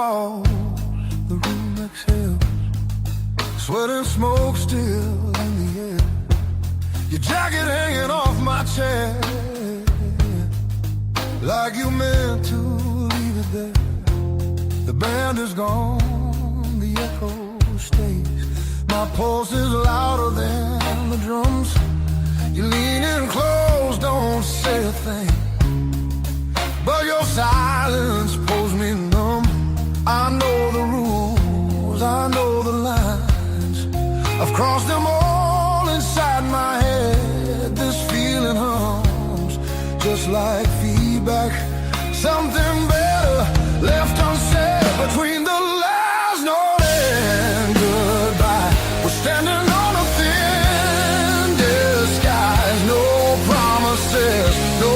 fall, the room exhales, sweat and smoke still in the air. Your jacket hanging off my chair, like you meant to leave it there. The band is gone, the echo stays. My pulse is louder than the drums. You lean in close, don't say a thing, but your silence pulls me numb. I know the rules, I know the lines, I've crossed them all inside my head. This feeling hums, just like feedback. Something better left unsaid between the last note and goodbye. We're standing on a thin disguise, no promises, no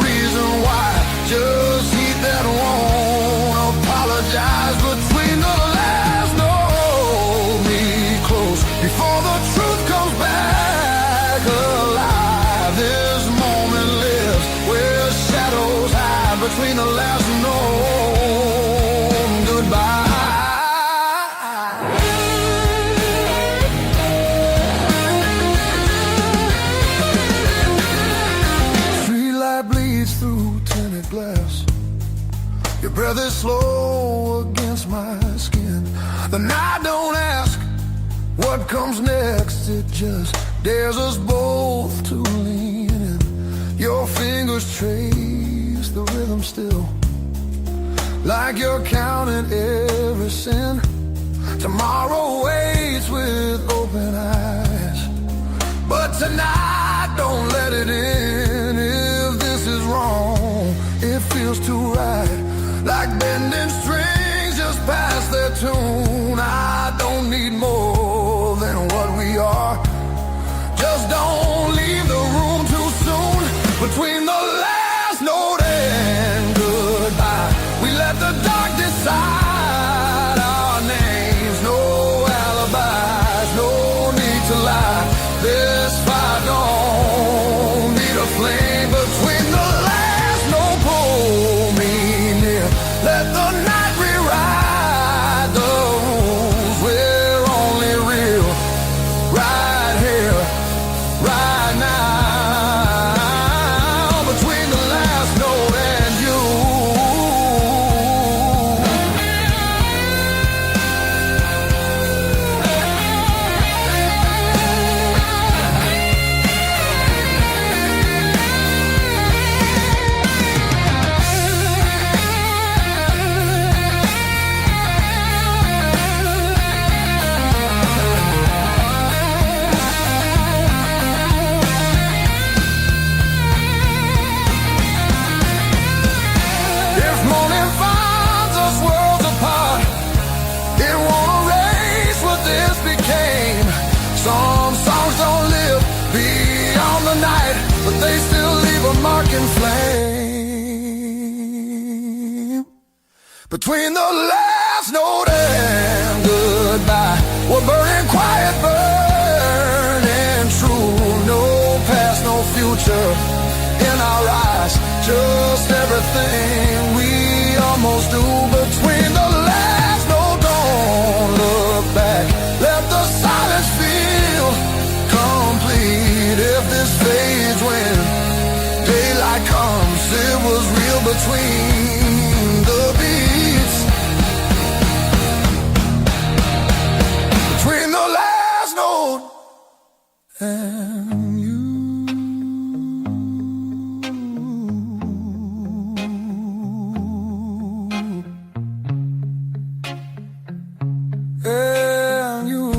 reason why, just heat that won't apologize. Between the last note, hold me close before the truth comes back alive. This moment lives where shadows hide between the last note and goodbye. Streetlight bleeds through tinted glass. Your breath is slow against my skin. The night don't ask what comes next, it just dares us both to lean in. Your fingers trace the rhythm still, like you're counting every sin. Tomorrow waits with open eyes, but tonight don't let it in. If this is wrong, it feels too right, like bending strings just past their tune. I don't need more than what we are, just don't leave the room too soon. Between the last note and goodbye, we let the dark decide our names. No alibis, no need to lie. This fire don't need a flame. Between the last note, pull me near, let the night rewrite the rules. We're only real right here, right now. Between the last note and you. If morning finds us worlds apart, it won't erase what this became. Some songs don't live beyond the night, but they still leave a mark in flame. Between the last note and goodbye, we're burning quiet, burning true. No past, no future in our eyes, just everything we almost do. Between the last note, don't look back, let the silence feel complete. If this fades when daylight comes, it was real between the beats. Between the last note and you. And you.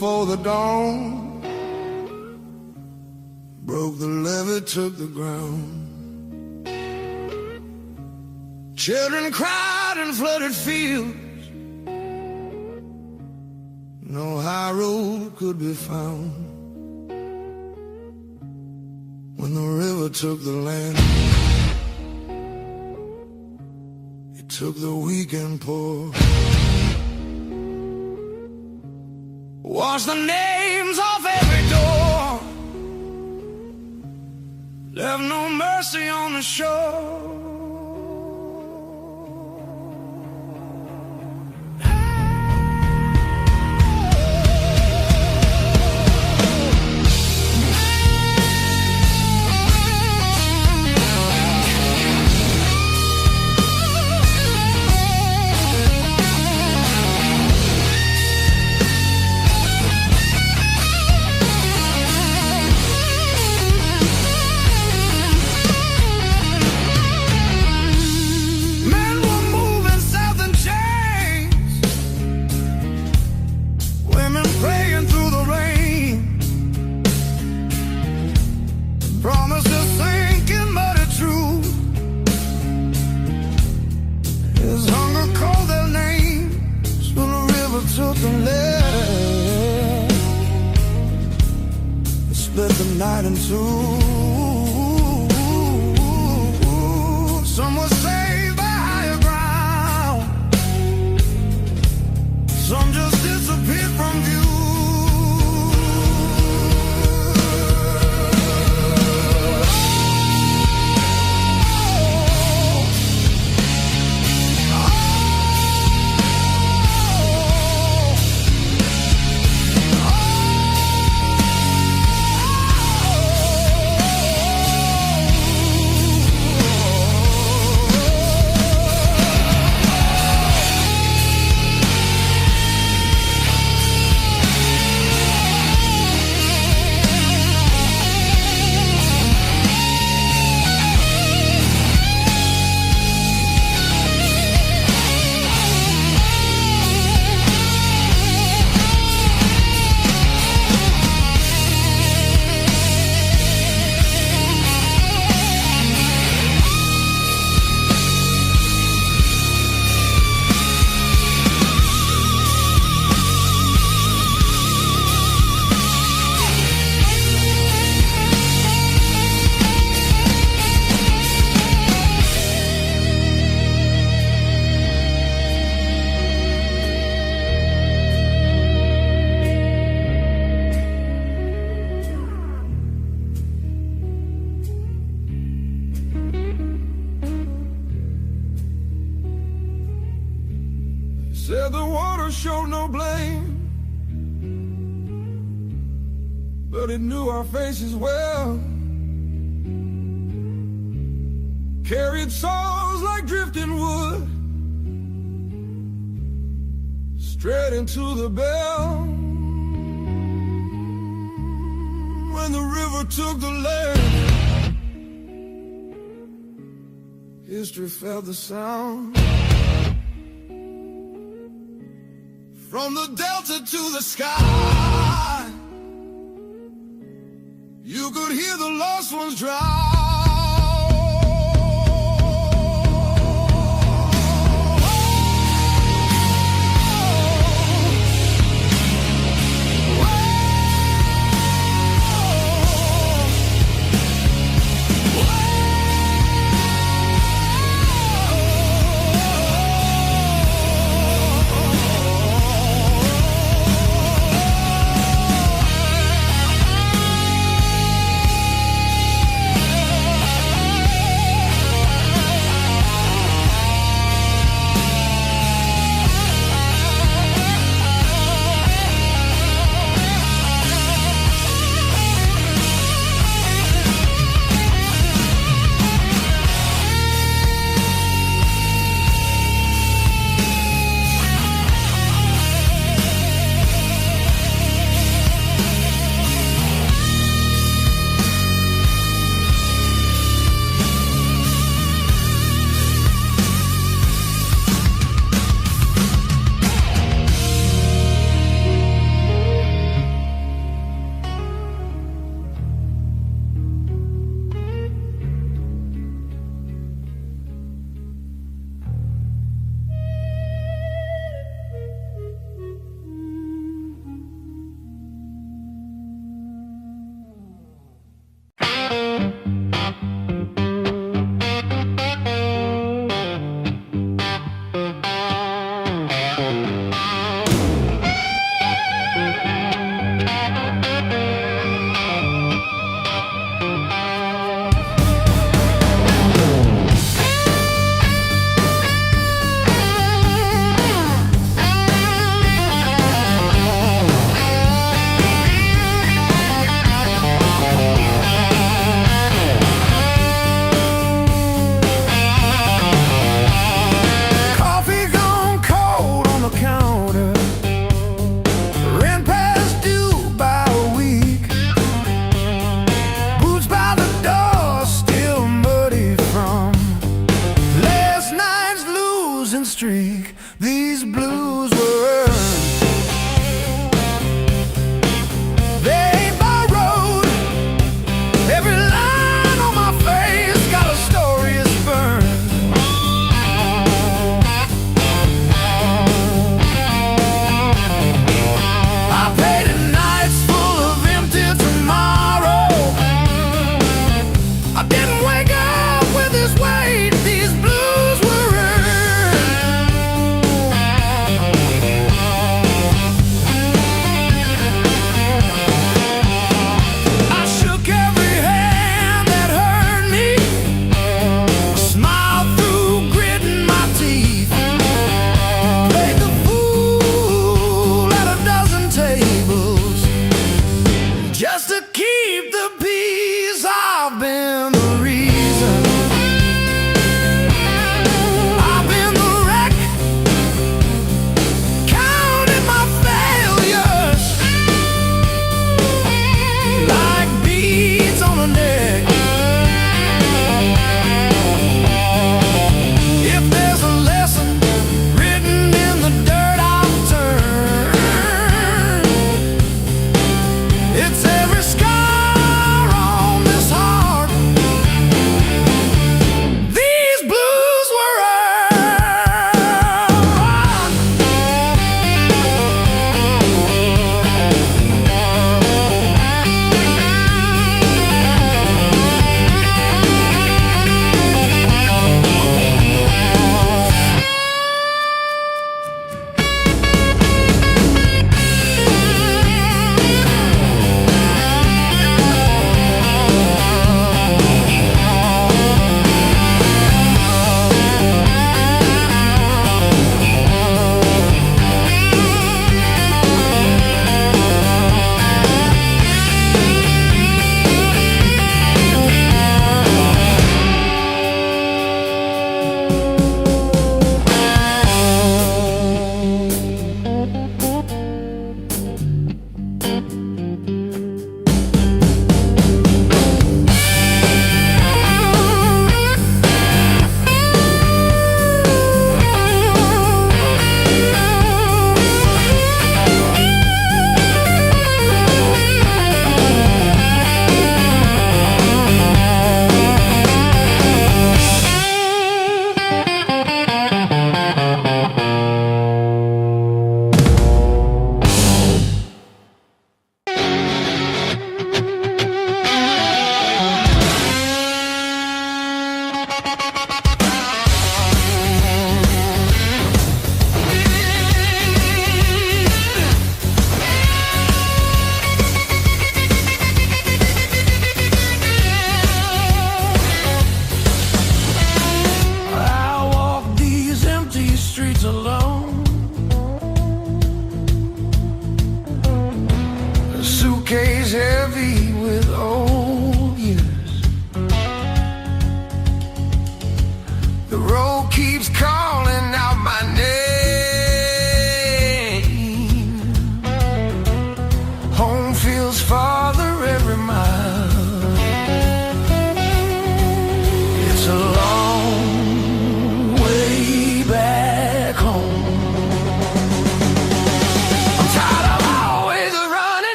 before the dawn, broke the levee, took the ground. Children cried in flooded fields, no high road could be found. When the river took the land, it took the weak and poor. Washed the names off every door, left no mercy on the shore. Split the night in two. Some were saved by higher ground, some just disappeared from view. Said the water showed no blame, but it knew our faces well. Carried souls like drifting wood, straight into the bell. When the river took the land, history felt the sound. From the delta to the sky, you could hear the lost ones drown.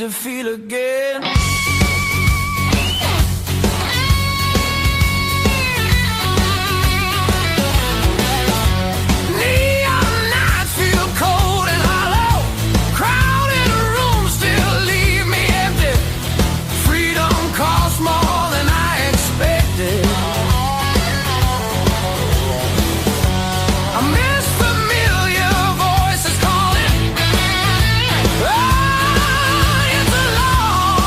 to feel again. Neon nights feel cold and hollow. Crowded rooms still leave me empty. Freedom costs more than I expected. I miss familiar voices calling. Oh, it's a long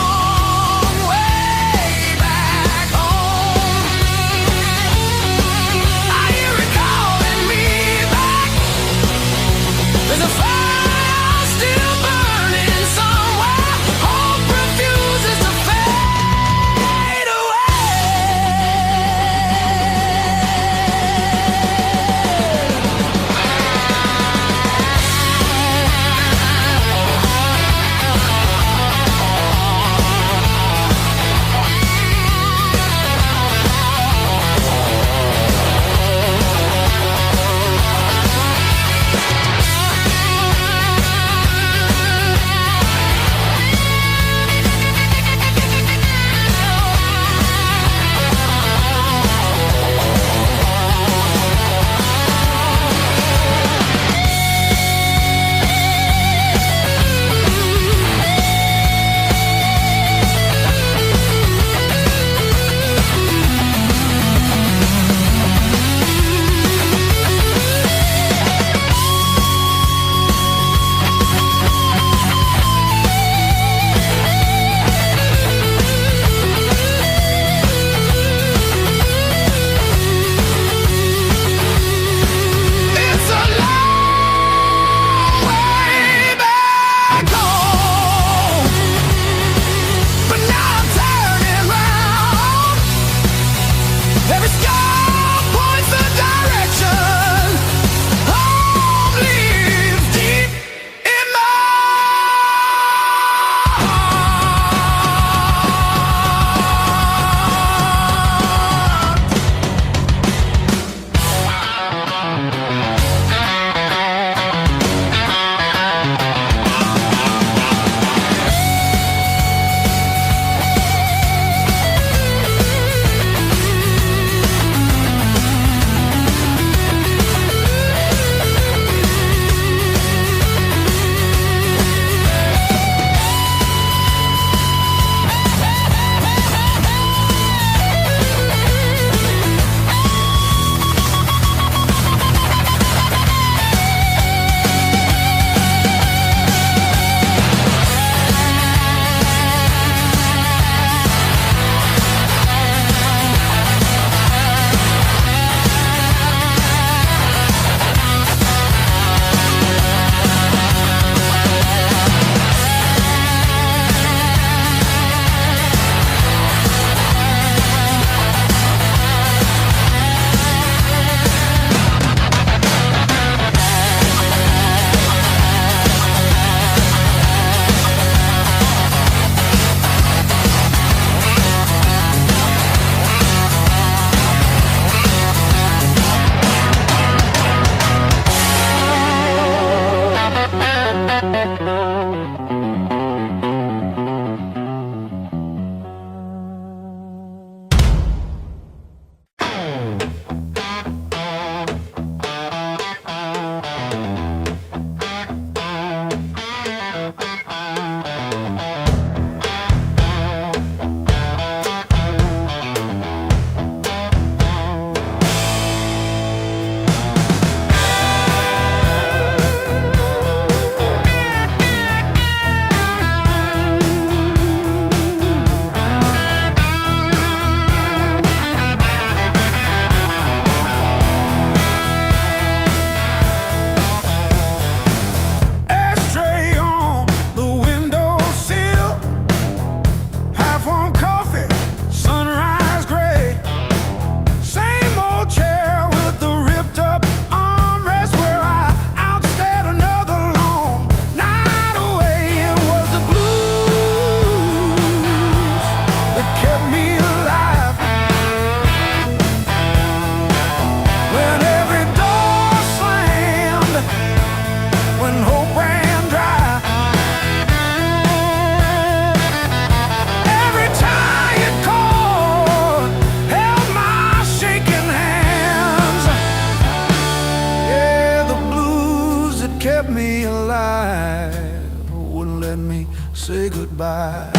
me say goodbye.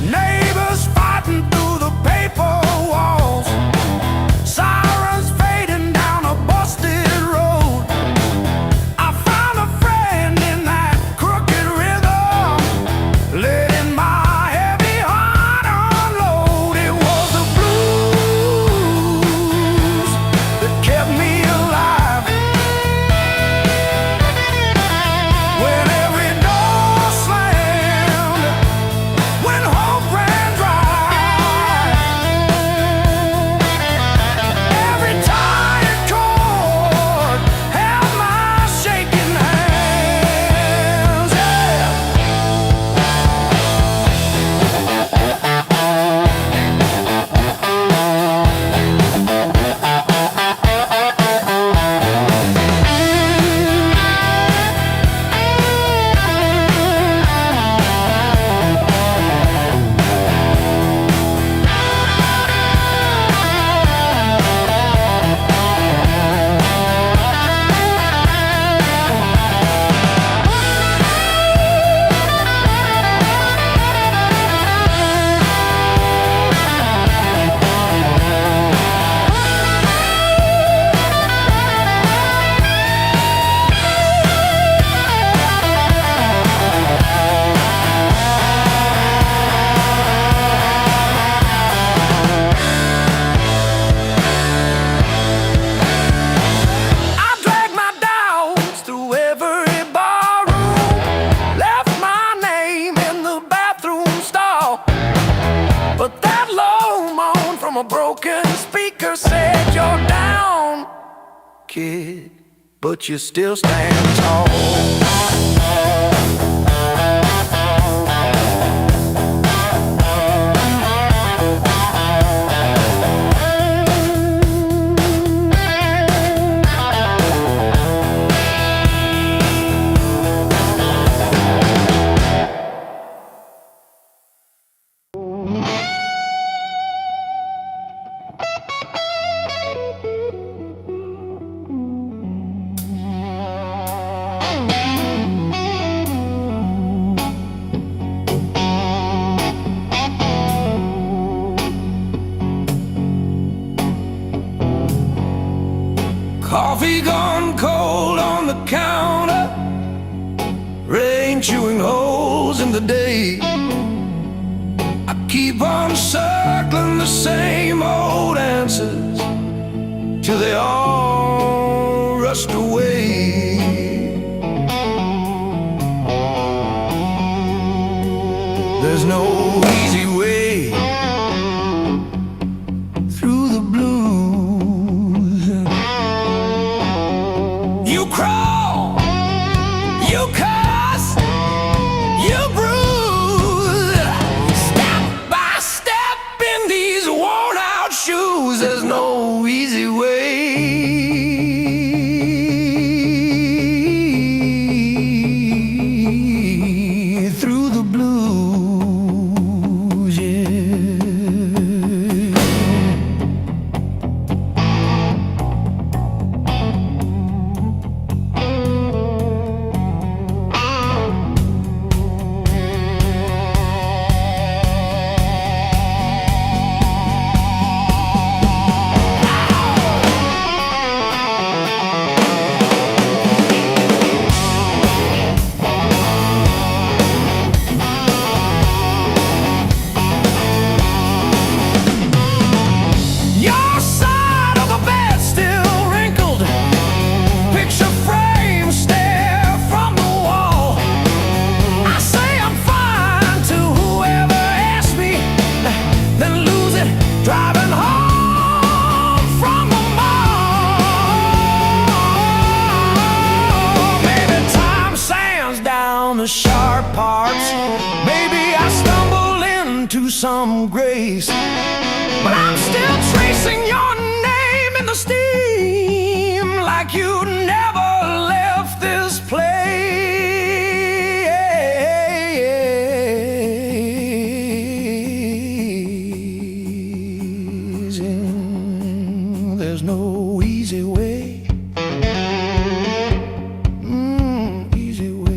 Neighbors fighting through the paper walls, sirens fading down a busted road. I found a friend in that crooked rhythm, letting my heavy heart unload. It was the blues that kept me alive. When every door slammed, when hope ran dry, every tired chord held my shaking hands. Yeah. I dragged my doubts through every barroom, left my name in the bathroom stall. But that low moan from a broken speaker said, "You're down, kid, but you still stand tall." Coffee gone cold on the counter, rain chewing holes in the day. I keep on circling the same old answers till they all rust away. There's no easy way through the blues. You crawl, you cuss, you bruise, step by step in these worn out shoes. There's no easy way through the blues, yeah. Your side of the bed still wrinkled, picture frame stare from the wall. I say I'm fine to whoever asks me, then lose it driving home from the mall. Maybe time sands down the sharp parts, maybe I stumble into some grace, but I'm still tracing your name in the steam like you never left this place. there's no easy way. Easy way.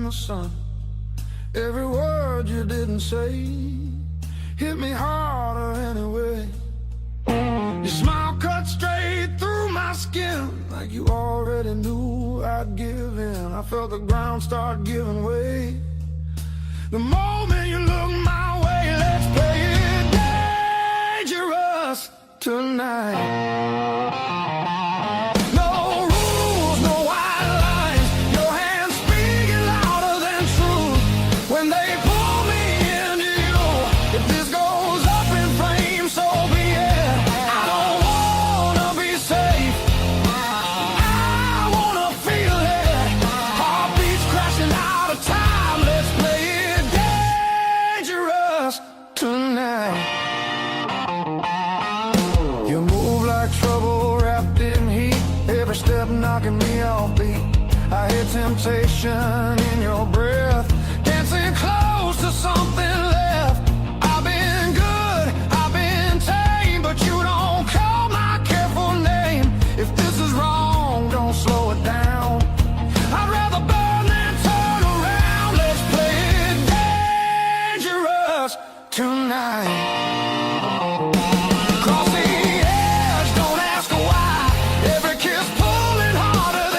Sun. Every word you didn't say hit me harder anyway. Your smile cut straight through my skin, like you already knew I'd give in. I felt the ground start giving way. The moment you look my way, let's play it dangerous tonight. Knocking me off beat. I hear temptation in your breath, dancing close to something left. I've been good, I've been tame, but you don't call my careful name. If this is wrong, don't slow it down. I'd rather burn than turn around. Let's play it dangerous tonight. Cross the edge, don't ask why. Every kiss pulling harder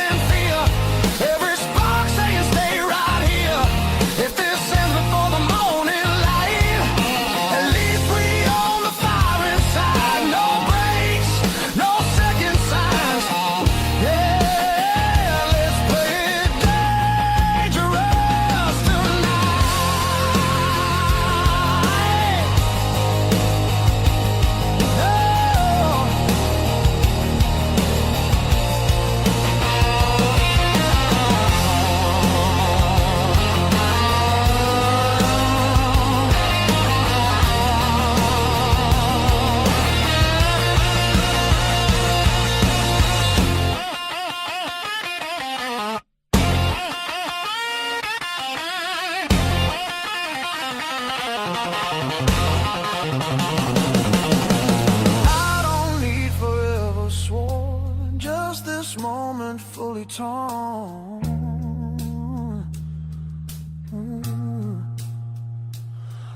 this moment fully torn.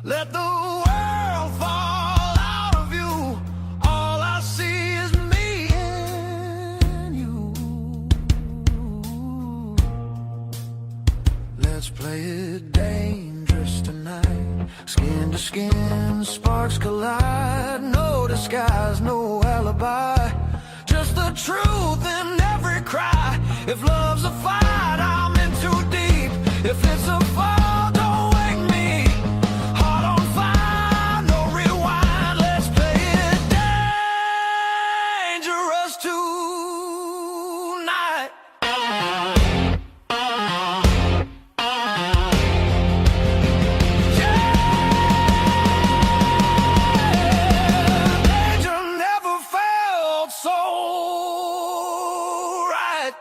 Let the world fall out of you. All I see is me and you. Let's play it dangerous tonight. Skin to skin, sparks collide. No disguise, no alibi. Just the truth in every cry. If love's a fight, I'm in too deep. If it's a fall, don't wake me. Heart on fire, no rewind. Let's play it dangerous tonight. Danger never felt so right.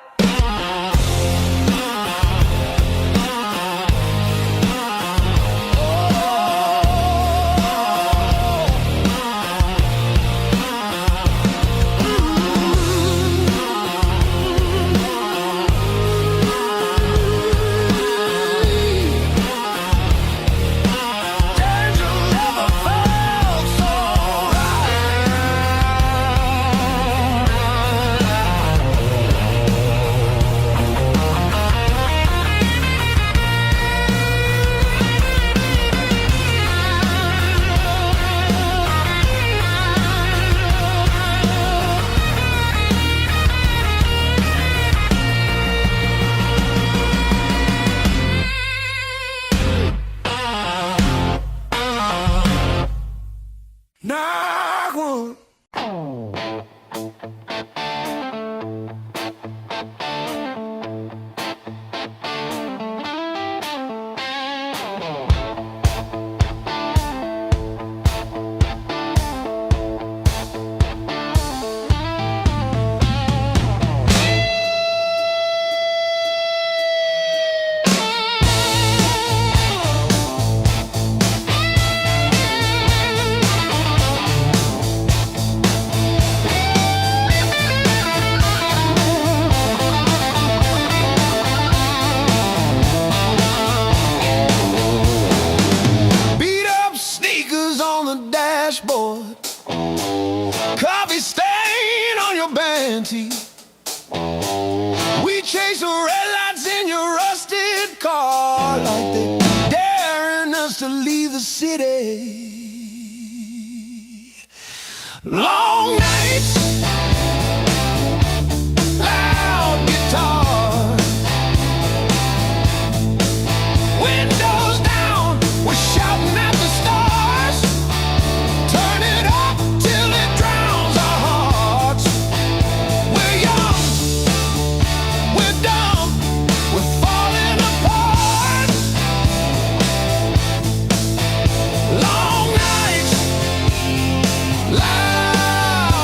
Danger never felt so Knock one. Beat up sneakers on the dashboard. Coffee stain on your band tee. We chase the red lights in your rusted car like they daring us to leave the city. Long nights, loud guitar, windows down, we're shouting at the stars. Turn it up till it drowns our hearts. We're young, we're dumb, we're falling apart. Long nights, loud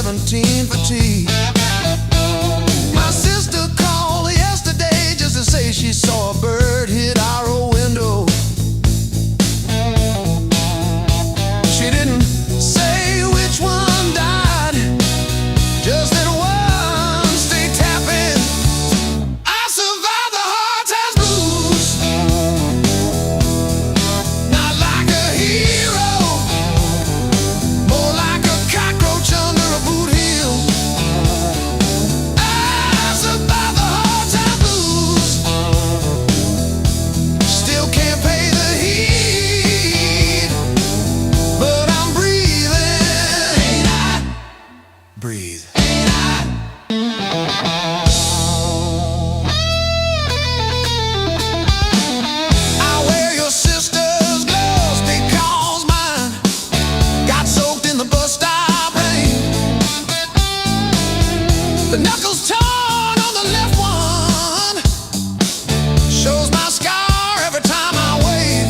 17 for tea. My sister called yesterday just to say she saw a bird hit our old window. She didn't say which one died, just that one stayed tapping. I survived the hard times blues, not like a hero, more like a cockroach under a boot heel. I survived the hard times blues, still can't pay the heat, but I'm breathing. Ain't I? Breathe. I wear your sister's gloves because mine got soaked in the bus stop rain. The knuckles torn on the left one shows my scar every time I wave.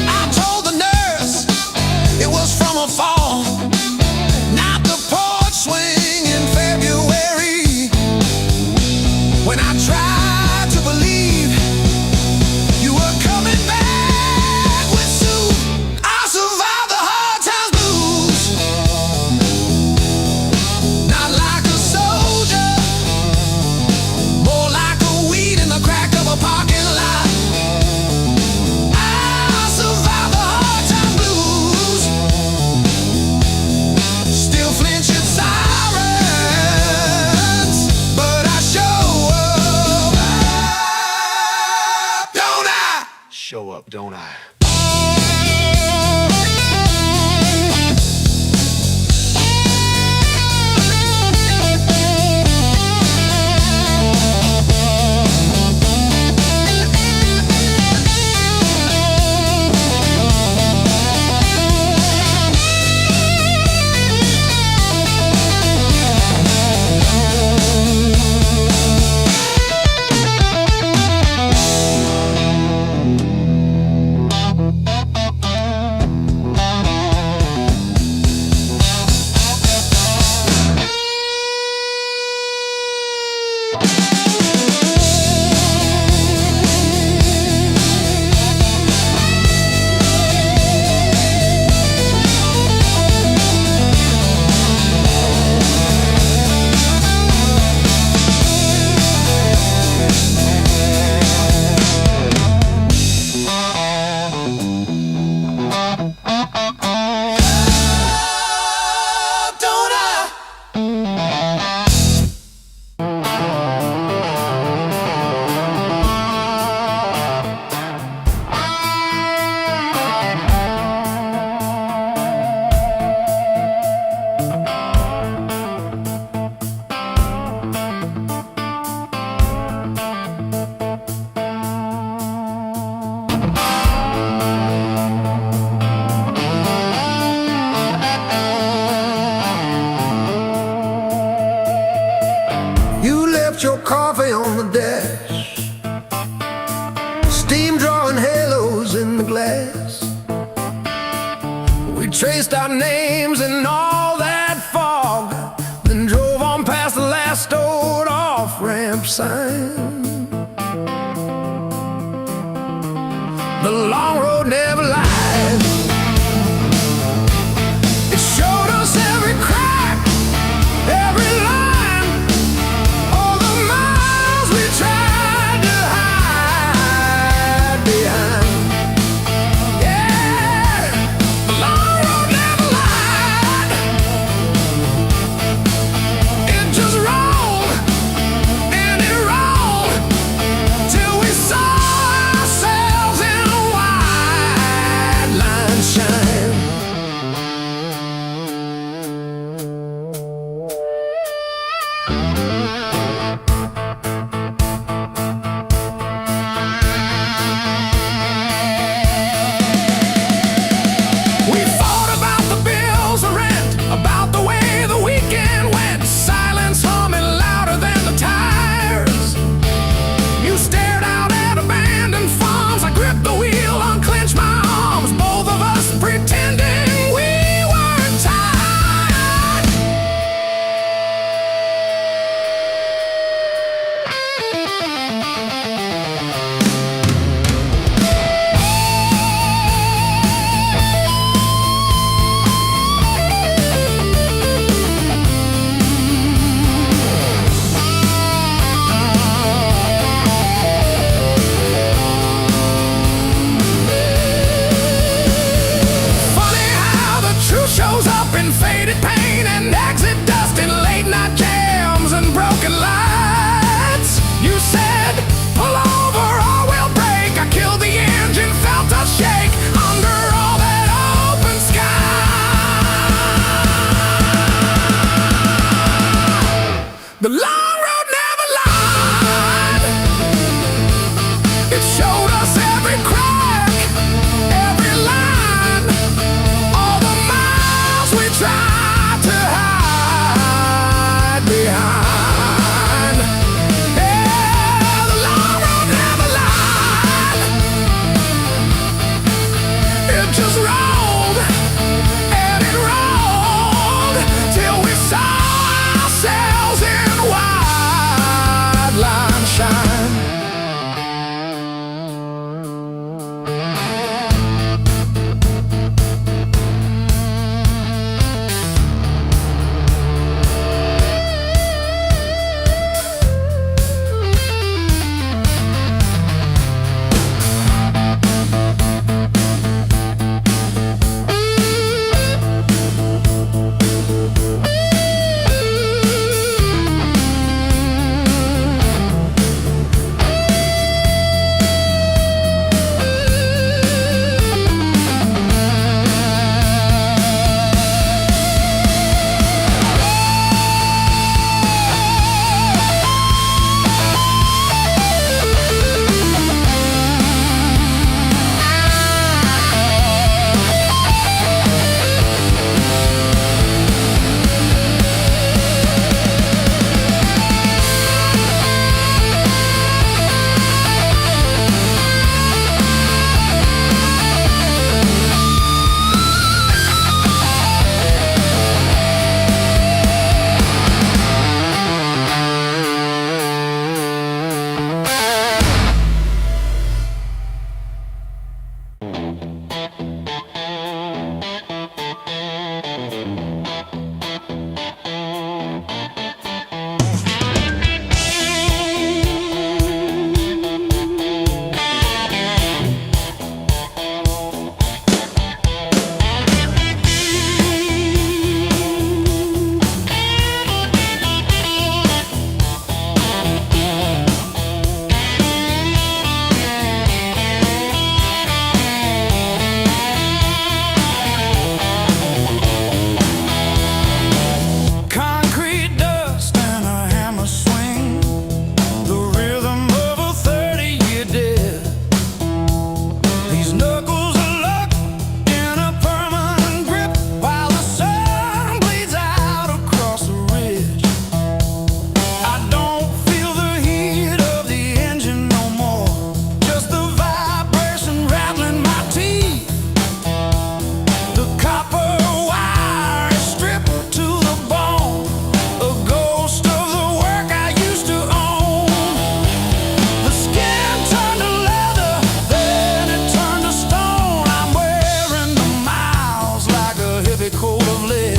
I told the nurse it was from a fall, not the porch swing in February. When I tried to believe you were coming back with soup, I survived the hard times blues, not like a soldier, more like a weed in the crack of a parking lot. I survived the hard times blues, still flinch at sirens, but I show up, don't I? Show up, don't I? Don't I? You left your coffee on the desk, steam drawing halos in the glass. We traced our names in all that fog, then drove on past the last old off-ramp sign. The long road never lied. It showed us every crack, every line, all the miles we tried to hide behind. Yeah, the long road never lied. It just rolled and it rolled. The long road never lied. It showed us every crack, every line, all the miles we tried to hide behind. Yeah, the long road never lied. It just rolled and it rolled till we saw ourselves in wide line shine. Concrete dust and a hammer swing, the rhythm of a 30-year death. These knuckles are locked in a permanent grip while the sun bleeds out across the ridge. I don't feel the heat of the engine no more, just the vibration rattling my teeth. The copper wire is stripped to the bone, a ghost of the work I used to own. The skin turned to leather, then it turned to stone. I'm wearing the miles like a heavy coat of lead.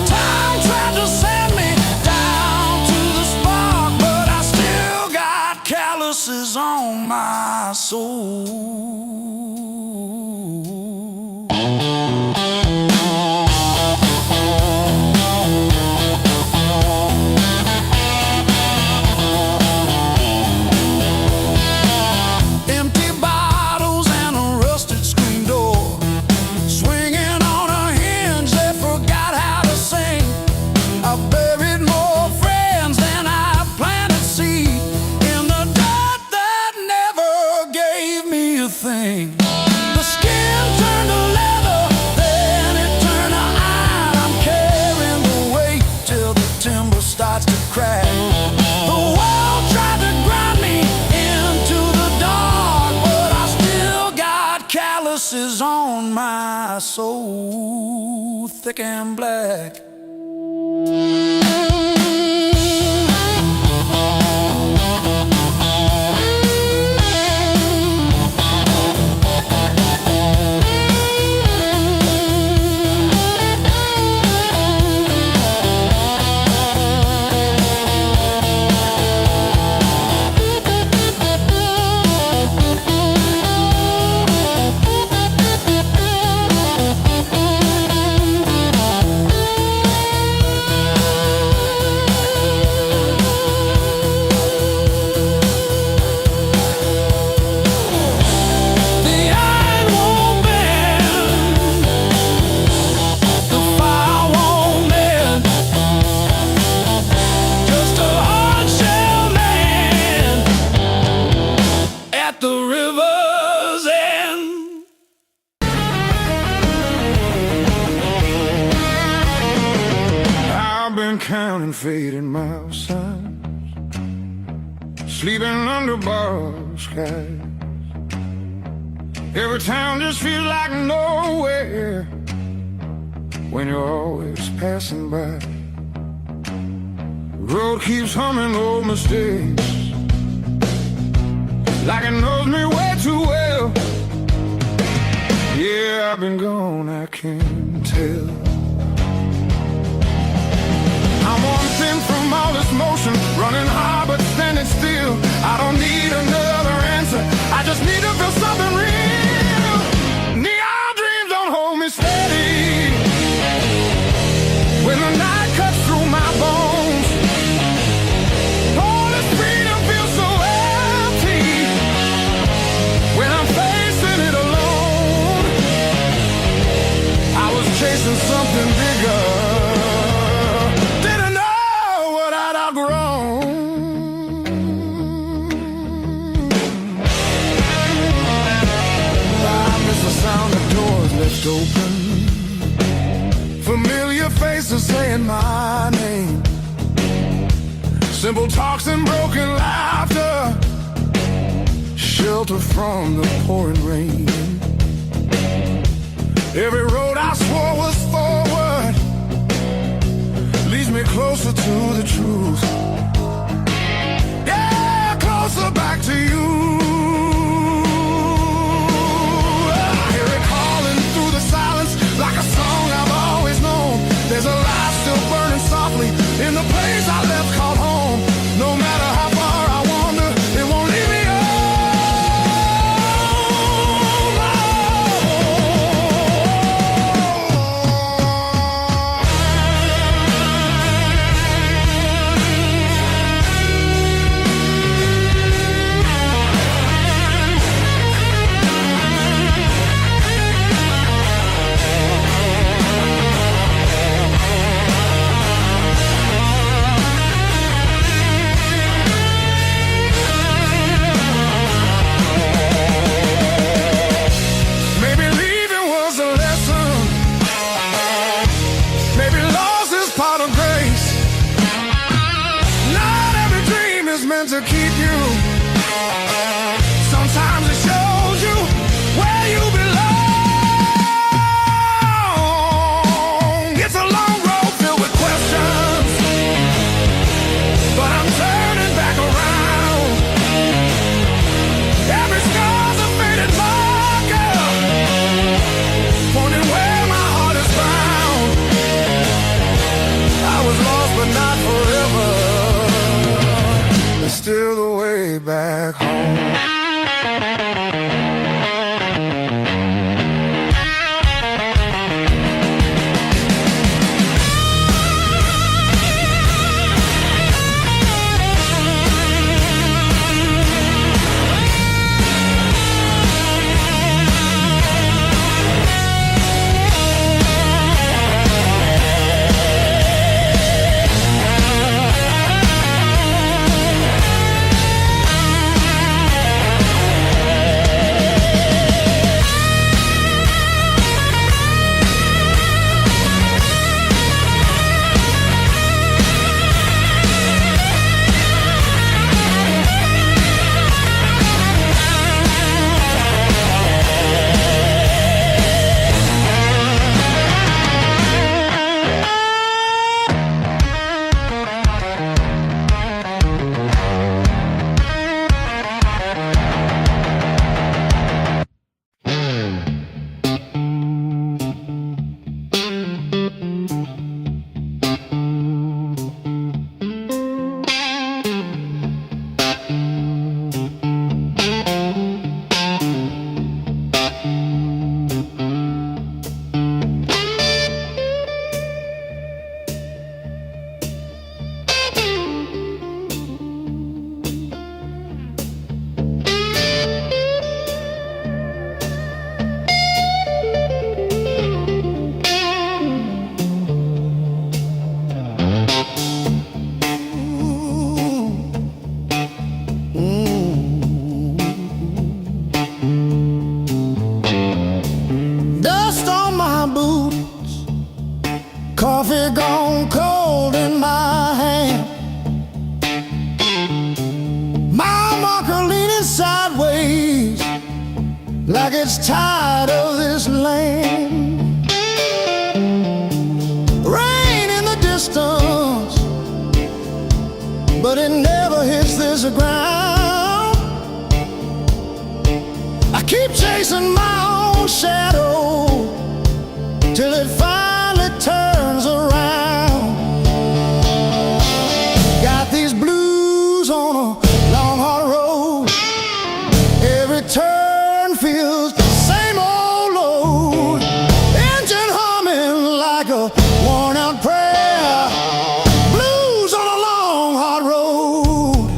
Time tried to send me down to the spark, but I still got calluses on my soul. Empty bottles and a rusted screen door, swinging on a hinge that forgot how to sing. I've buried more friends than I've planted seed in the dirt that never gave me a thing. The skin turned to leather, then it turned to iron. I'm carrying the weight till the timber starts to crack. The world tried to grind me into the dark, but I still got calluses on my soul, thick and black. been counting faded mile signs, sleeping under borrowed skies. Every town just feels like nowhere when you're always passing by. The road keeps humming old mistakes, like it knows me way too well. Yeah, I've been gone, I can't tell. I'm one thing from all this motion, running hard but standing still. I don't need another answer, I just need to feel something real. Neon dreams don't hold me steady when the night cuts through my bones. All this freedom feels so empty when I'm facing it alone. I was chasing something bigger, left open, familiar faces saying my name, simple talks and broken laughter, shelter from the pouring rain. Every road I swore was forward leads me closer to the truth. Yeah, closer back to you. Like a song I've always known, there's a light still burning softly in the place I left called home. No matter how far I wander, it won't leave me to keep you. Sometimes it shows you where you belong. It's a long road filled with questions, but I'm turning back around. Every scar's a faded marker, pointing where my heart is bound. I was lost but not forever, still the gets tired of this lane. Rain in the distance, but it never hits this ground. I keep chasing my own shadow till it finally turns around. Got these blues on a long hard road. Every turn feels the same old load. Engine humming like a worn out prayer. Blues on a long hard road.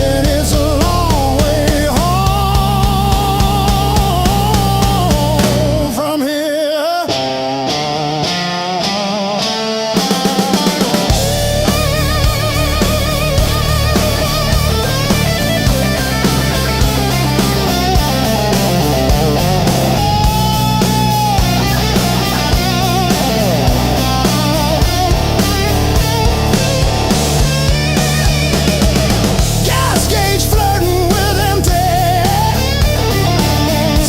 And it's a long way home from here. Gas gauge flirting with empty.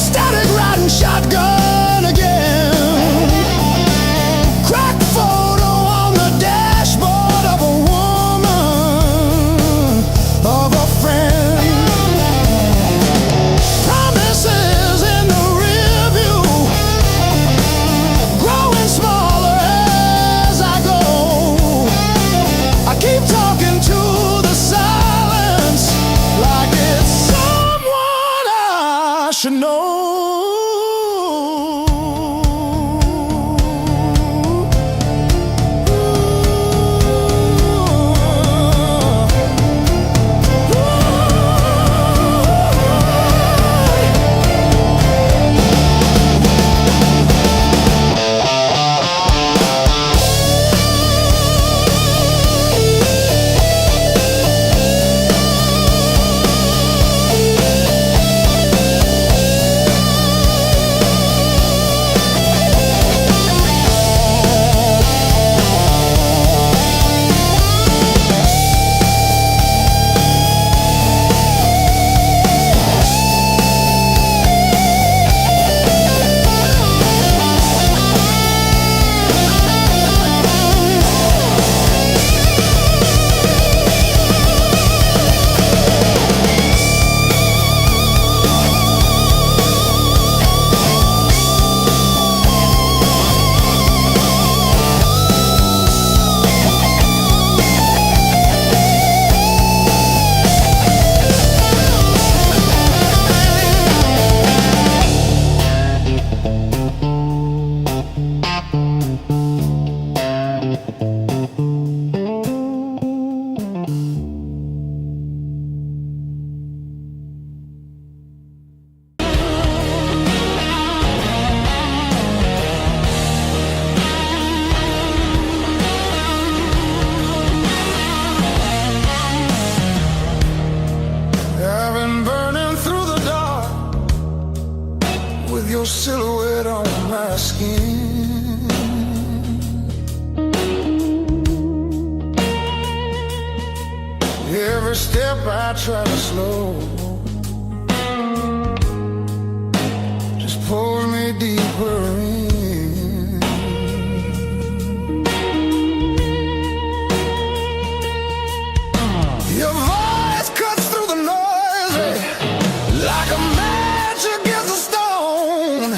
Static riding shotgun again. Cracked photo on the dashboard of a woman, of a friend. Promises in the rear view, growing smaller as I go. I keep talking to the silence like it's someone I should know. I've been burning through the dark with your silhouette on my skin. Every step I try to slow just pulls me deeper in. Your voice cuts through the noise like a match against a stone.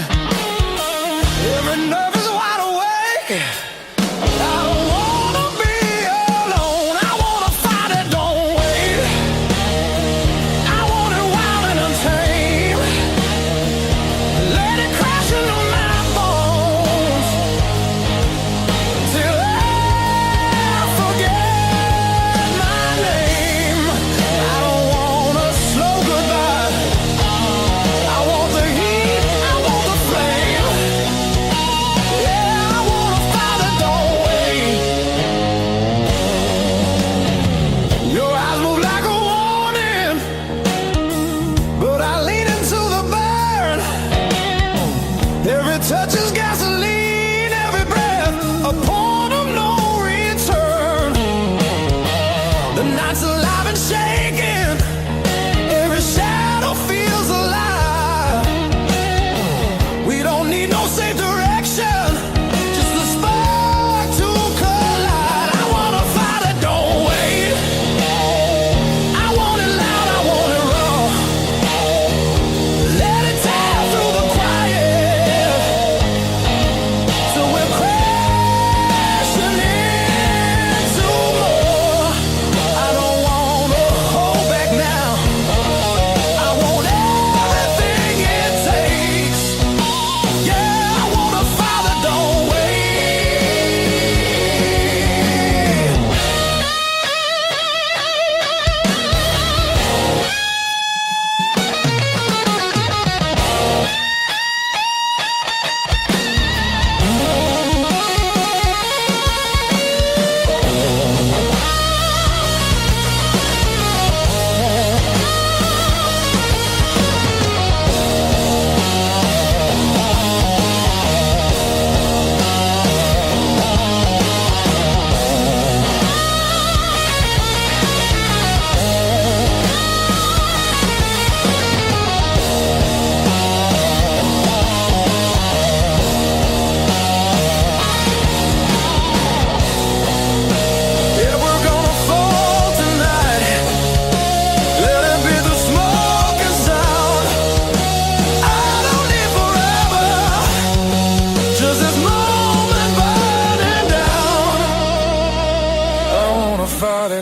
Every nerve is wide awake. I don't wanna be alone. I wanna fight it, don't wait. I want it wild and untamed. Let it crash into my bones.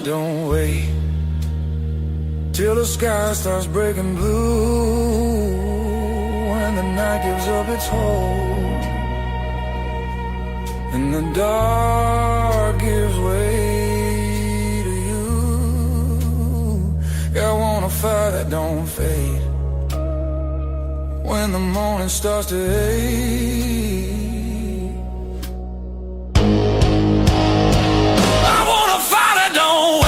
don't wait till the sky starts breaking blue, and the night gives up its hold, and the dark gives way to you. I want a fire that don't fade when the morning starts to ache. I want a fire that don't wait.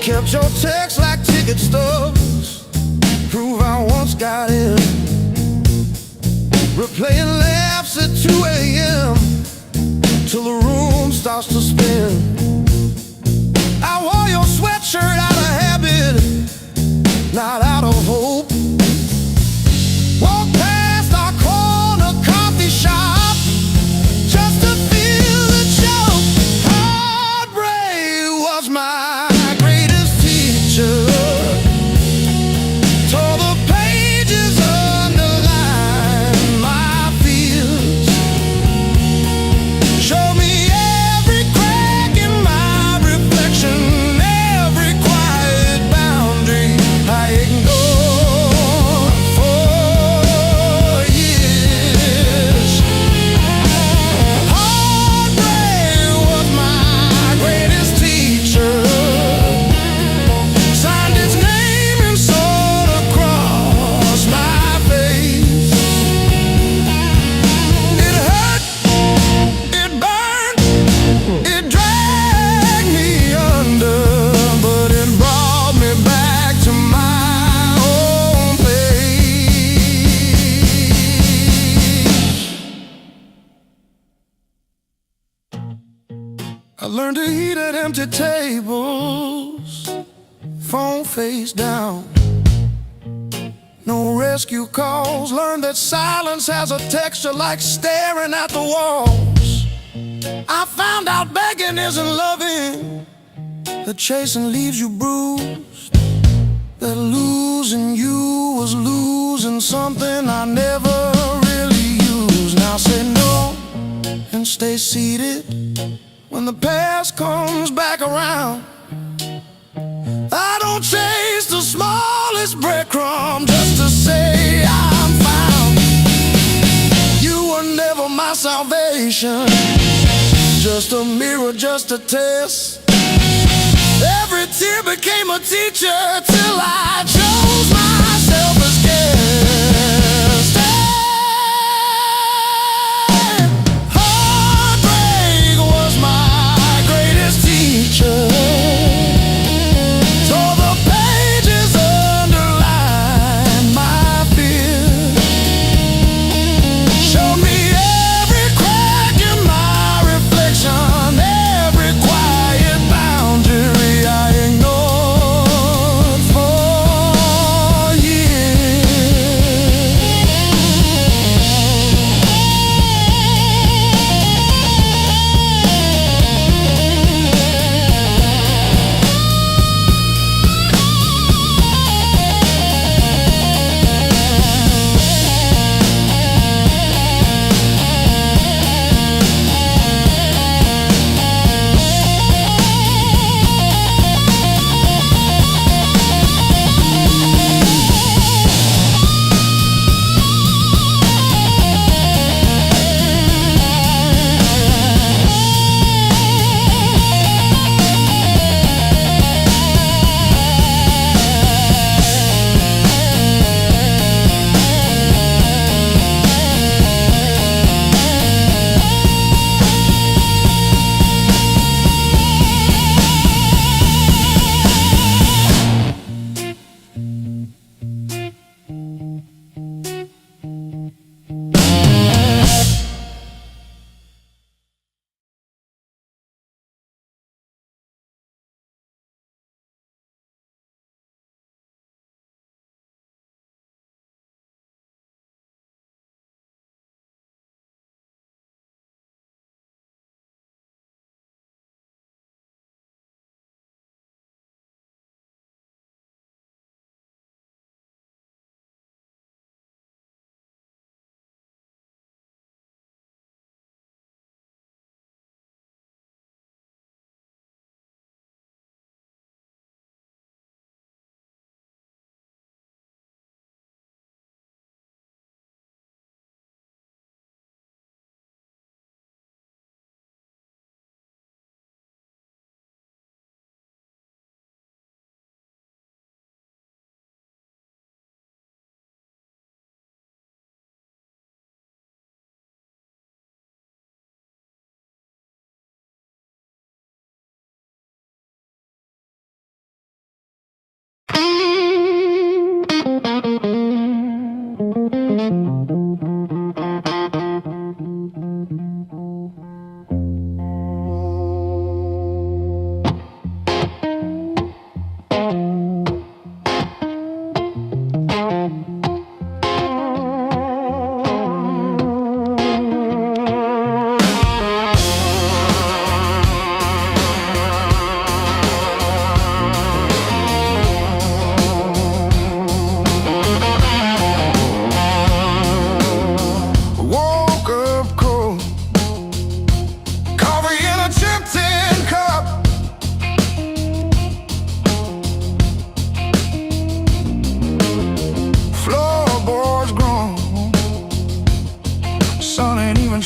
Kept your text like ticket stubs, prove I once got in. Replaying laughs at 2 a.m. till the room starts to spin. I wore your sweatshirt out of habit, not out of hope. Walk past our corner coffee shop just to feel the joke. Heartbreak was my tore the pages, underline my fears. Show me every crack in my reflection, every quiet boundary I ignored for years. Heartbreak was my greatest teacher. I learned to eat at empty tables, phone face down, no rescue calls. Learned that silence has a texture like staring at the walls. I found out begging isn't loving, that chasing leaves you bruised, that losing you was losing something I never really used. Now say no and stay seated when the past comes back around. I don't chase the smallest breadcrumb just to say I'm found. You were never my salvation, just a mirror, just a test. Every tear became a teacher till I chose myself as guest. Heartbreak was my greatest teacher. Tore the pages, underline my fear. Show me every crack in my reflection, every quiet boundary I ignored for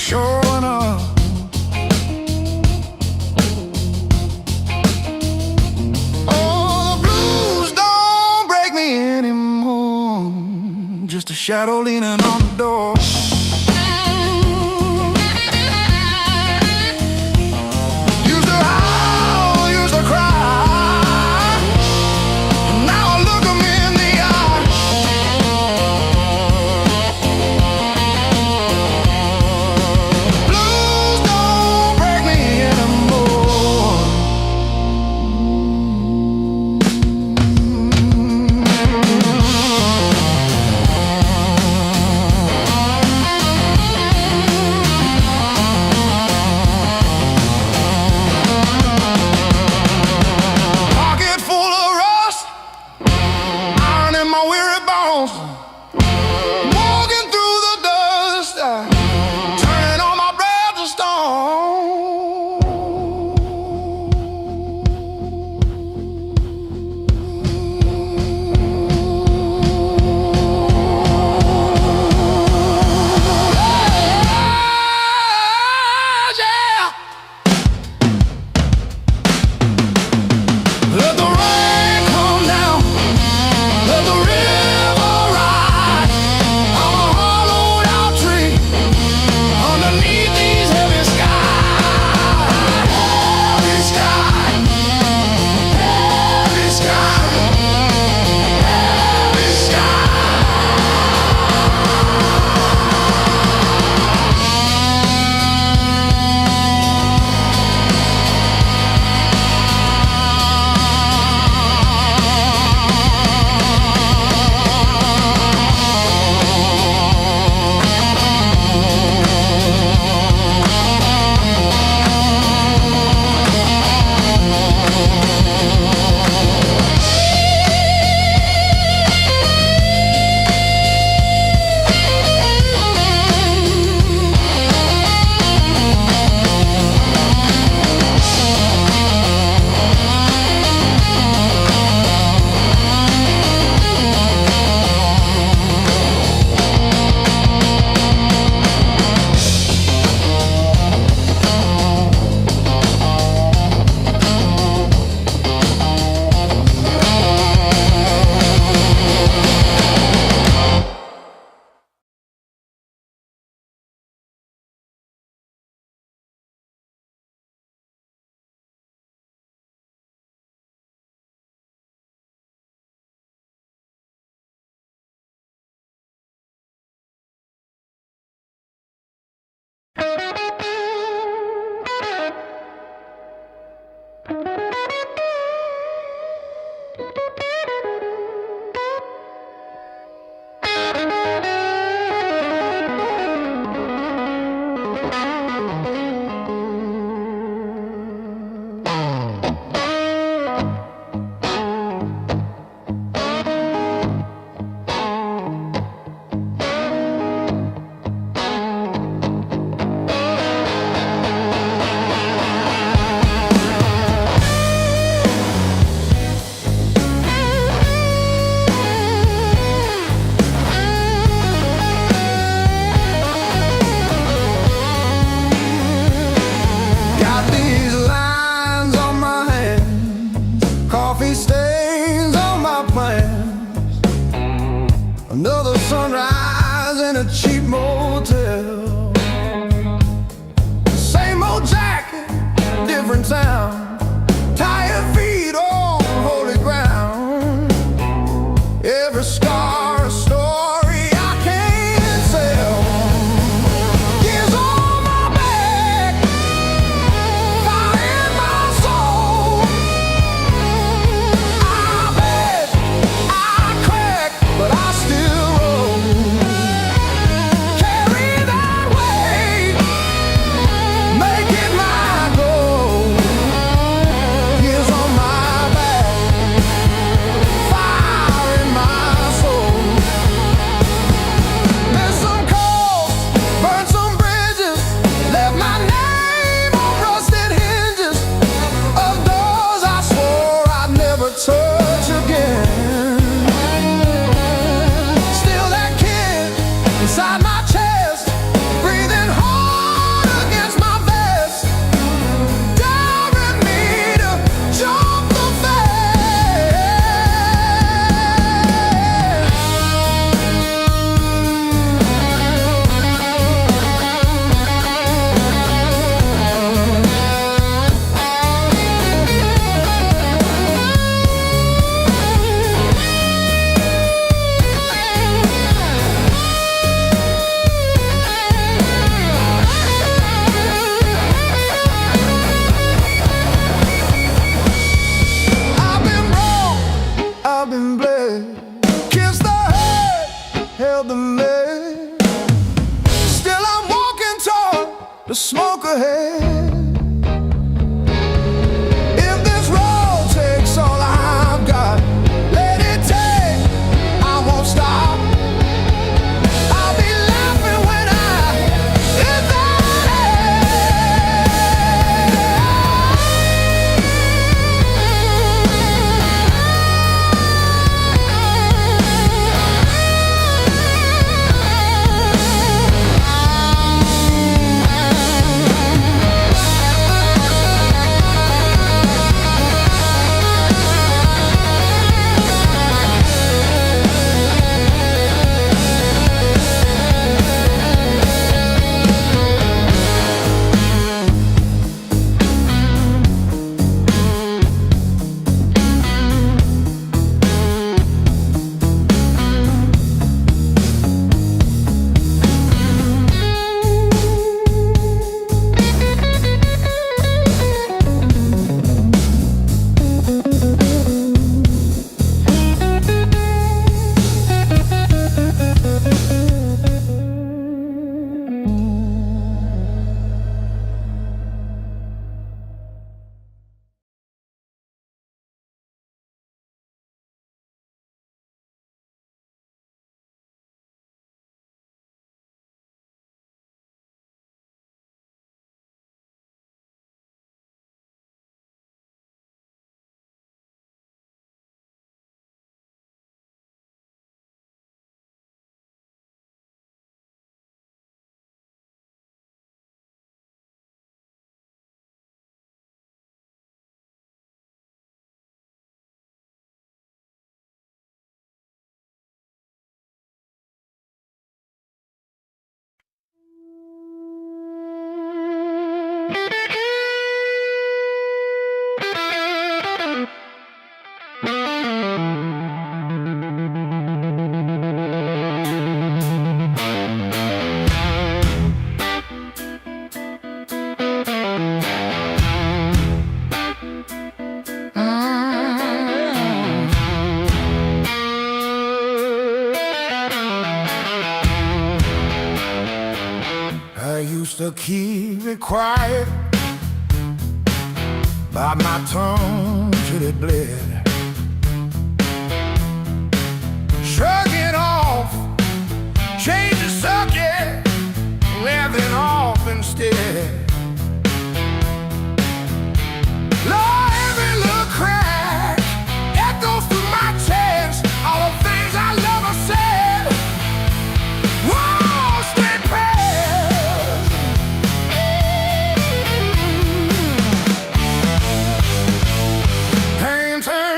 showing up. Oh, the blues don't break me anymore. Just a shadow leaning on the door. Used to howl, used to cry. Now I look 'em in the eye. Blues don't break me anymore. Pocket full of rust, iron in my weary bones. Walking through the dust, turning all my breath to yeah. Let the rain come down, let the river rise. I'm a hollowed out tree underneath these heavy skies. Heavy sky, heavy sky, heavy sky. Got these lines on my hands, coffee stains on my plans. Another sunrise in a cheap motel. Same old jacket, different town. Tired feet on holy ground. Every scar a story I can't sell. Years on my back, fire in my soul. I bet I crack, but I still roll. held the lead. Still I'm walking toward the smoke ahead. If this road takes all I've got, let it take, I won't stop. I'll be laughing when I hit that. I used to keep it quiet, bite my tongue till it bled. Shrug it off, change the subject, laughing off instead. Lord, every little crack echoes through my chest, all the things I love are said. Whoa, straight past. Pain turns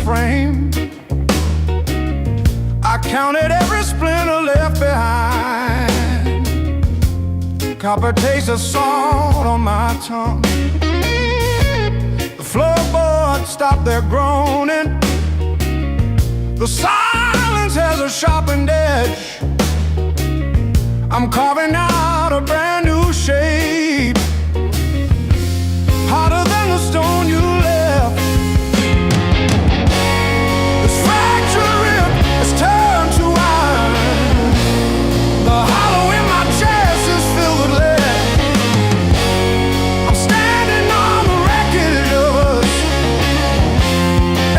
frame. I counted every splinter left behind. Copper taste of salt on my tongue. The floorboards stopped their groaning. The silence has a sharpened edge. I'm carving out a brand new shape, harder than the stone you left. This fractured rib has turned to iron. The hollow in my chest is filled with lead. I'm standing on the wreckage of us,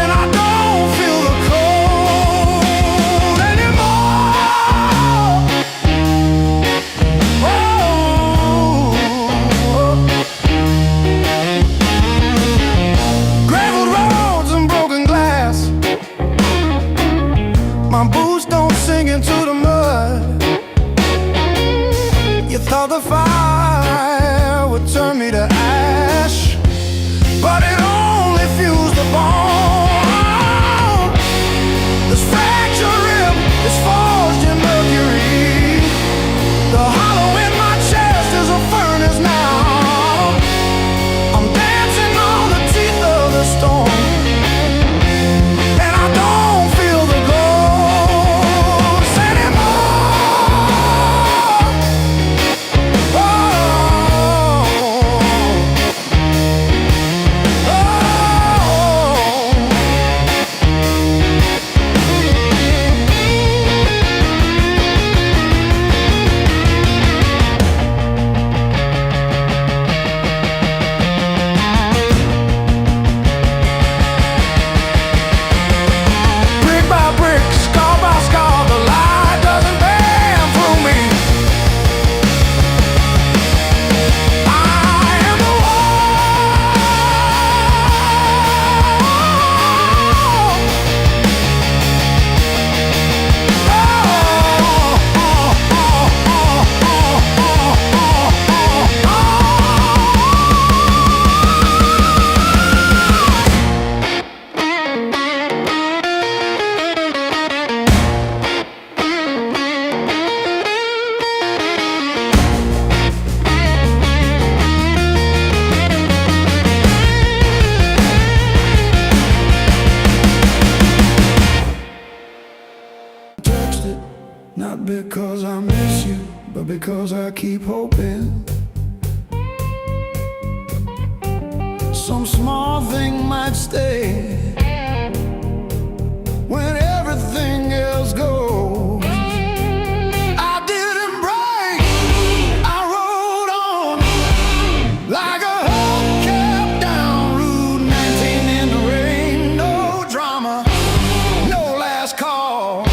and I don't feel the cold anymore. Graveled roads and broken glass. My boots don't sink into the mud. You thought the fire would turn me to ash, but it only fused the bone. This fractured rib is forged in mercury. The hollow in my chest is a furnace now. I'm dancing on the teeth of the storm, and I don't feel the ghost anymore. Oh, brick by brick, scar by scar, the light doesn't bend through me. I am the text it, not because I miss you, but because I keep hoping some small thing might stay when everything else goes. I didn't break, I rode on like a hubcap down Route 19 in the rain. No drama, no last call,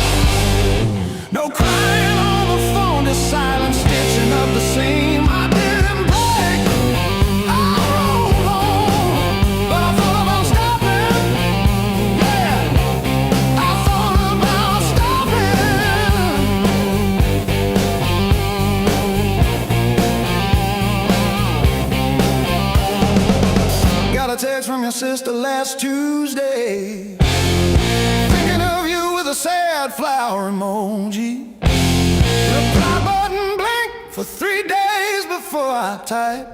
no crying on the phone, just silent stitching up the seam. I didn't break, I rode on, but I thought about stopping. Yeah, I thought about stopping. Got a text from your sister last Tuesday, thinking of you with a sad flower emoji. Reply button blink for 3 days before I type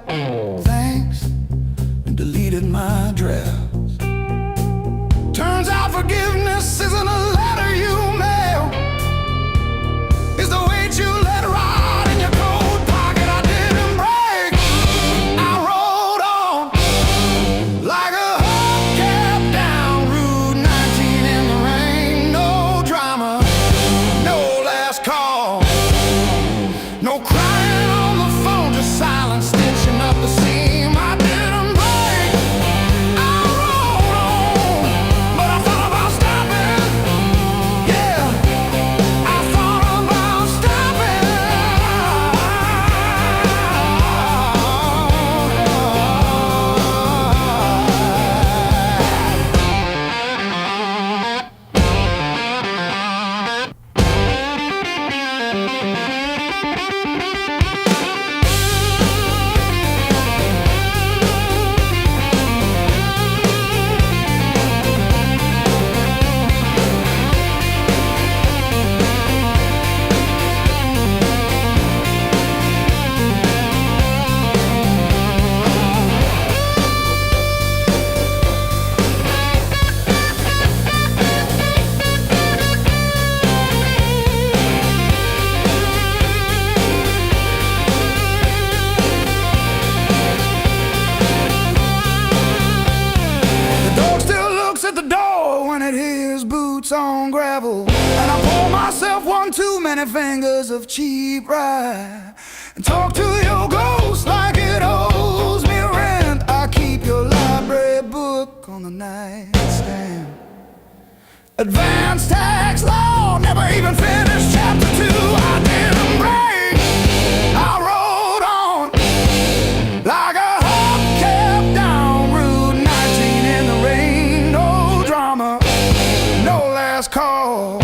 thanks and deleted my drafts. Turns out forgiveness isn't a letter you mail, it's the weight you let ride in your coat pocket. I didn't break, I rode on like a hubcap down Route 19 in the rain. No drama, no last call, no crying on the phone, just silent stitching up the seam. I didn't break, I rode on, but I thought about stopping. Yeah, I thought about stopping. 20 fingers of cheap rye, and talk to your ghost like it owes me rent. I keep your library book on the nightstand. Advanced tax law, never even finished chapter 2. I didn't break, I rode on like a hubcap down Route 19 in the rain. No drama, no last call,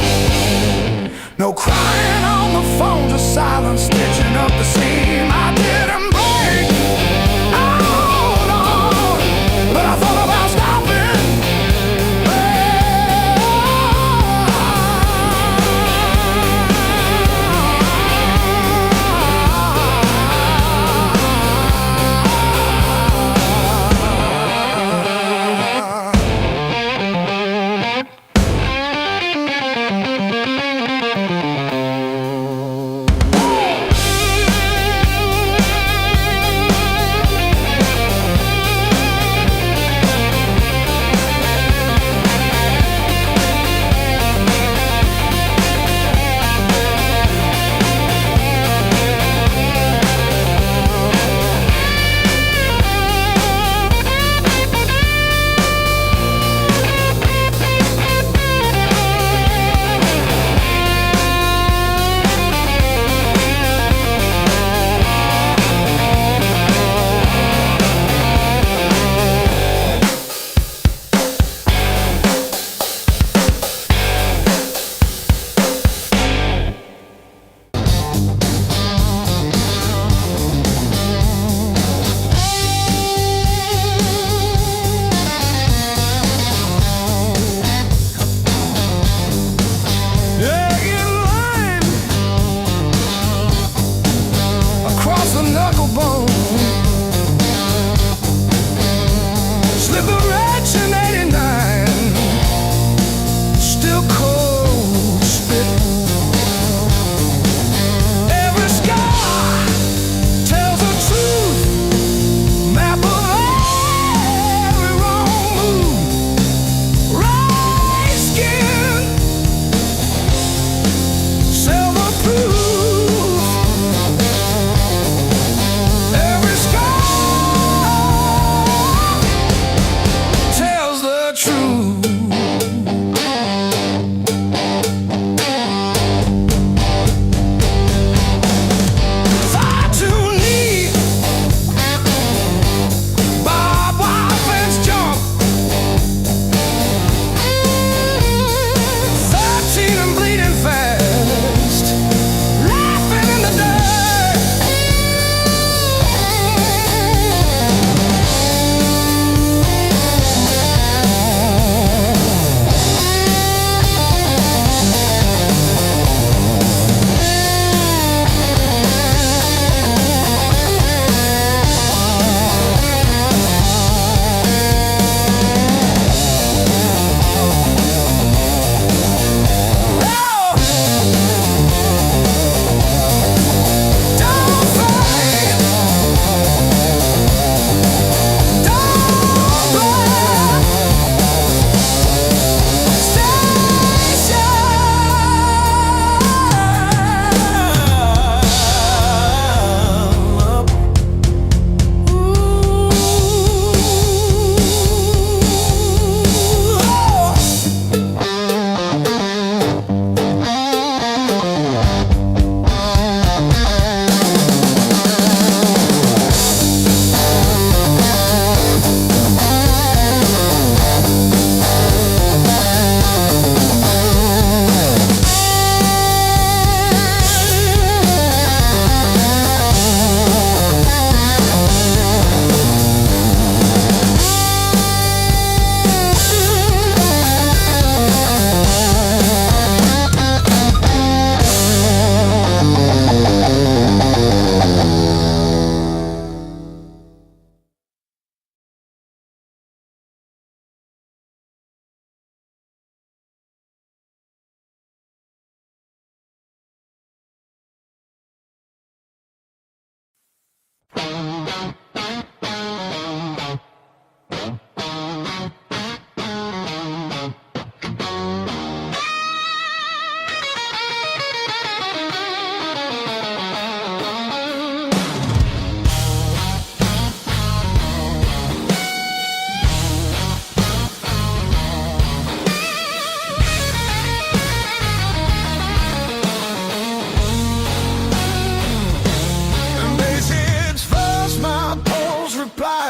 no crying on the phone, just silence stitching up the seam. I didn't break, I rode on, but I thought about stopping.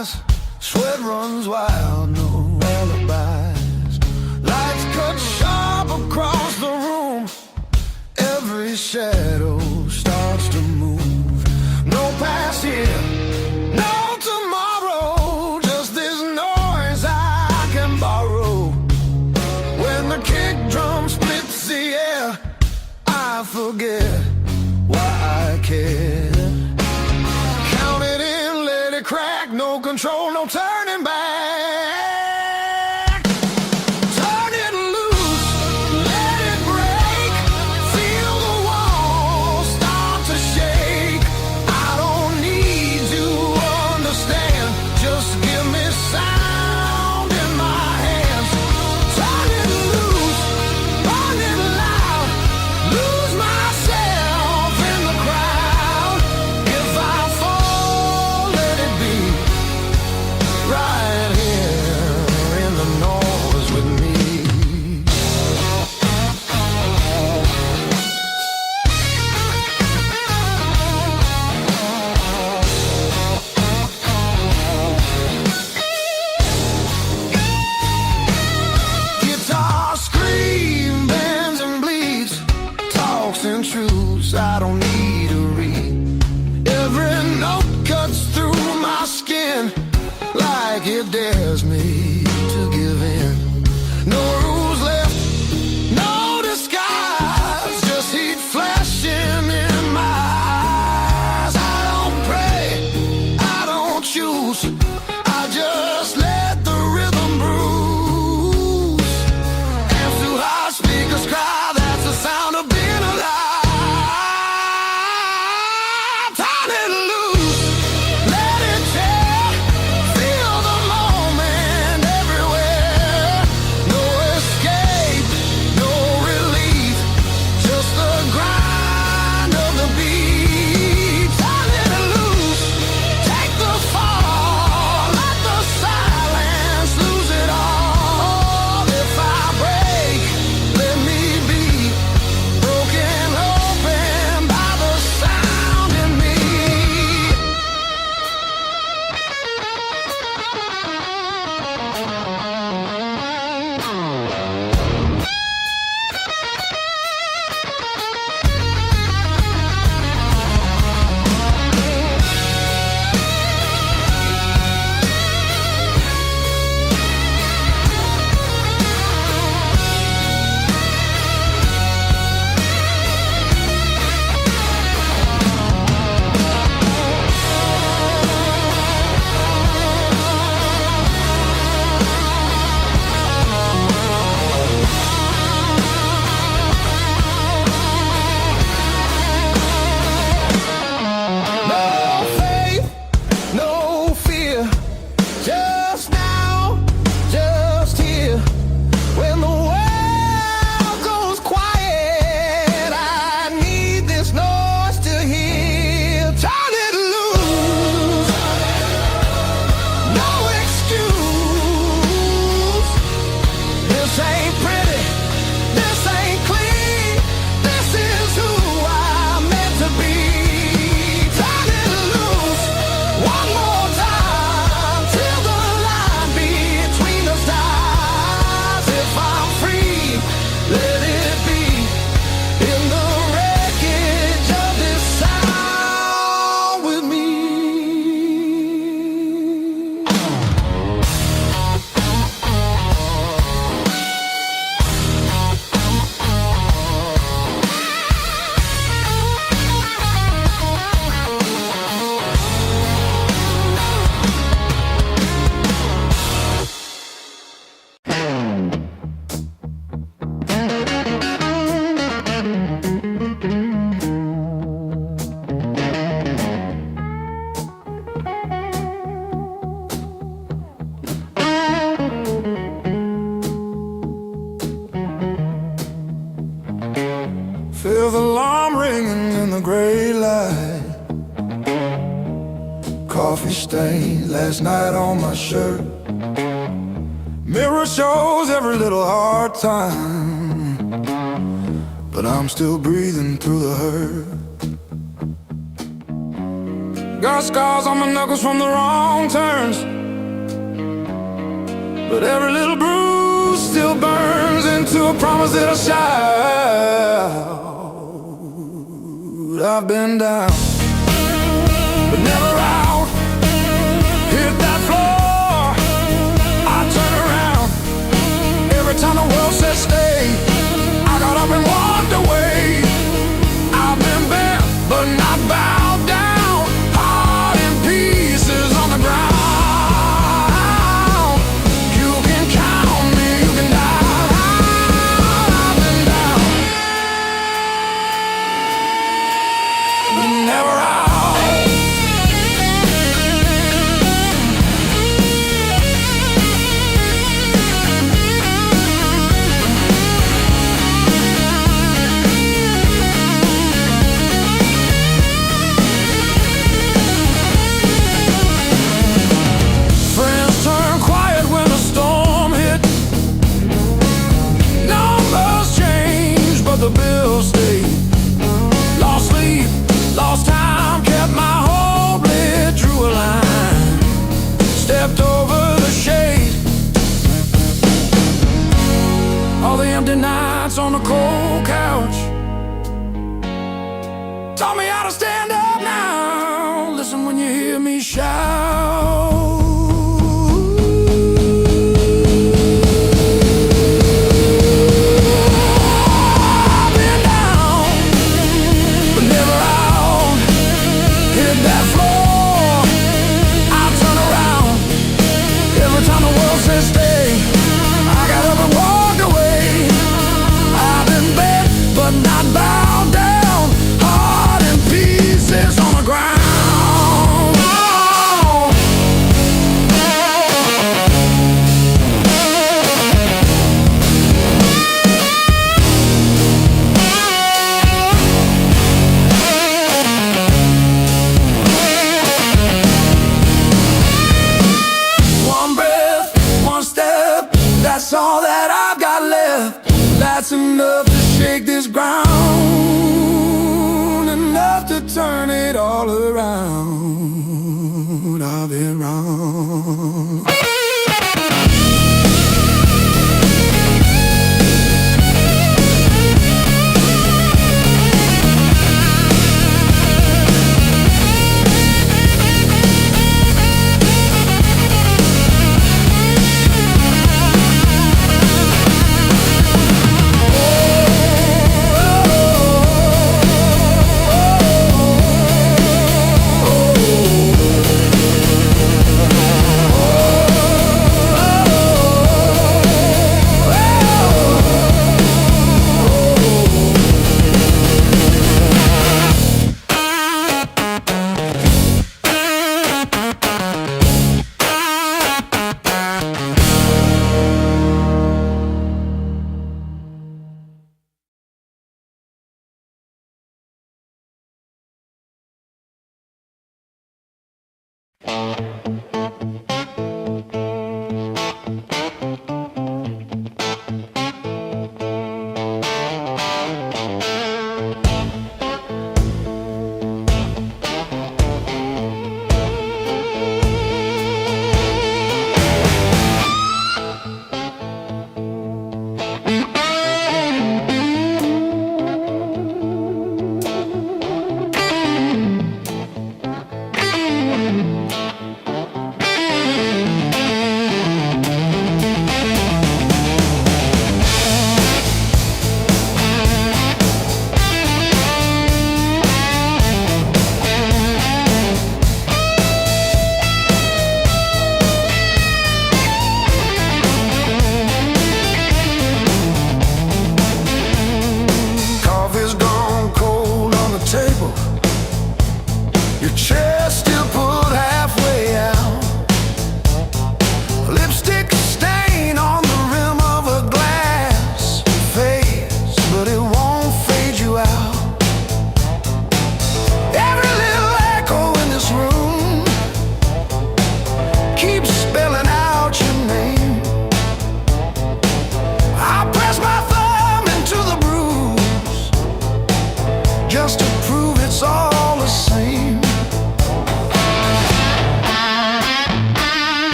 eyes, sweat runs wild, no alibis. Lights cut sharp across the room, every shadow starts to move. No past here, no tomorrow, just this noise I can borrow. When the kick drum splits the air, I forget why I care. Count it in, let it crack, no control, no turning back. Turn it loose, let it break, feel the walls start to shake. I don't need to understand, just give me sound in my hands. Turn it loose, burn it loud, lose myself in the crowd. If I fall, let it be right here in the noise with me. Guitar scream, bends and bleeds, talks and truths I don't need to read. Every note cuts through my skin like it dares me to give in. No rules left, no disguise, just heat flashing in my eyes. I don't pray, I don't choose, I just let the rhythm bruise. Amps too high, speakers cry, that's the sound of being alive. Turn it loose, let it tear, feel the moment everywhere. No escape, no relief, just the grind of the beat. Turn it loose, take the fall, let the silence lose it all. If I break, let me be broken open by the sound in me. No faith, no fear, just now, just here. When the world goes quiet, I need this noise to hear. Turn it loose, no excuse. This ain't pretty, this ain't clean, this is who I'm meant to be. Turn it loose, one more time, till the line between us dies. If I'm free, let it be in the wreckage of this sound with me. Feel the alarm ringing in the gray light. Coffee stain last night on my shirt. Mirror shows every little hard time, but I'm still breathing through the hurt. Got scars on my knuckles from the wrong turns, but every little bruise still burns into a promise that I'll shout. I've been down, but never out. Hit that floor, I turn around. Every time the world says stay, I got up and walked away. I've been bent, but not bowed down. Heart in pieces on the ground. You can count me, you can die. I've been down, but never out. The bills stayed. Lost sleep, lost time, kept my hope lit, drew a line, stepped over the shade. All the empty nights on the cold couch taught me how to stand up now. Listen when you hear me shout. That's all that I've got left. That's enough to shake this ground, enough to turn it all around. I've been wrong.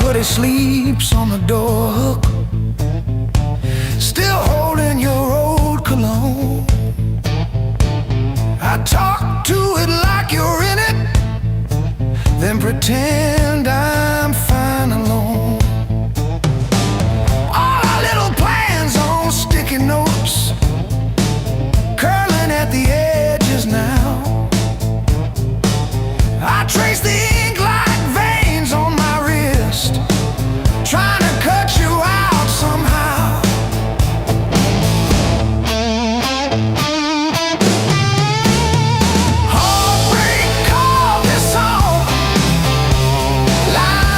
but he sleeps on the door hook, still holding your old cologne. I talk to it like you're in it, then pretend I'm fine alone. All our little plans on sticky notes, curling at the edges now. I trace the ink like veins on my wrist, trying to cut you out somehow. Heartbreak called this song, like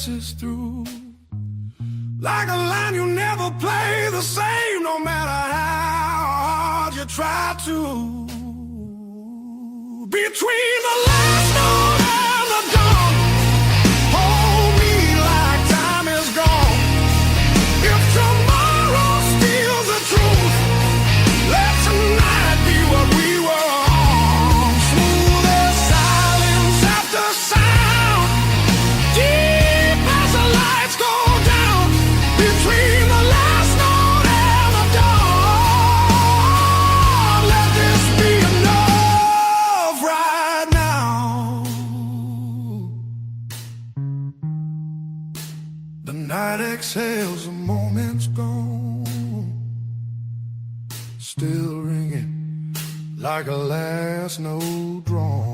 races through. Like a line you never play the same, no matter how hard you try to. Between the last note and the dawn, hold me like time is gone. If tomorrow steals the truth, let tonight be what we were on. Smooth as silence after sound, deep as the lights go down. Between the last note and the dawn, let this be enough right now. The night exhales, the moment's gone, still ringing like a last note drawn.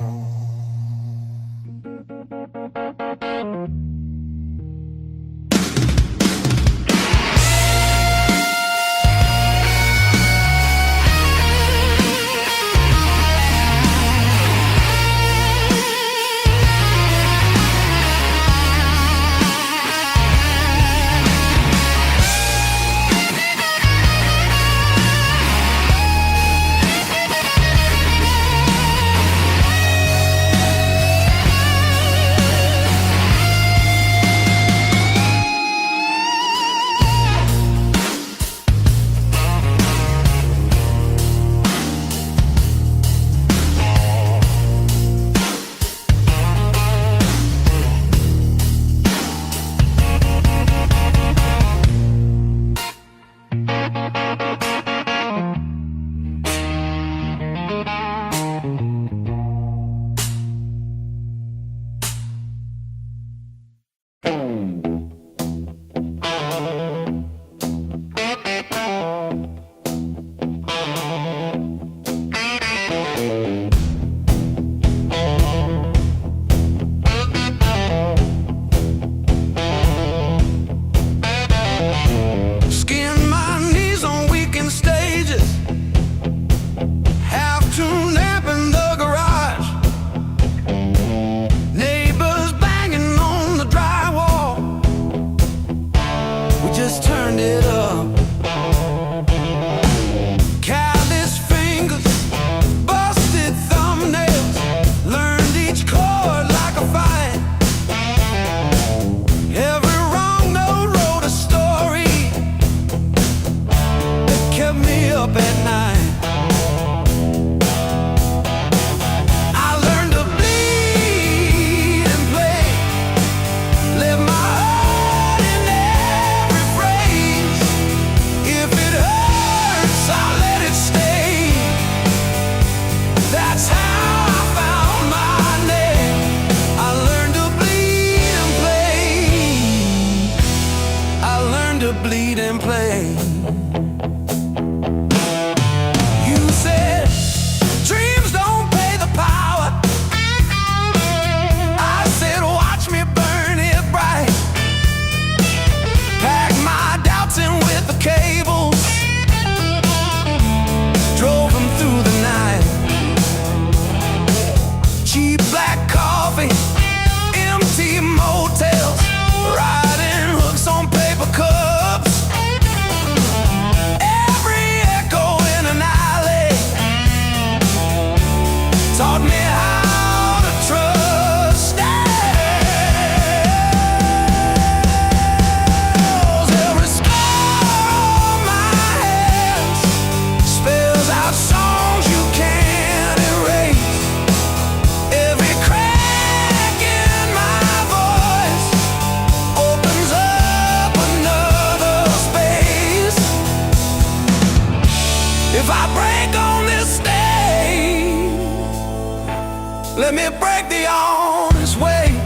Let me break the honest way.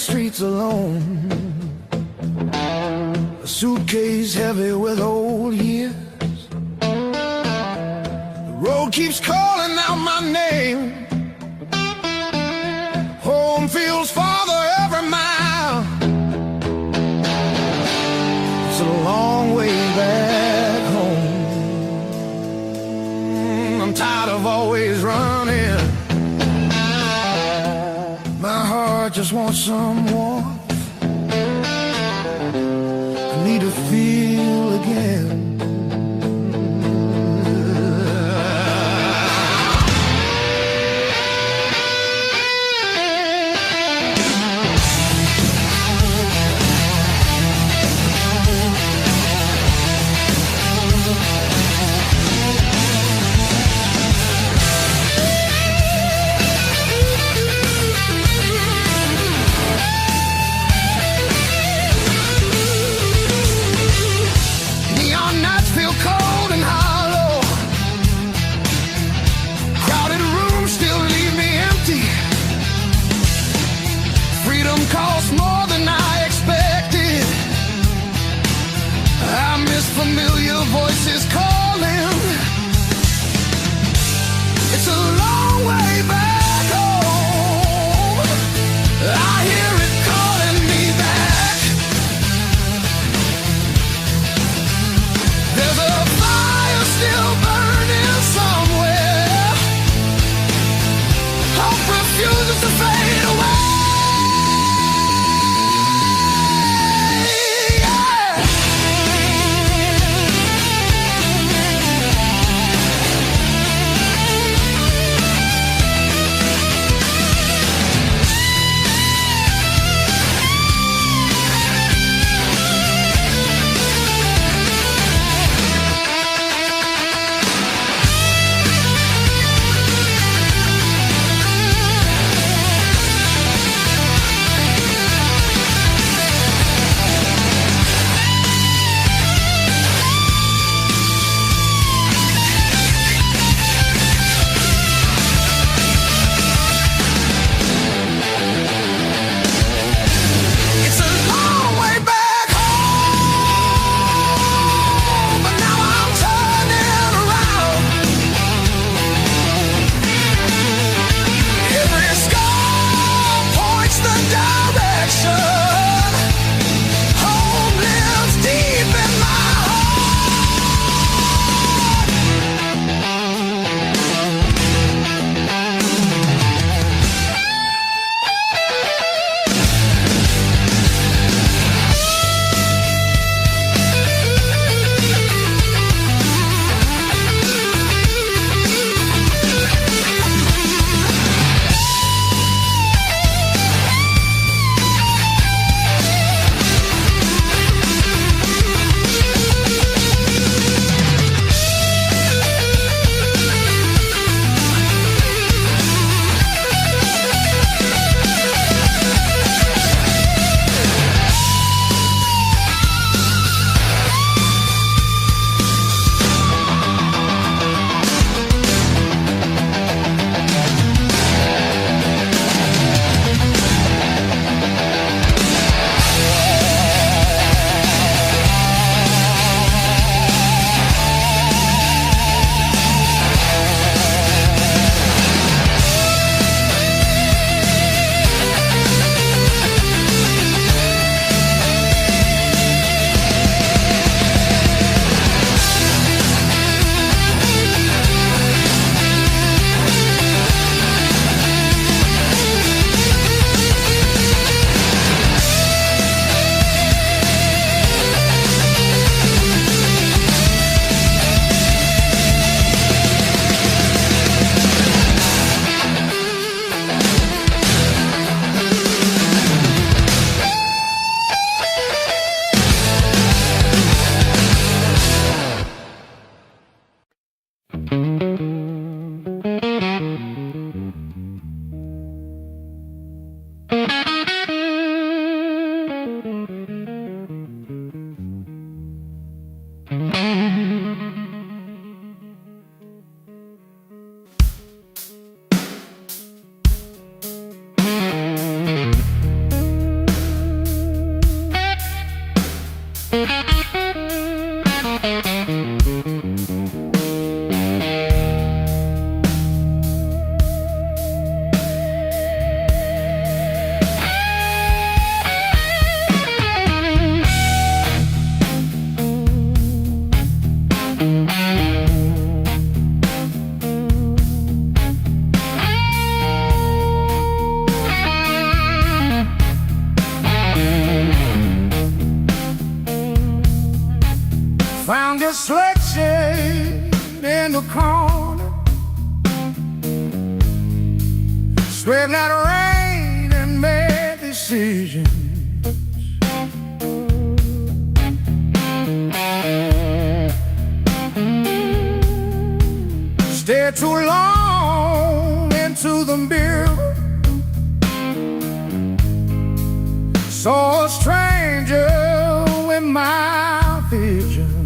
streets alone, a suitcase heavy with old years. The road keeps calling out my name. Home feels farther every mile. It's a long way back home. I'm tired of always running. My heart just wants some warmth. I need to feel again. Cost more than I expected. I miss familiar voices calling. It's a long way back home. I hear it calling me back. There's a fire still burning somewhere. Hope refuses to fade away. Found this selection in the corner, straightened out rain and made decisions. Stayed too long into the mirror, saw a stranger with my vision.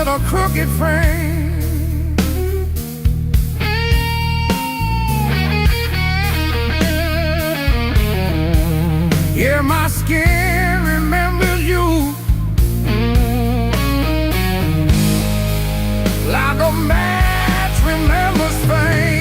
A crooked frame. Yeah, my skin remembers you like a match remembers fame.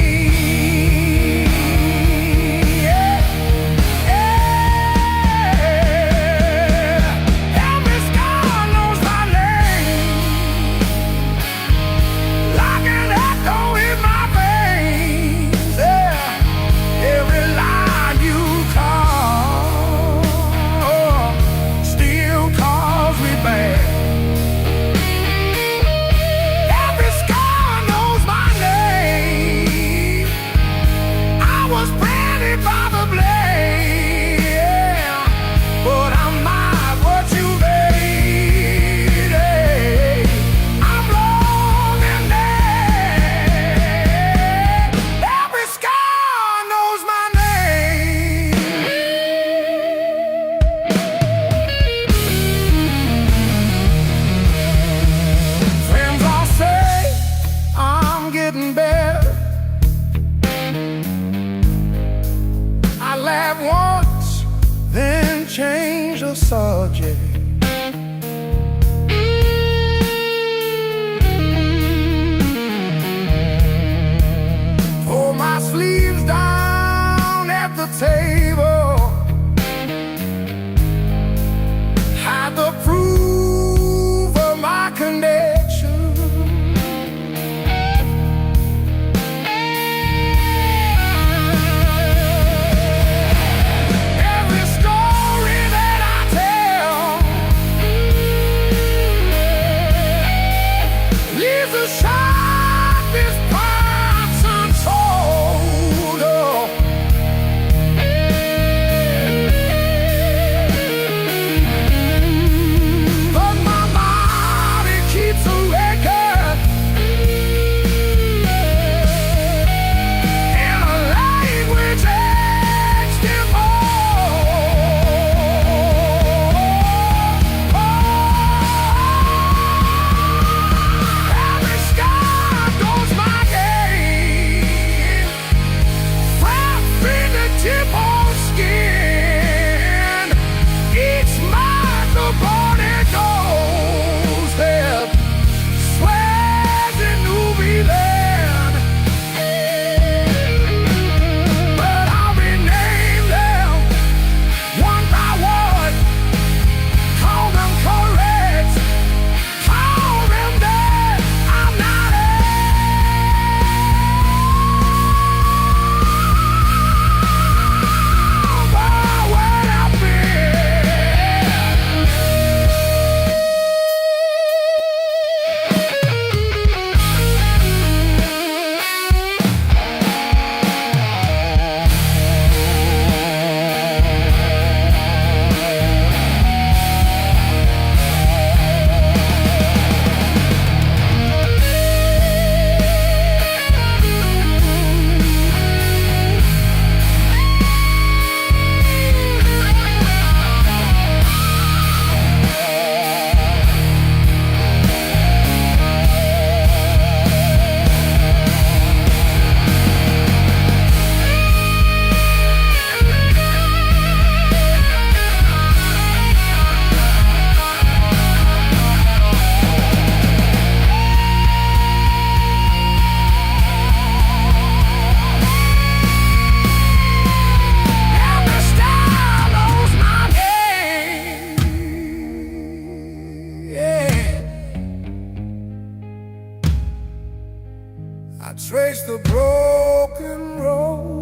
trace the broken road.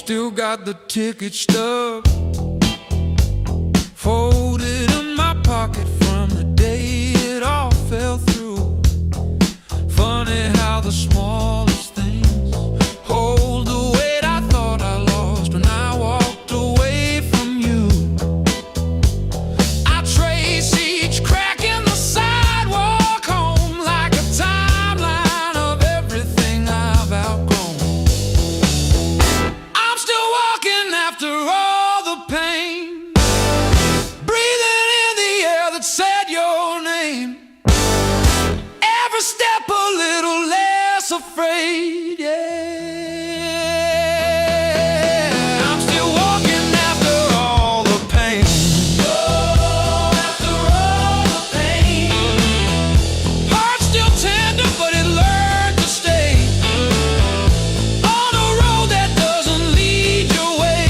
Still got the ticket stub folded in my pocket from the day it all fell through. Funny how the smallest things hold the weight I thought I lost when I walked away from you. I trace each crack in the sidewalk home like a timeline of everything I've outgrown. After all the pain, breathing in the air that said your name, every step a little less afraid, yeah. I'm still walking after all the pain. Oh, after all the pain. Heart's still tender, but it learned to stay on a road that doesn't lead your way.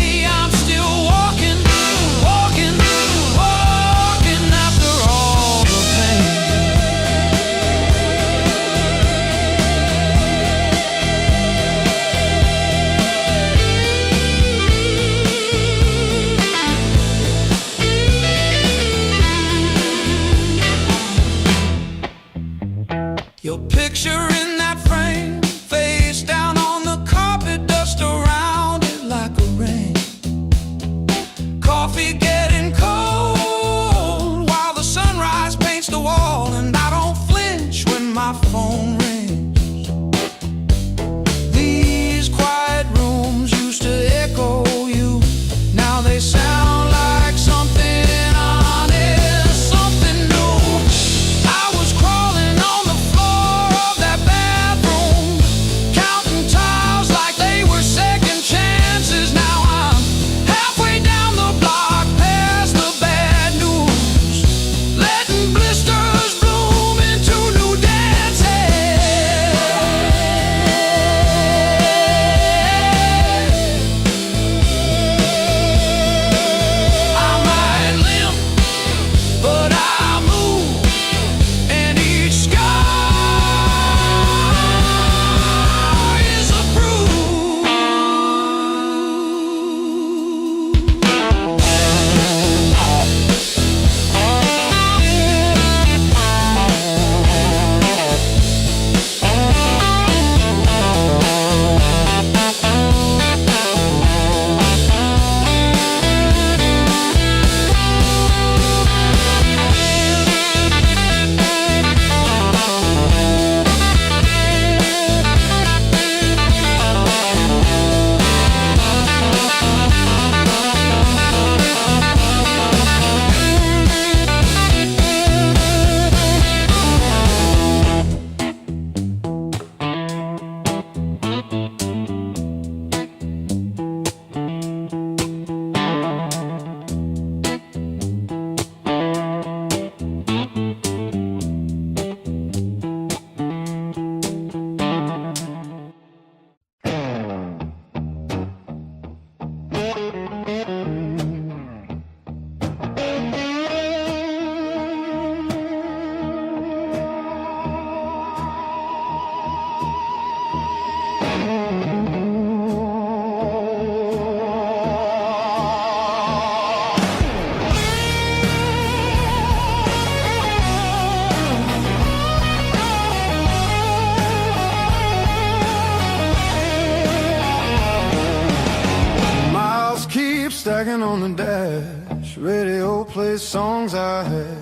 Wagon on the dash, radio plays songs I had.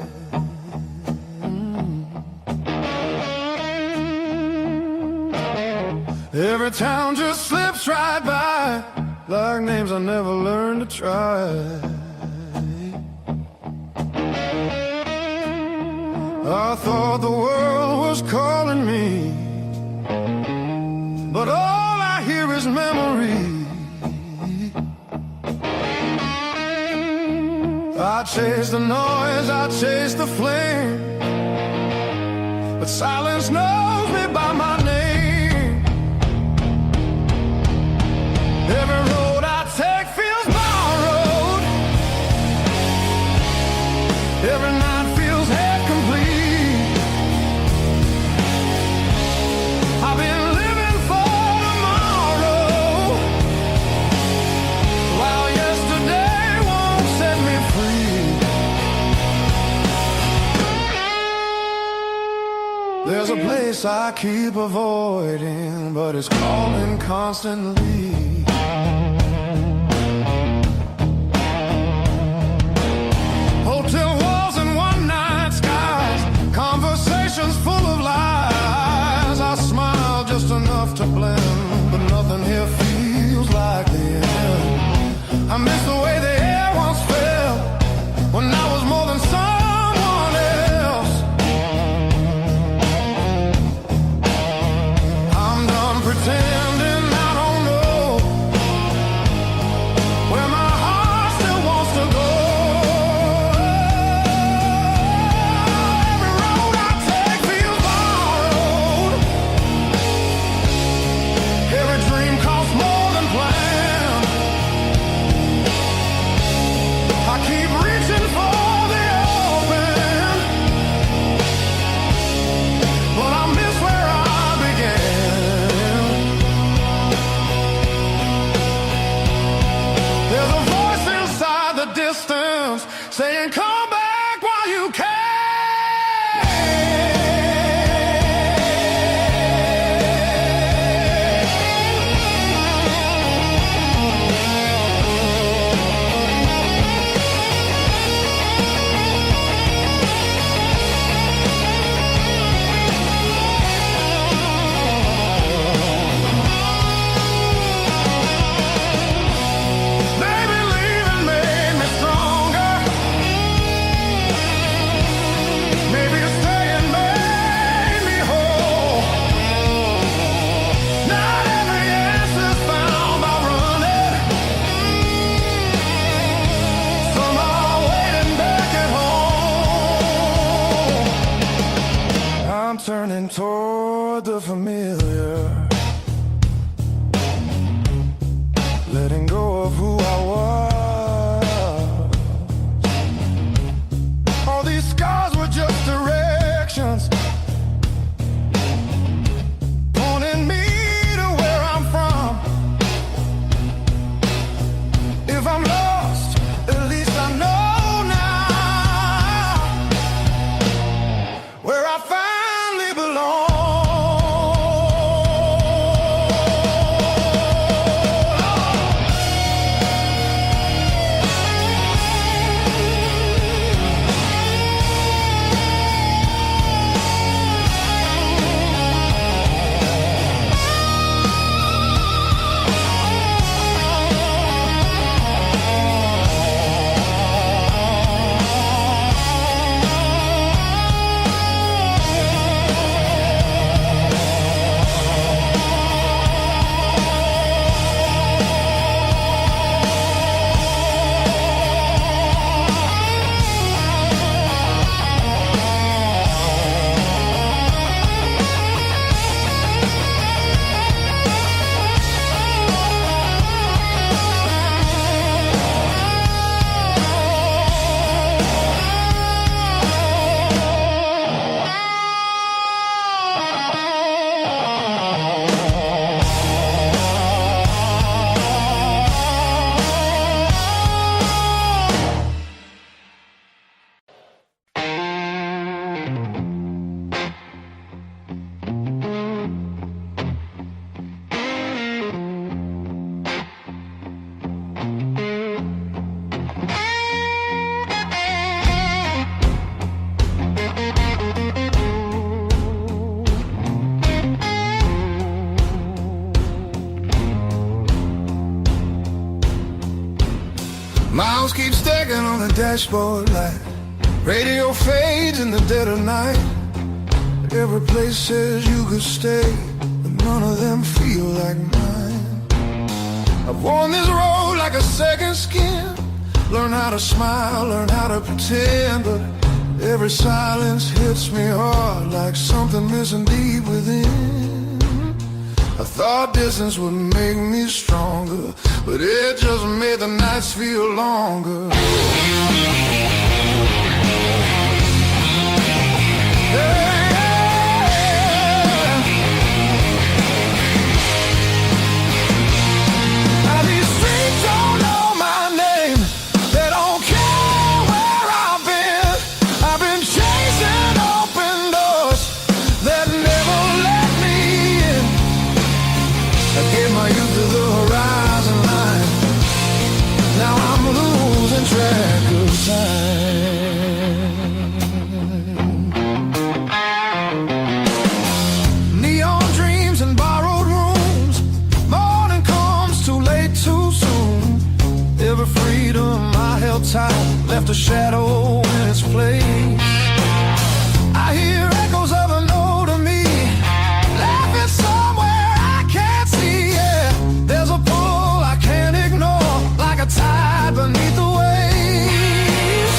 Every town just slips right by, like names I never learned to try. I thought the world was calling me, but all I hear is memory. I chase the noise, I chase the flame, but silence knows me by my name. Every road I take feels borrowed. Every night feels half complete. I've been living for tomorrow, while yesterday won't set me free. There's a place I keep avoiding, but it's calling constantly. Hotel walls and one-night skies, conversations full of lies. I smile just enough to blend, but nothing here feels like the end. I miss the way the air once felt, when I was more than someone else. I'm done pretending I don't know where my heart still wants to go. Every road I take feels borrowed. Every dream costs more than planned. I keep reaching for the open, but I miss where I began. Miles keep stacking on the dashboard light. Radio fades in the dead of night. Every place says you could stay, but none of them feel like mine. I've worn this road like a second skin. Learn how to smile, learn how to pretend, but every silence hits me hard like something missing deep within. I thought distance would make me stronger, but it just made the nights feel longer. Neon dreams and borrowed rooms. Morning comes too late, too soon. Every freedom I held tight left a shadow in its place. I hear echoes of an older me laughing somewhere I can't see. Yeah, there's a pull I can't ignore, like a tide beneath the waves.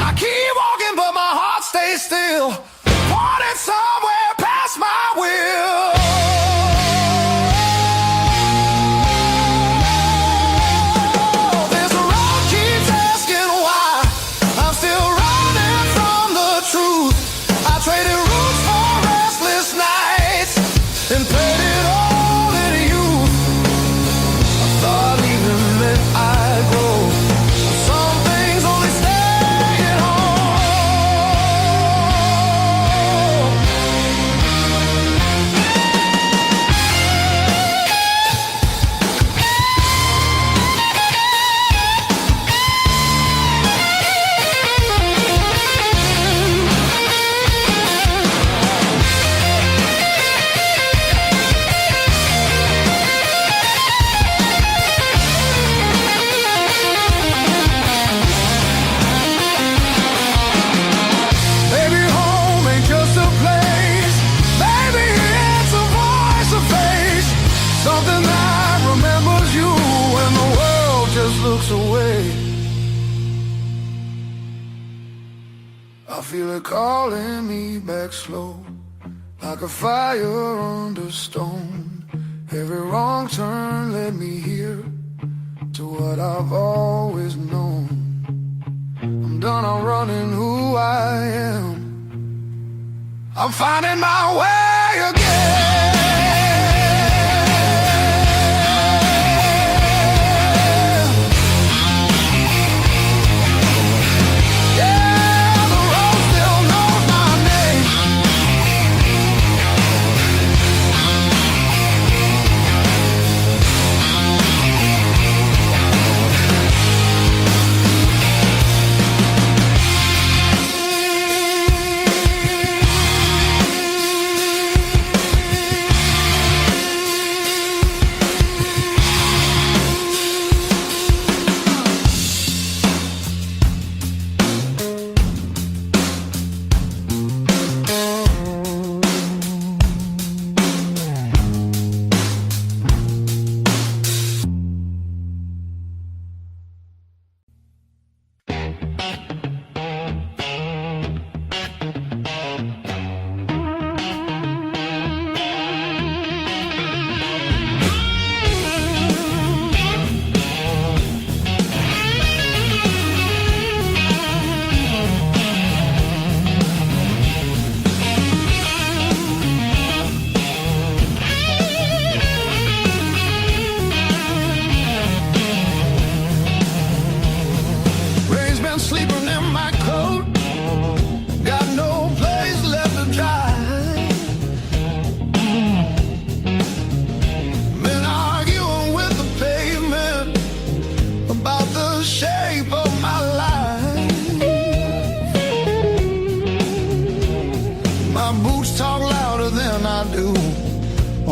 I keep walking, but my heart stays still, wanting somewhere past my will. This road keeps asking why I'm still running from the truth. I traded roots for restless nights and played it all in youth. I thought leaving meant I'd grow. Some things only stay at home. Maybe home ain't just a place. Maybe it's a voice, a face, something that remembers you when the world just looks away. I feel it calling me back slow, like a fire under stone. Every wrong turn led me here to what I've always known. I'm done outrunning who I am. I'm finding my way again. Yeah, the road still knows my name.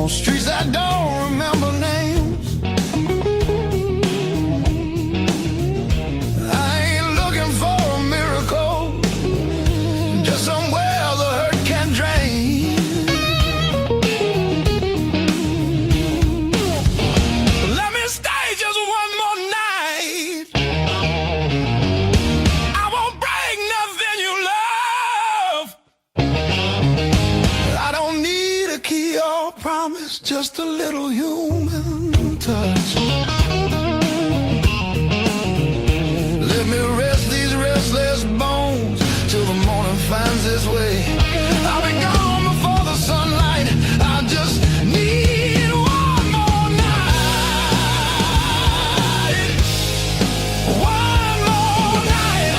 on streets I don't remember names. touch. Let me rest these restless bones till the morning finds its way. I'll be gone before the sunlight. I just need one more night. One more night.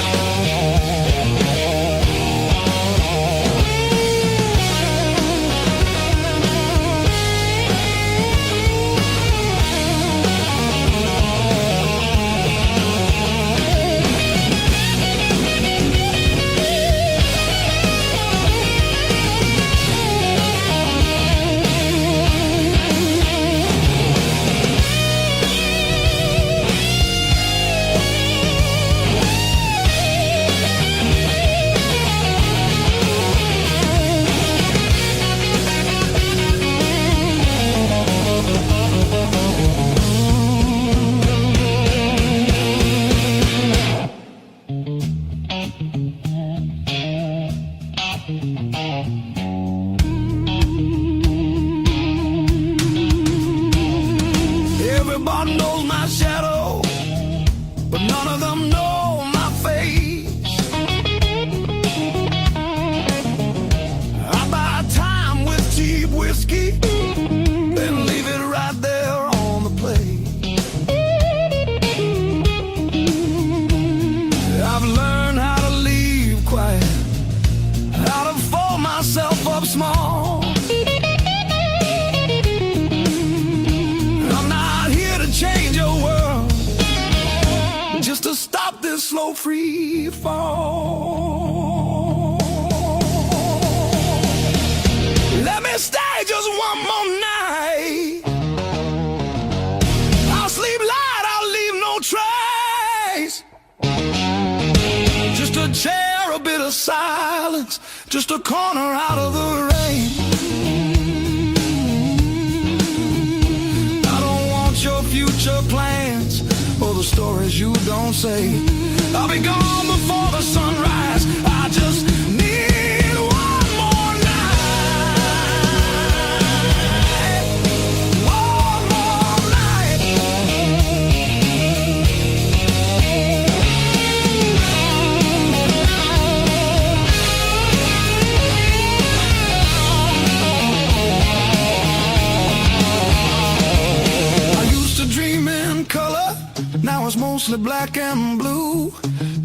Everybody knows my shadow, but none of them know my face. I buy time with cheap whiskey, then leave it right there on the plate. I've learned how to leave quiet, how to fold myself up small. Change your world just to stop this slow free fall. Let me stay just one more night. I'll sleep light, I'll leave no trace. Just a chair, a bit of silence, just a corner out of the rain. Your future plans or the stories you don't say. I'll be gone before the sunrise. I just need one more night. One more night. Dream in color, now it's mostly black and blue.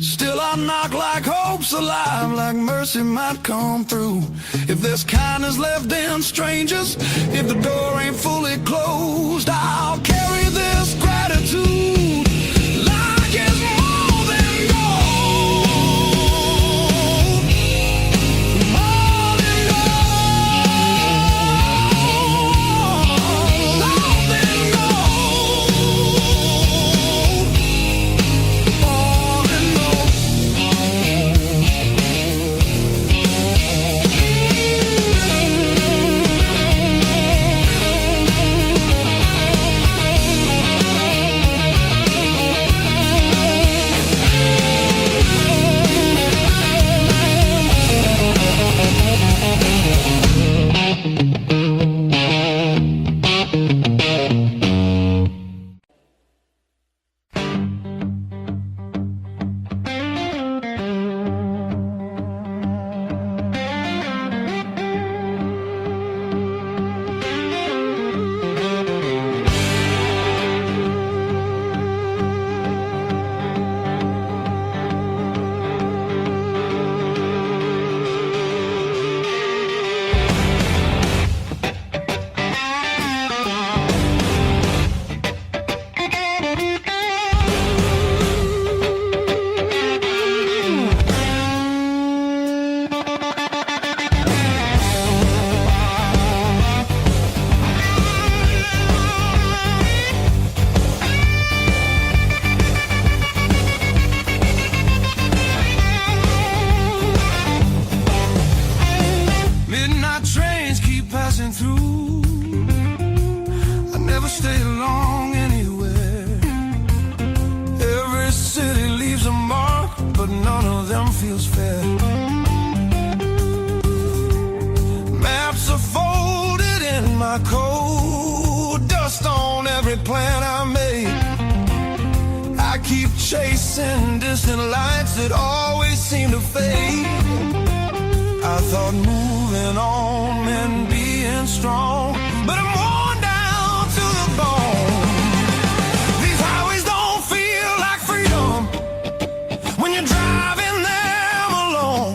Still I knock like hope's alive, like mercy might come through. If there's kindness left in strangers, if the door ain't fully closed, I'll carry this gratitude like it's more than gold. More than gold. More than gold. plan I made. I keep chasing distant lights that always seem to fade. I thought moving on meant being strong, but I'm worn down to the bone. These highways don't feel like freedom when you're driving them alone.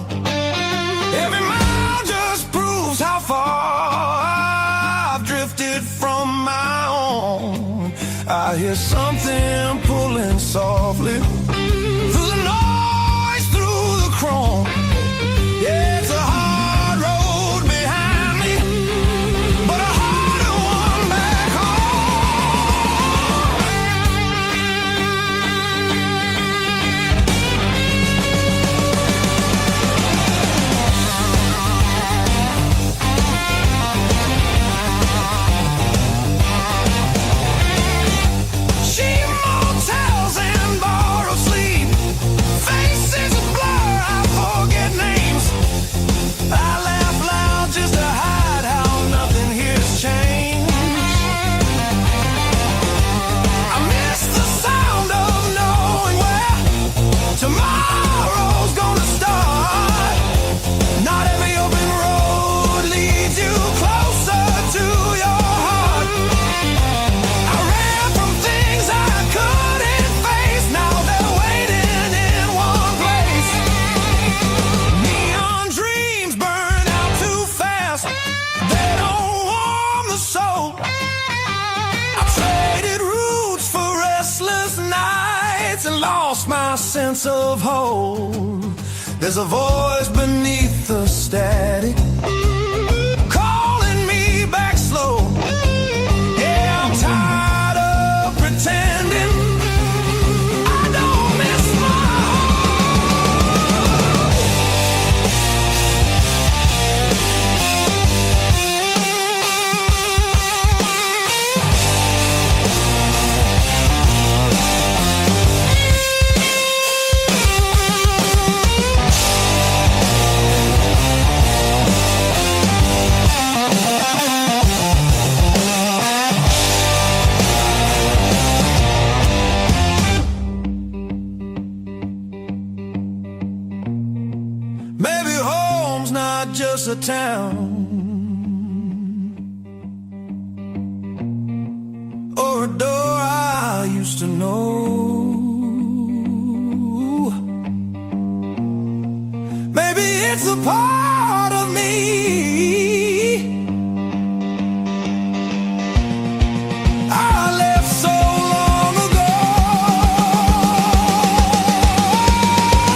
Every mile just proves how far I've drifted from my own. I hear something pulling softly through the noise, through the chrome. Yeah, it's a hard road behind me, but a harder one back cheap motels and borrowed sleep, faces a blur, I forget names. I laugh loud just to hide how nothing here's changed. I miss the sound of knowing where tomorrow's gonna start. Not every open road leads you closer to your heart. I ran from things I couldn't face, now they're waiting in one place. Neon dreams burn out too fast, they don't warm the soul. I traded roots for restless nights and lost my sense of hope. There's a voice beneath the static calling me back slow. Yeah, I'm tired of pretending I don't miss my home. Maybe home's not just a town or a door I used to know. Maybe it's a part of me I left so long ago.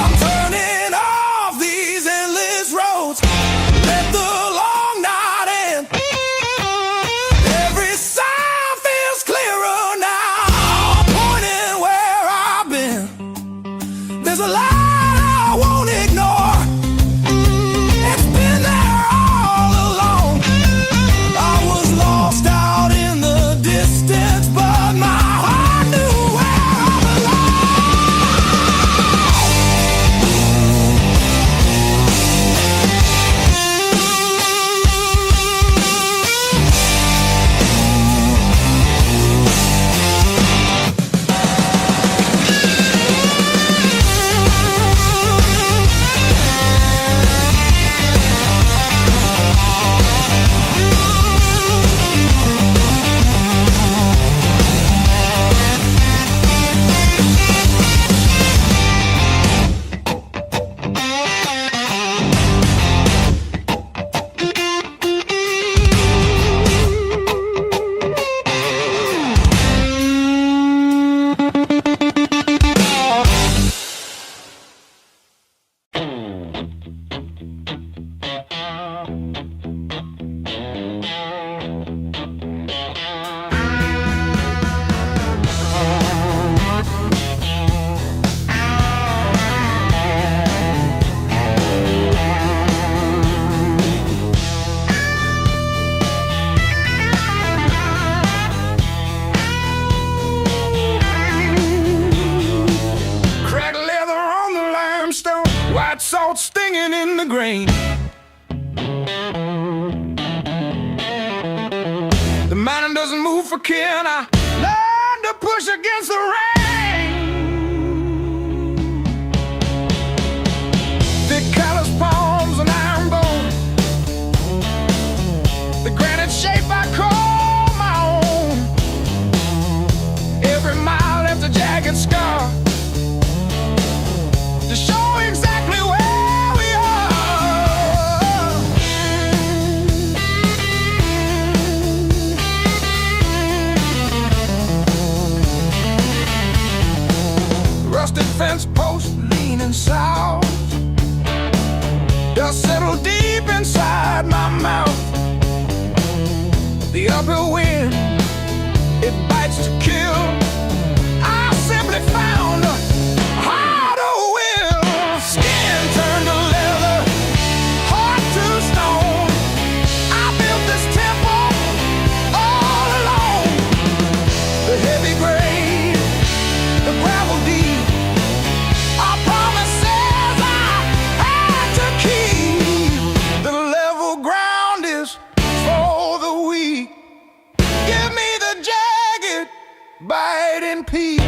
I'm turning off these endless roads, let the long night end. Every sound feels clearer now, pointing where I've been. There's a light I won't ignore, it's been there all along. I was lost out in the distance, but my heart knew where I salt stinging in the grain. The mountain doesn't move for kin. I learned to push against the rain. Thick callous palms and iron bone, the granite shape I call my own. Every mile left a jagged scar to show exactly where we are. Rusted fence post leaning south, dust settled deep inside my mouth. The uphill wind, it bites to kill. I simply found a harder will. Skin turned to leather, heart to stone. I built this temple all alone. The heavy grave, the gravel deep, our promises I had to keep. The level ground is for the weak. Give me the jagged, biting peak,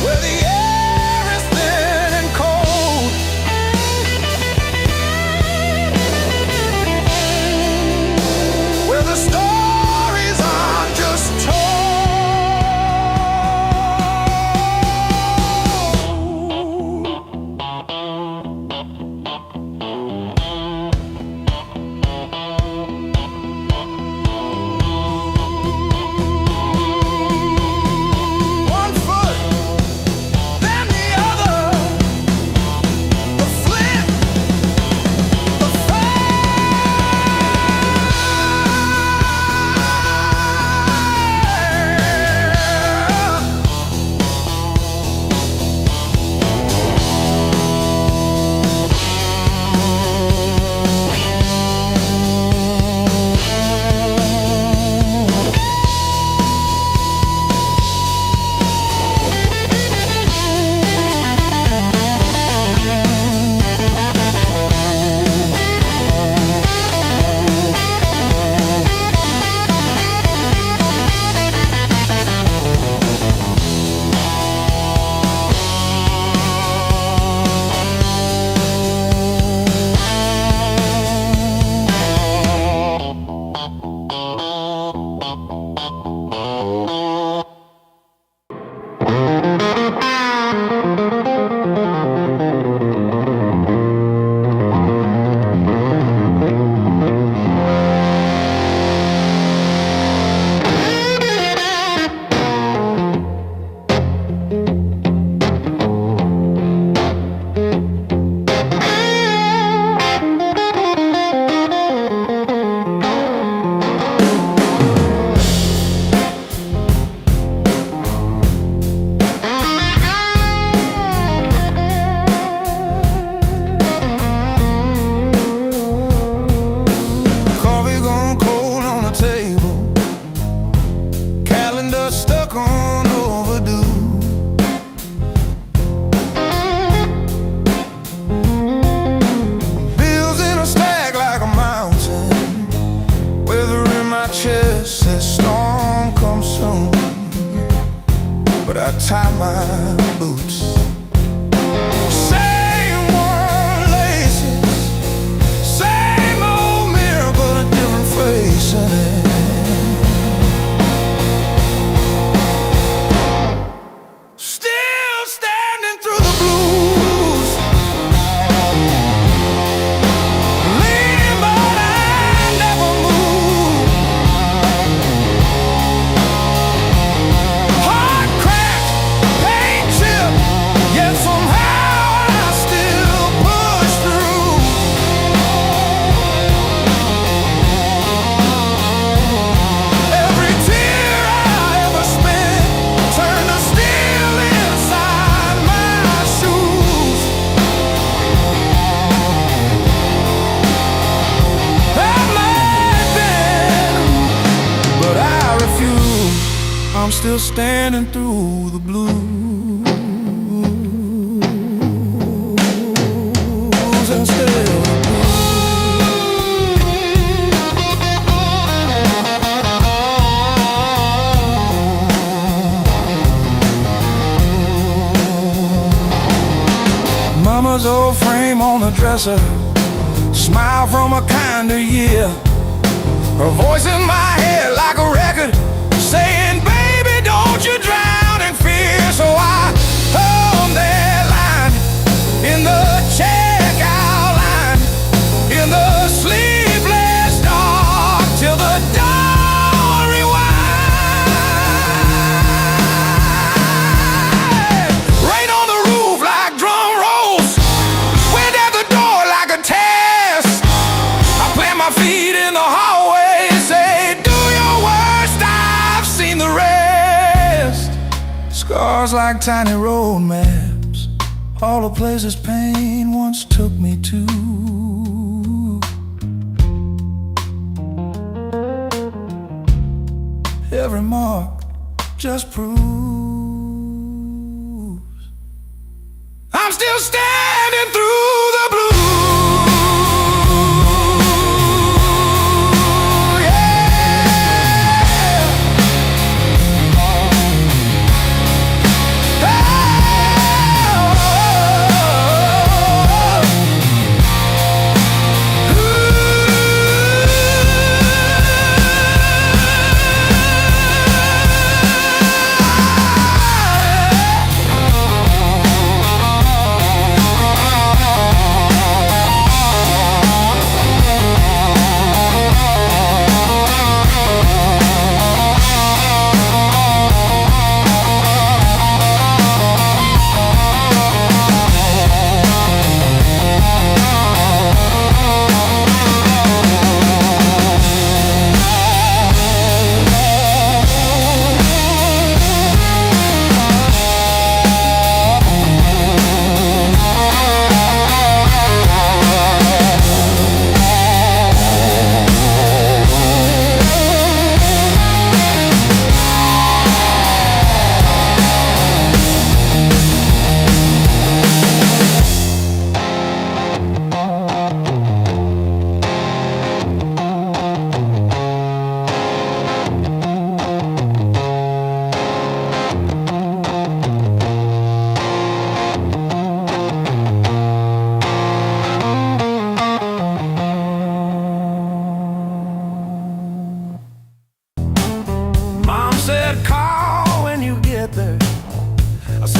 where the air is thin and cold, where the stories aren't just told. One foot, then the other, the flint, the coffee gone cold on the table, calendar stuck on overdue. Bills in a stack like a mountain, weather in my chest says storm comes soon. But I tie my boots, same worn laces, same old mirror, but a different face in it. Still standing through the blues, leaning but I never move. Heart cracked, pain chipped, yet somehow I still push through. Every tear I ever spent turned to steel inside my shoes. That might been, but I refuse. I'm still standing through the blues and still the blues. mama's old frame on the dresser, smile from a kinder year. Her voice in my head like a record, saying, baby, don't you drown in fear. So I hung that line in the checkout line, in the sleepless dark, till the dawn rewind. Rain on the roof like drum rolls, wind at the door like a test. I plant my feet in the hallway, say, do your worst, I've seen the rest. Scars like tiny road maps, all the places pain once took me to. Every mark just proves I'm still standing through the blue.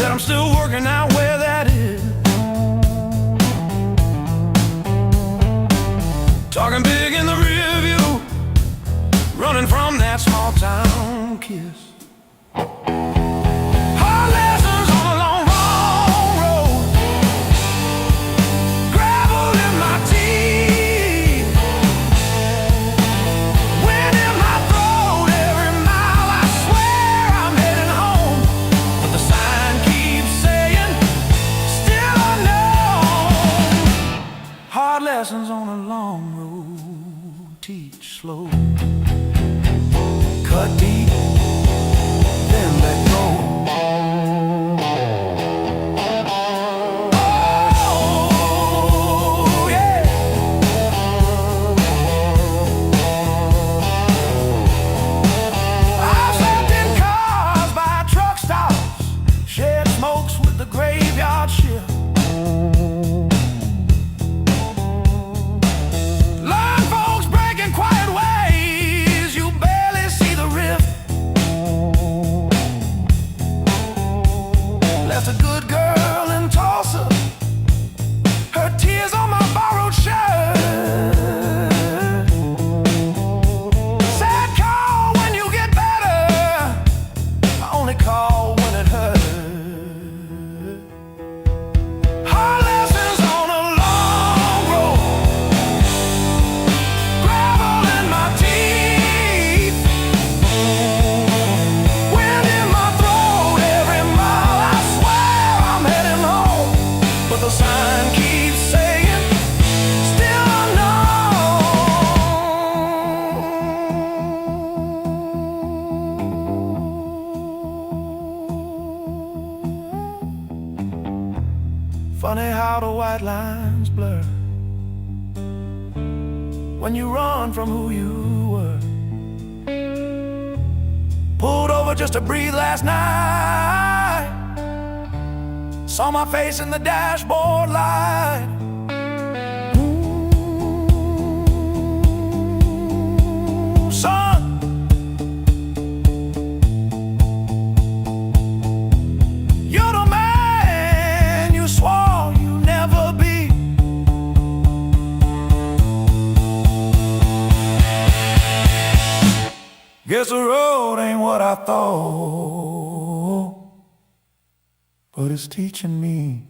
I'm still working out where that is. Talking big in the rear view, running from that small town kiss. Hard lessons on a long, long road, gravel in my teeth, wind in my throat. Every mile I swear I'm heading home, but the sign keeps saying still unknown. Hard lessons on a long road, teach slow, cut deep, then let go. Oh, yeah. I've slept in cars by truck stops, shared smokes with the graveyard shift. Learn folks breaking quiet ways, you barely see the rift. Left a good girl in Tulsa, her tears on my borrowed shirt. Sad call when you get better, I only call when it hurt. Hard lessons on a long road, gravel in my teeth, wind in my throat. Every mile I swear I'm heading home, but the sign keeps saying still unknown. Funny how the white lines blur when you run from who you were. Pulled over just to breathe last night, Saw my face in the dashboard light. Ooh, son, you're the man you swore you'd never be. Guess the road ain't what I thought, but it's teaching me.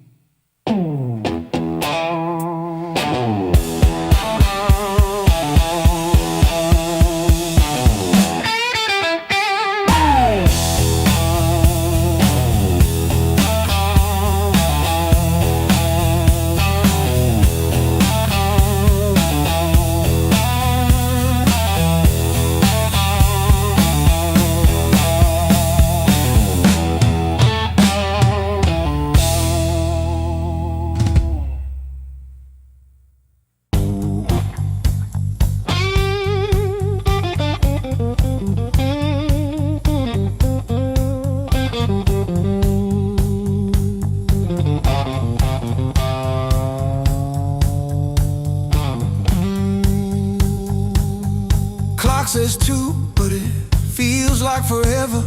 Says two, but it feels like forever.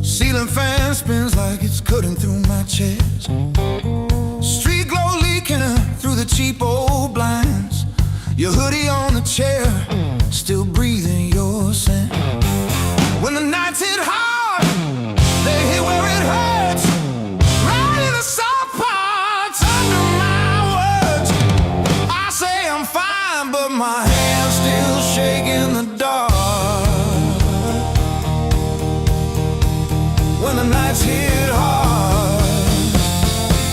Ceiling fan spins like it's cutting through my chest. Street glow leaking through the cheap old blinds. Your hoodie on the chair, still breathing your scent. When the nights hit hard, they hit where it hurts. Right in the soft parts under my words. I say I'm fine, but my hand's still shaking the dark. When the nights hit hard,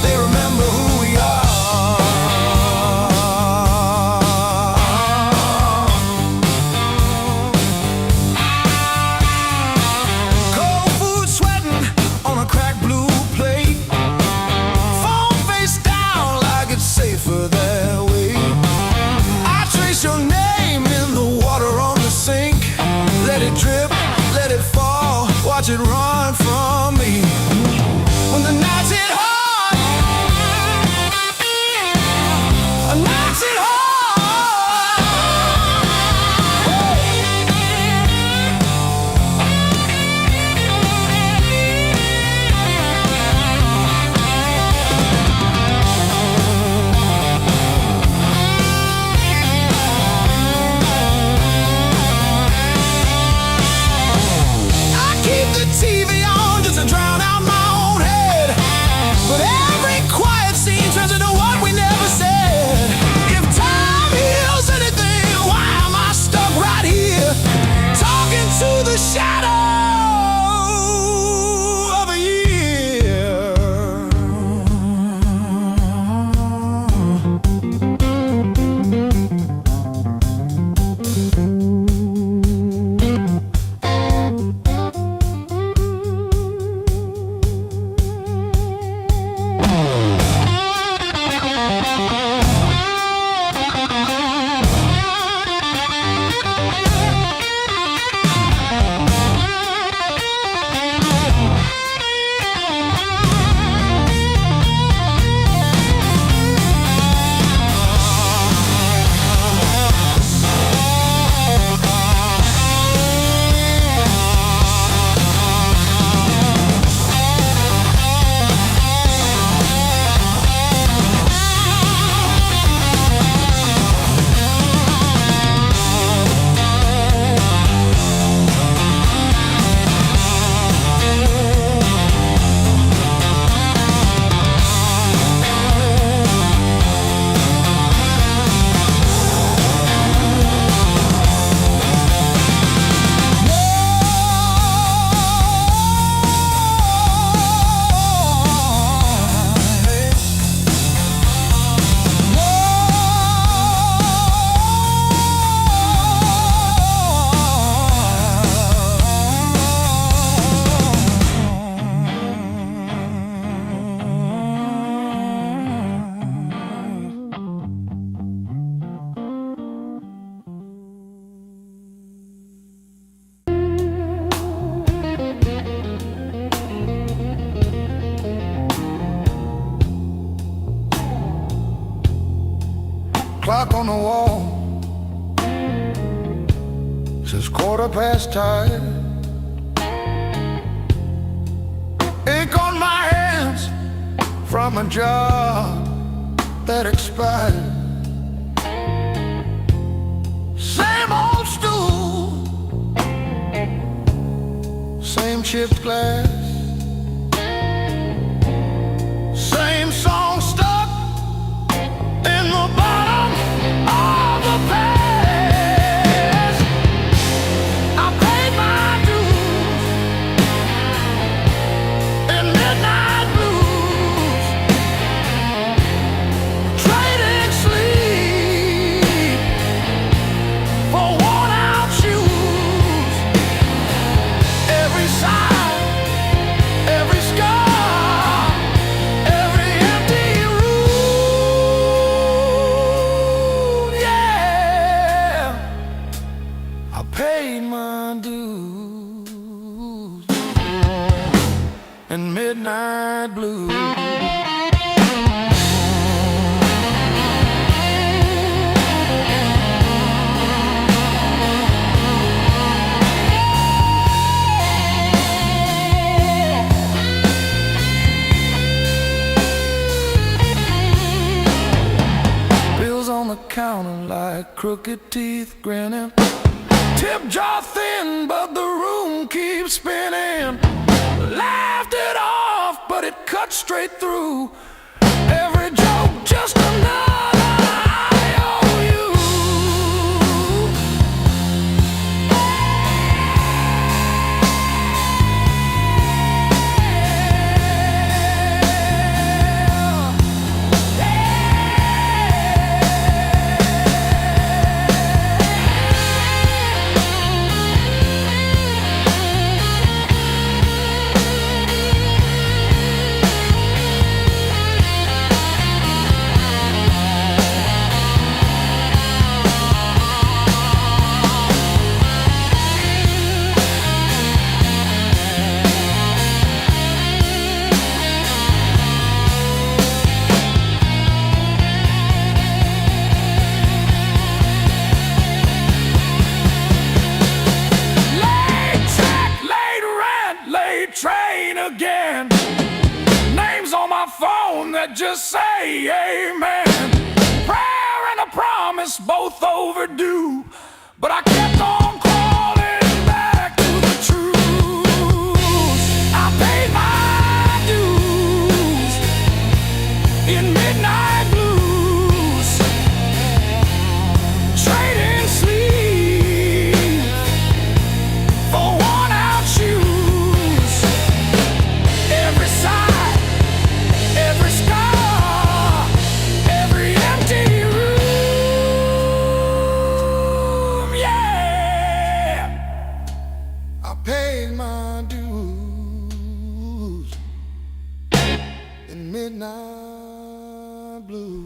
they remember who we are. Cold food past tire. Ink on my hands from a job that expired. Same old stool, same chipped glass, same song stuck in the bottom of the past. I paid my dues in midnight blues, trading sleep for worn-out shoes. Every sigh, every scar, every empty room, yeah. I paid my dues in midnight blues. Bills on the counter like crooked teeth grinning. Tip jar thin, but the room keeps spinning. Laughed it off, but it cut straight through. Every joke just another IOU. Train again. Names on my phone that just say amen. Prayer and a promise, both overdue, but I kept on crawling back to the truth. I paid my dues in midnight blues, trading sleep for worn-out shoes. Every sigh, every scar, every empty room, yeah. I paid my dues in midnight blues.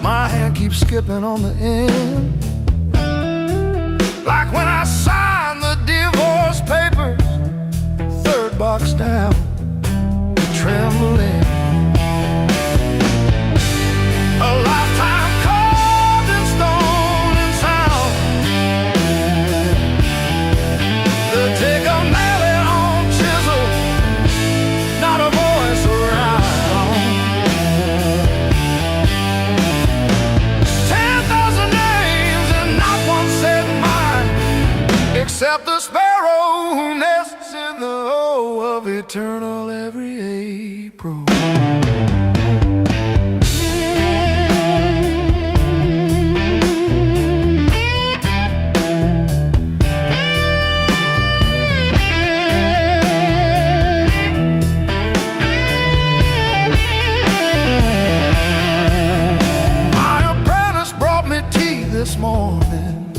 My hand keeps skipping on the end, like when I signed the divorce papers, third box down, trembling. A lifetime carved in stone and sound. They'll take a mallet on chisel, not a voice around. 10,000 names and not one said mine, except the sparrow who nests in the O of eternal every April. This morning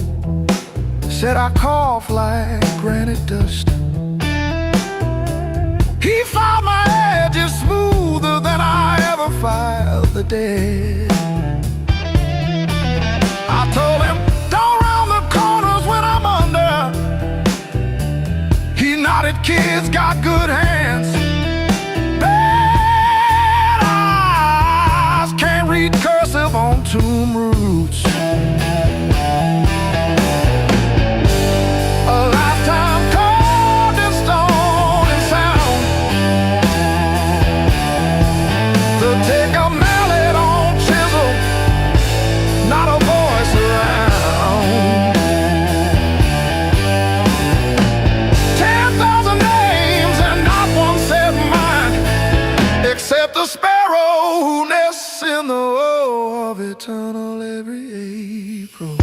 said I cough like granite dust. He filed my edges smoother than I ever filed the dead. I told him, don't round the corners when I'm under. He nodded, kids got good hands, bad eyes, can't read cursive on tomb roots. Take a mallet on chisel, not a voice around. 10,000 names and not one said mine, except the sparrow who nests in the O of eternal every April.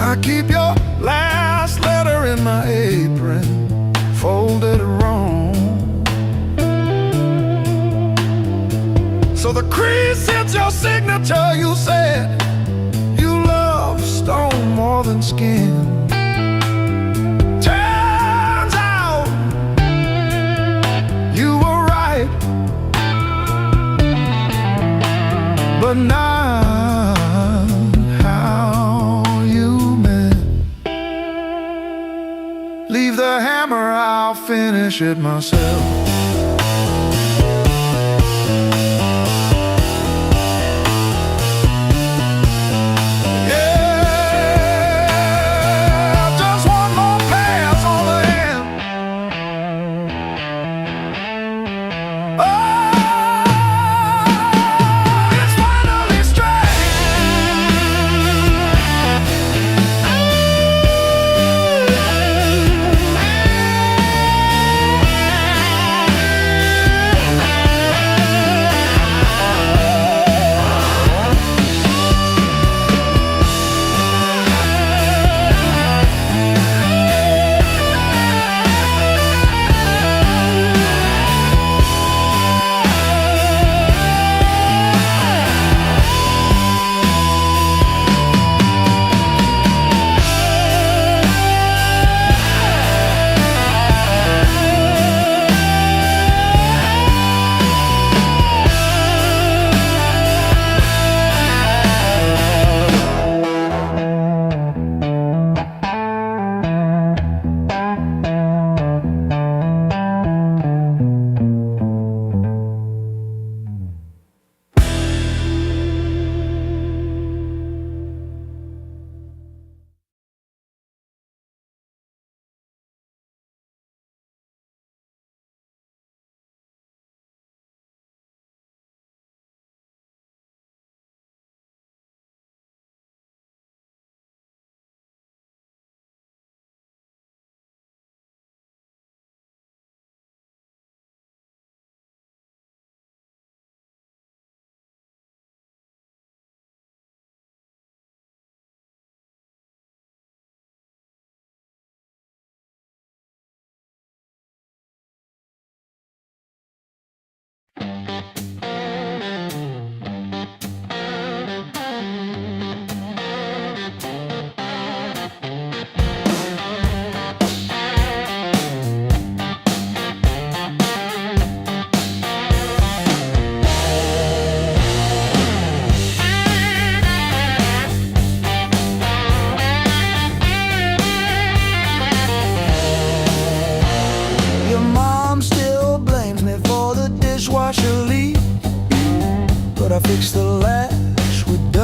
I keep your last letter in my apron, folded wrong, so the crease hits your signature. You said you love stone more than skin. Turns out you were right, but now leave the hammer, I'll finish it myself. Yeah, just one more pass on the hand. Oh, it's finally straight.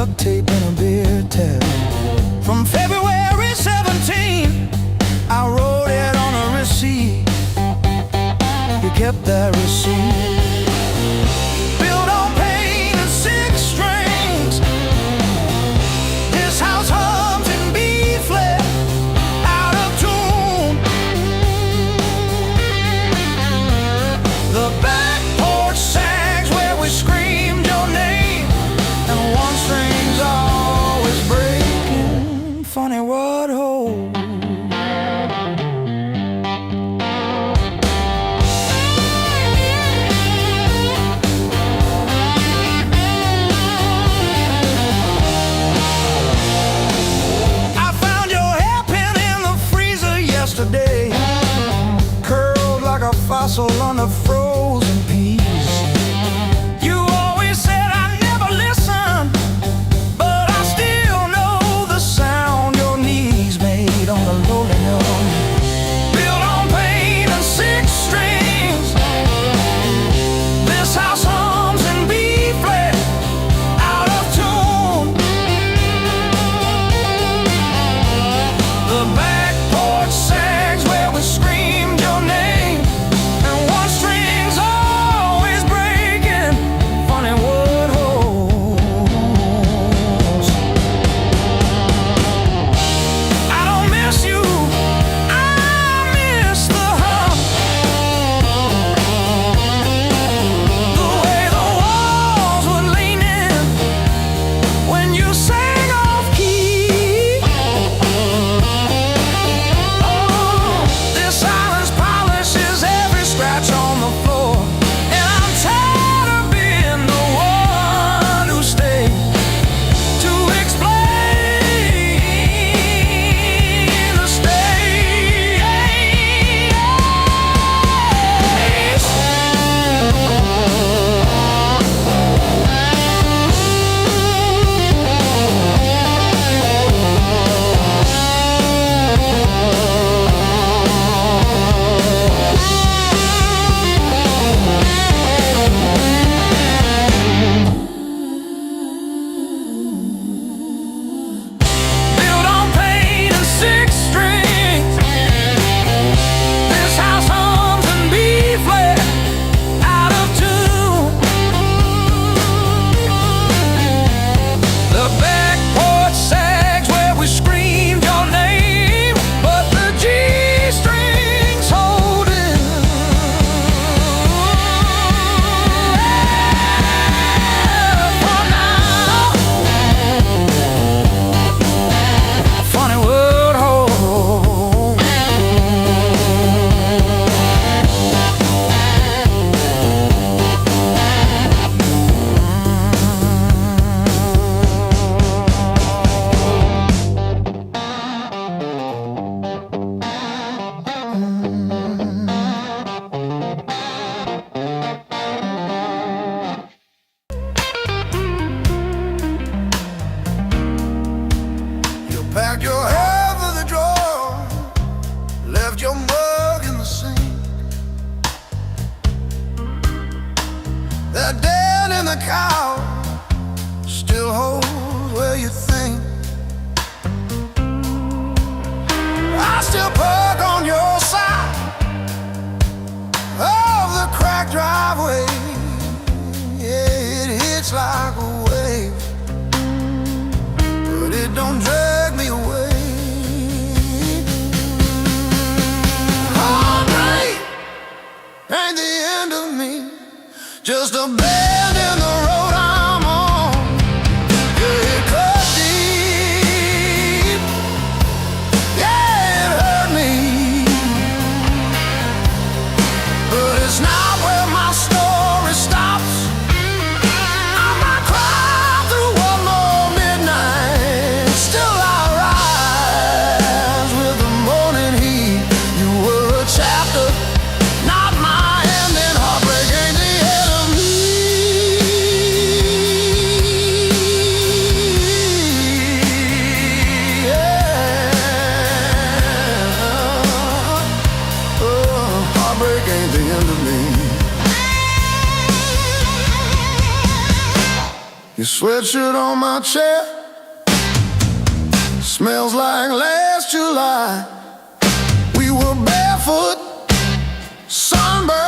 duct tape and a beer tap. From February 17, I wrote it on a receipt. You kept that receipt. Built on pain and six strings. This house hums in B flat, out of tune. The back porch sags where we screamed your name, and one string's always breaking. Funny what holds. Yesterday, curled like a fossil on the frozen peas. You always said I never listened, but I still know the sound your knees made on the lowly note. Built on pain and six strings. This house hums in B flat, out of tune. The back porch sags where we screamed your name, and one string's always breaking. Funny what holds. I don't miss you, I miss the hum. The way the walls were leaning when you sang off key. This silence polishes every scratch on the floor, and I'm tired of being the one who stayed to explain the built on pain and six strings. This house hums in B flat, out of tune. The back porch sags where we screamed your name, but the G strings holding. For now, funny what holds. You packed your hair for the drawer, left your mug in the sink. That dent in the couch still holds where you think. I still park on your side of the cracked driveway. Yeah, it hits like a wave, but it don't drag me away. Heartbreak ain't the end of me, just a bend in the road I'm on. Yeah, it cut deep. Yeah, it hurt me, but it's not where my story stops. I might cry through one more midnight, still I rise with the morning heat. You were a chapter, not my ending. Heartbreak ain't the end of me. Sweatshirt on my chest, smells like last July. We were barefoot, sunburned,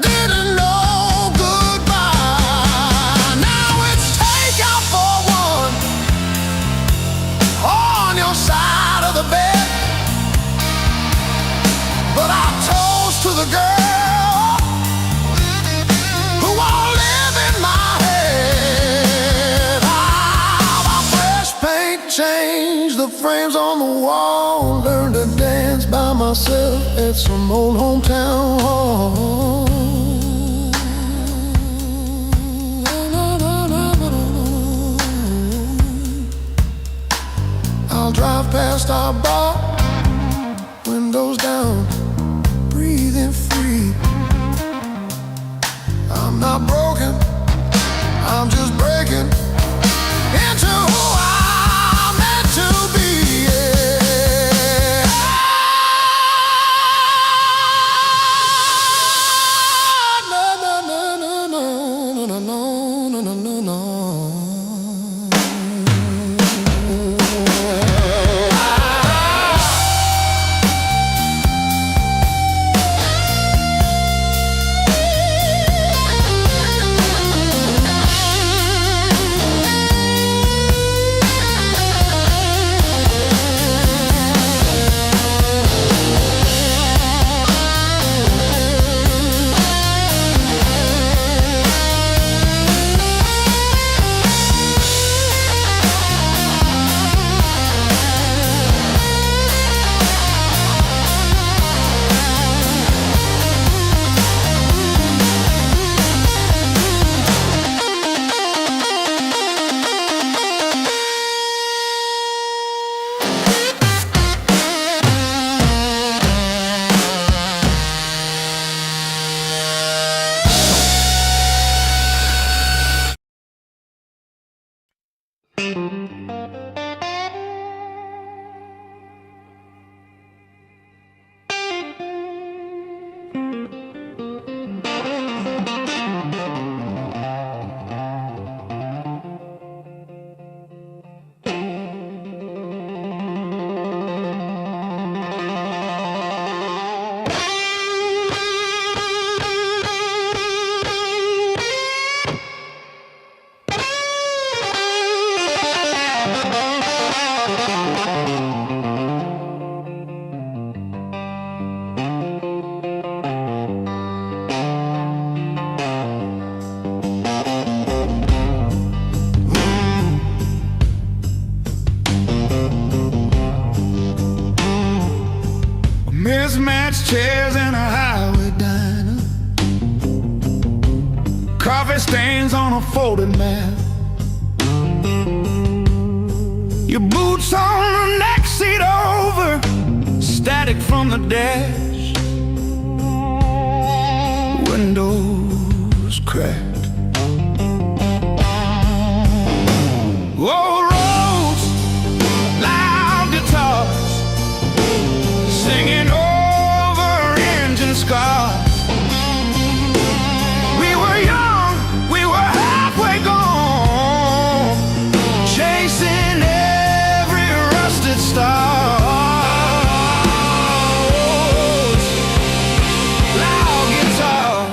didn't know goodbye. Now it's takeout for one on your side of the bed. But I toast to the girl who won't live in my head. My fresh paint changed the frames on the wall. Learned to dance by myself at some old hometown hall. I'll drive past our bar, windows down, breathing free. I'm not broken, I'm just breaking into who I'm meant to be. Yeah. No, no, no, no, no, no, no, no, no, no, no. Mismatched chairs in a highway diner, coffee stains on a folded mat, your boots on the next seat over, static from the dash, windows cracked. Old roads, loud guitars, singing over engine scars. We were young, we were halfway gone, chasing every rusted star. Loud guitars,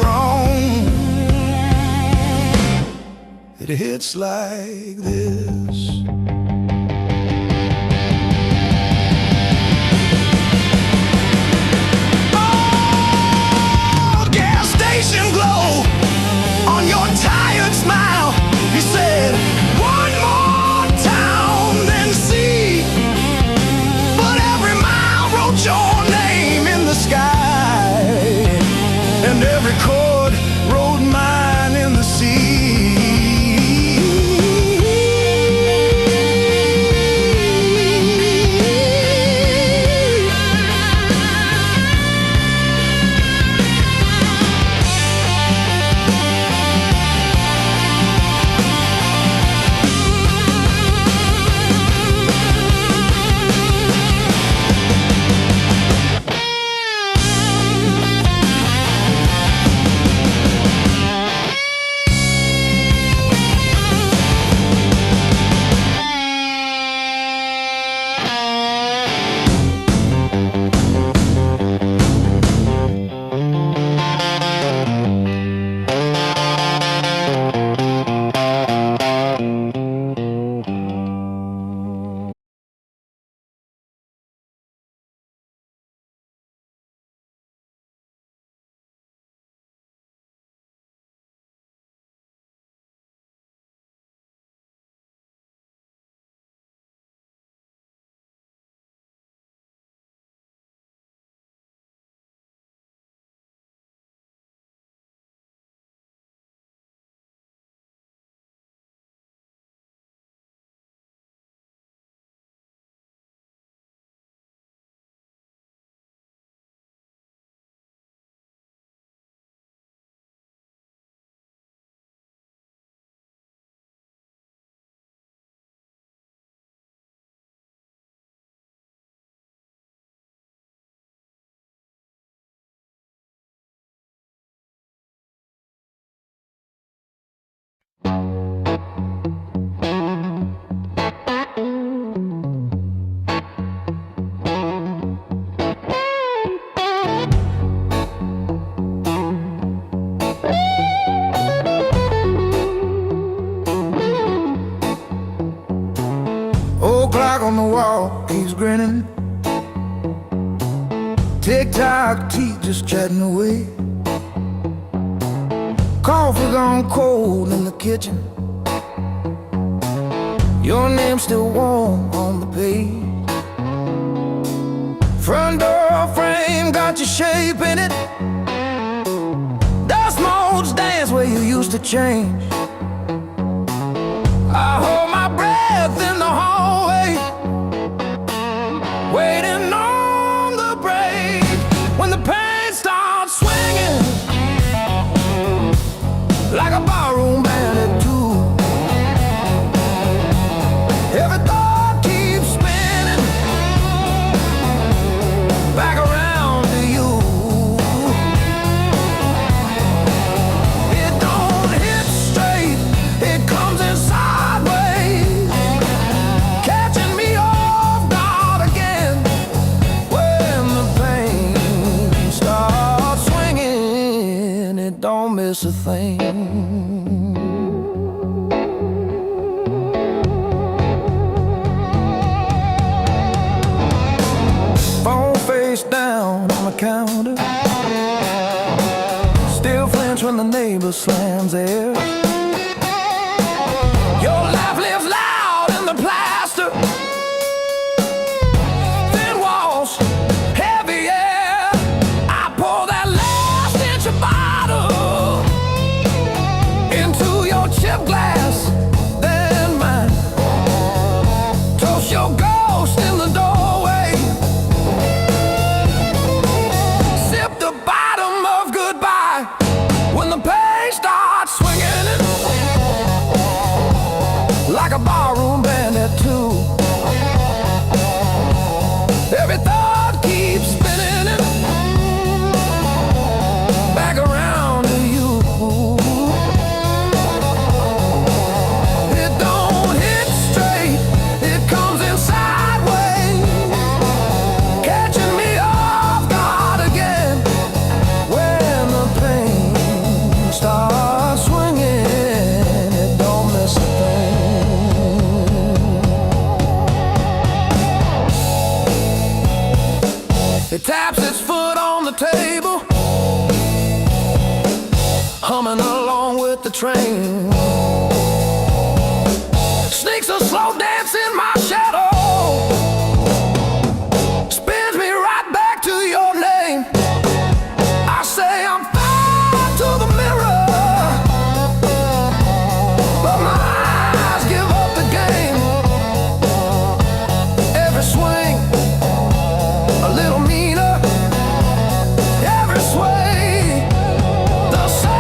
wrong. It hits like this. Oh, gas station glow on your tired smile. He said, one more town then see. But every mile wrote your name in the sky, and every chord wrote mine in the sea. Old clock on the wall keeps grinning. Tick-tock, teeth just chatting away. Coffee gone cold in the kitchen. Your name's still warm on the page. Front door frame got your shape in it. Dust motes dance where you used to change. I hold my breath in the hallway, waiting on the break. When the pain starts swinging like a barroom band at two. Every thought keeps spinning back around to you. It don't hit straight, it comes in sideways, catching me off guard again. When the pain starts swinging, it don't miss a thing. Phone face down on the counter, still flinch when the neighbor slams theirs. Your laugh lives loud in the plaster, thin walls, heavy air. I pour that last inch of bottle into your chip glass, then mine. Toast your ghost in the doorway. Sip the bottom of goodbye when the pain starts swinging like a ball. humming along with the train. Sneaks a slow dance in my shadow, spins me right back to your name. I say I'm fine to the mirror, but my eyes give up the game. Every swing a little meaner, every sway the same.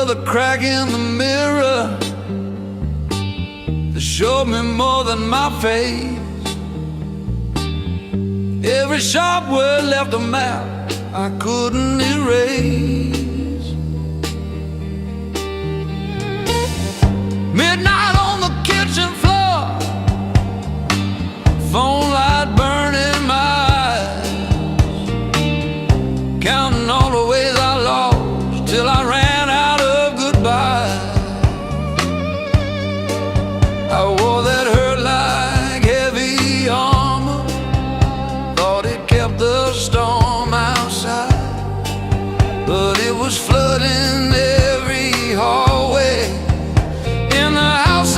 The crack in the mirror that showed me more than my face. Every sharp word left a map I couldn't erase. Midnight on the kitchen floor, phone light burning my eyes, counting all the ways I lost till I ran out of goodbye. I wore that hurt like heavy armor, thought it kept the storm outside, but it was flooding every hallway in the house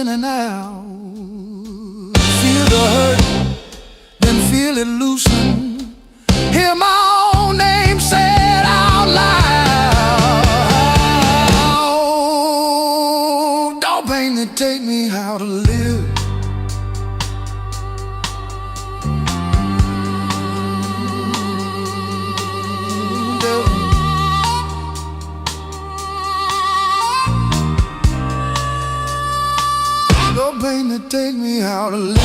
in and out. Feel the hurt, then feel it loosen. Hear my own name said out loud. Don't pain that take me how to live. Don't pain that take me how to live.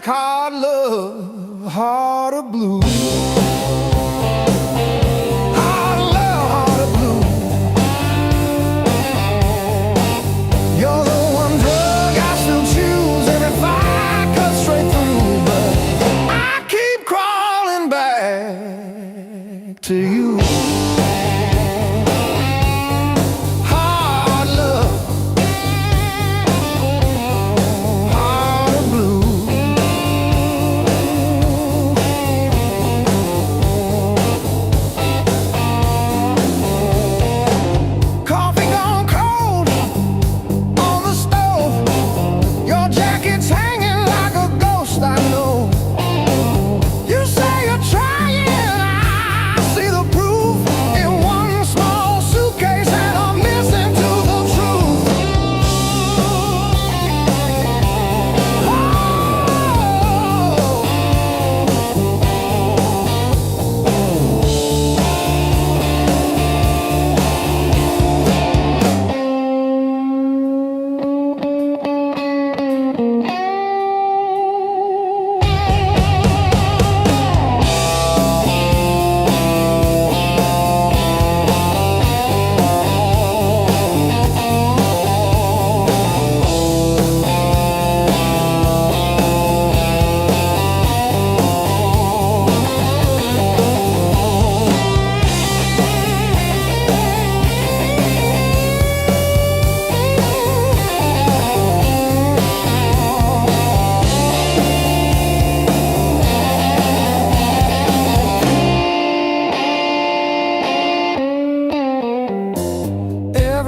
Hard love, heart of blue. Hard love, heart of blue. You're the one drug I still choose. Every fight cuts straight through, but I keep crawling back to you.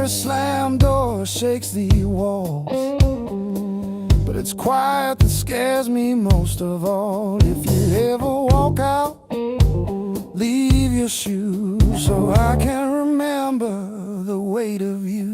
Slam door shakes the walls, but it's quiet that scares me most of all. If you ever walk out, leave your shoes so I can remember the weight of you.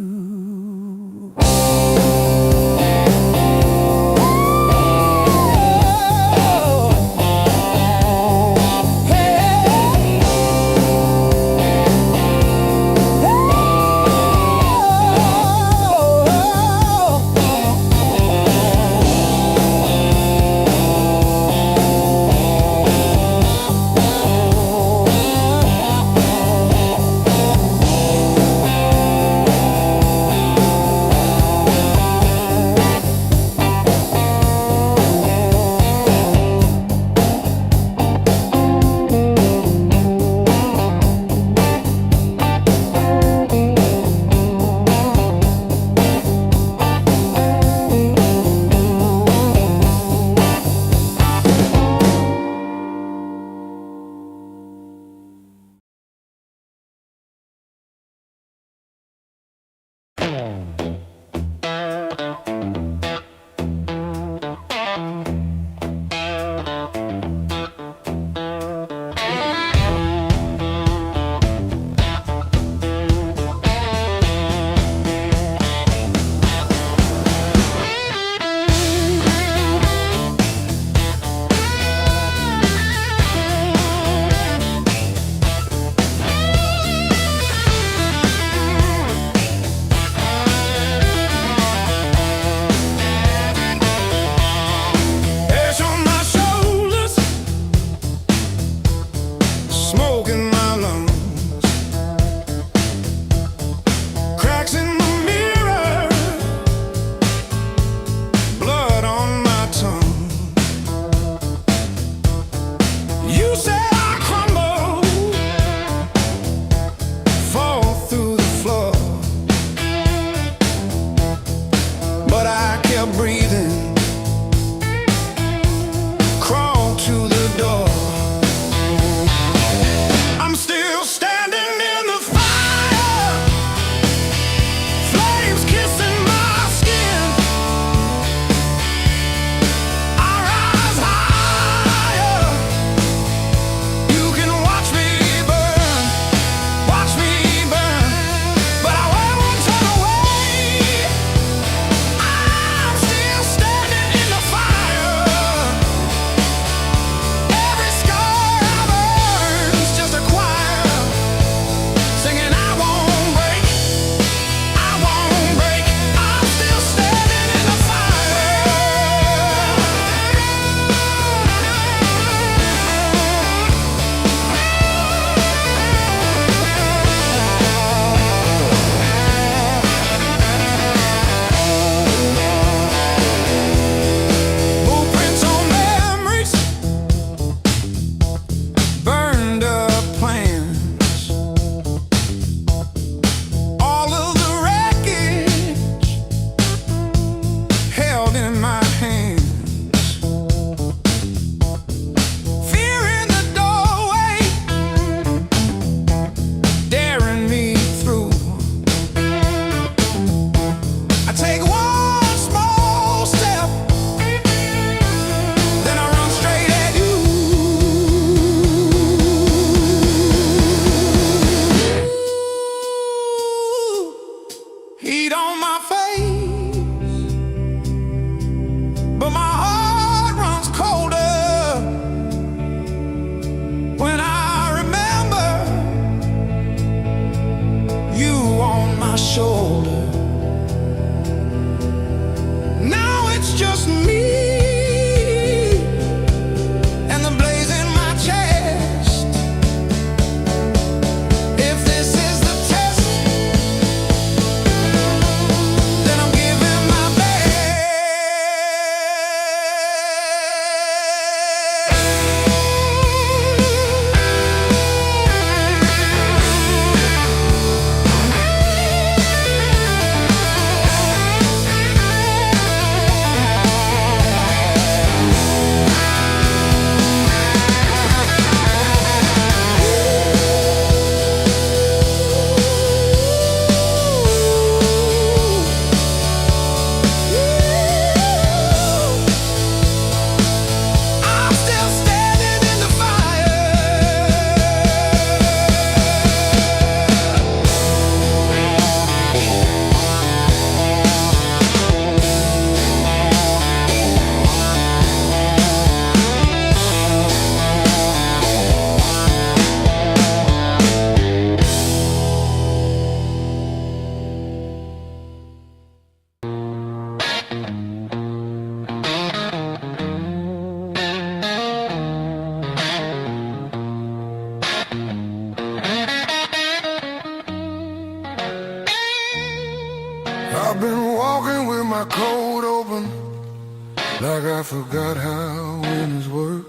like I forgot how winners work.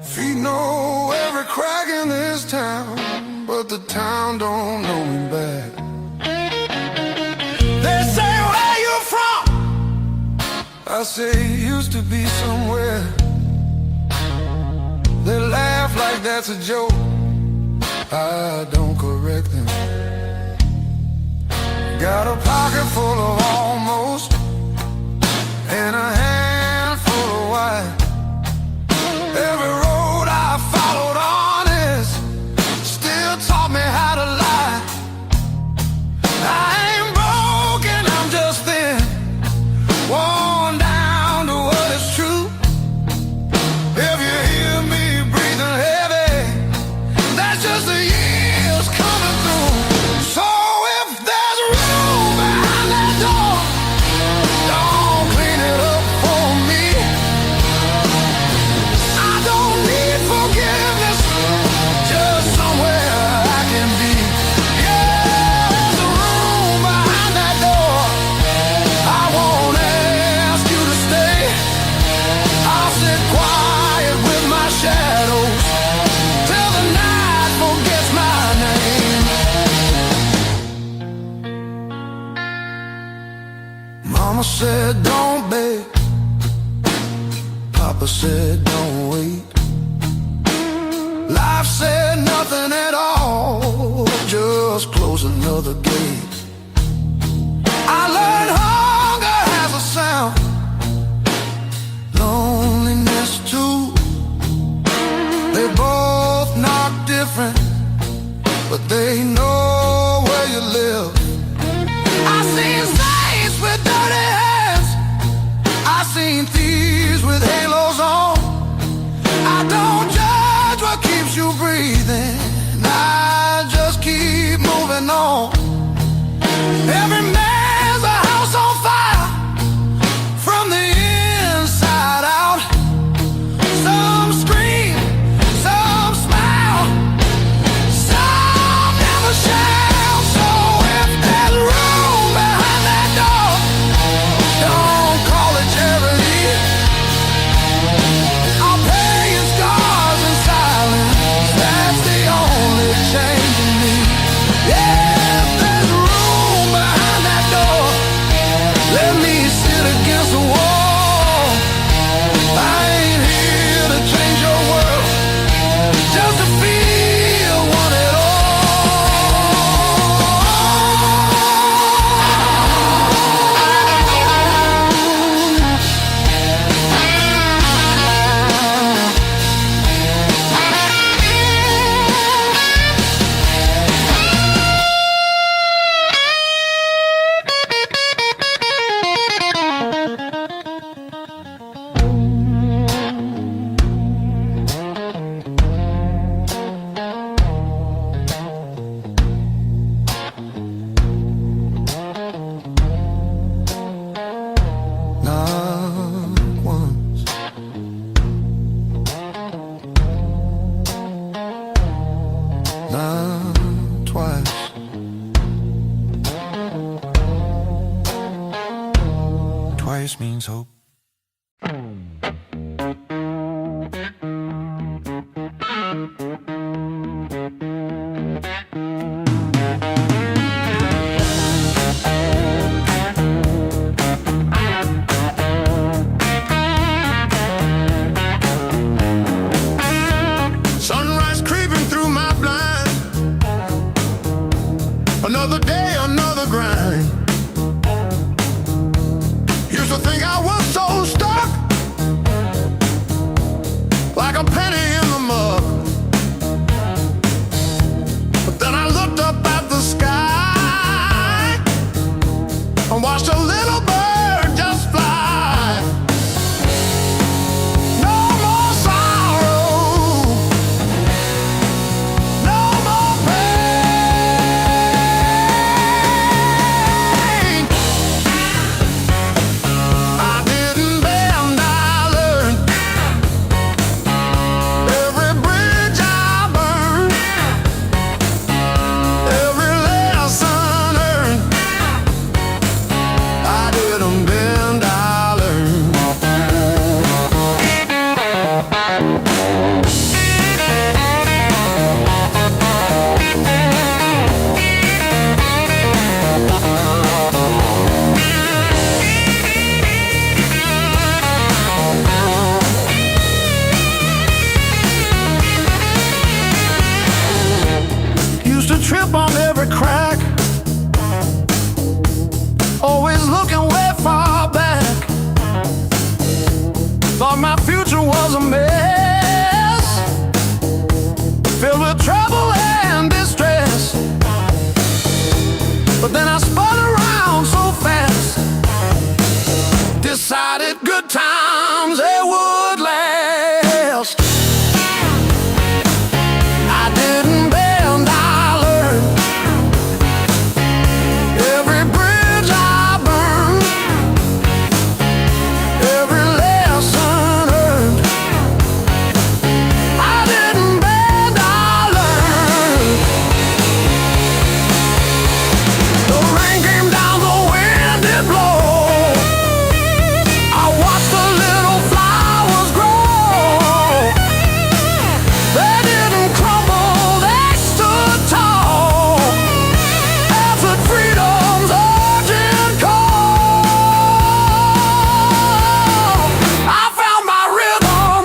Feet know every crack in this town, but the town don't know me back. They say, where you from? I say, used to be somewhere. They laugh like that's a joke. I don't correct them. Got a pocket full of almost and a handful of white. Every road I followed honest still taught me how to lie. I ain't broken, I'm just thin, worn down to what is true. If you hear me breathing heavy, that's just the years coming through. So if there's room behind that door, don't clean it up for me. I don't need forgiveness, just somewhere I can be. Yeah, there's a room behind that door. I won't ask you to stay. I'll sit quiet with my shadows till the night forgets my name. Mama said don't beg, Papa said don't wait. Life said nothing at all, just close another gate. I learned hunger has a sound, loneliness too. They both knock different, but they know where you live. I seen saints with dirty hands, I seen thieves with halos on. I don't judge what keeps you breathing, I just keep moving on. Every man's a house on fire from the inside out. Some scream, some smile, some never shout. So if there's room behind that door, don't call it charity. I'll pay in scars and silence, that's the only change in me. Yeah, if there's room behind that door, let me sit against the wall. I ain't here to change your world, just to feel one at all. Not once, not twice. Twice means hope. Sunrise creeping through my blind. Another day, another grind. Used to think I was so stuck, decided good times they would last. I didn't bend, I learned. Every bridge I burned, every lesson earned. I didn't bend, I learned. The rain came down, the wind did blow. I watched the little flowers grow. They didn't crumble, they stood tall. Answered freedom's urgent call. I found my rhythm,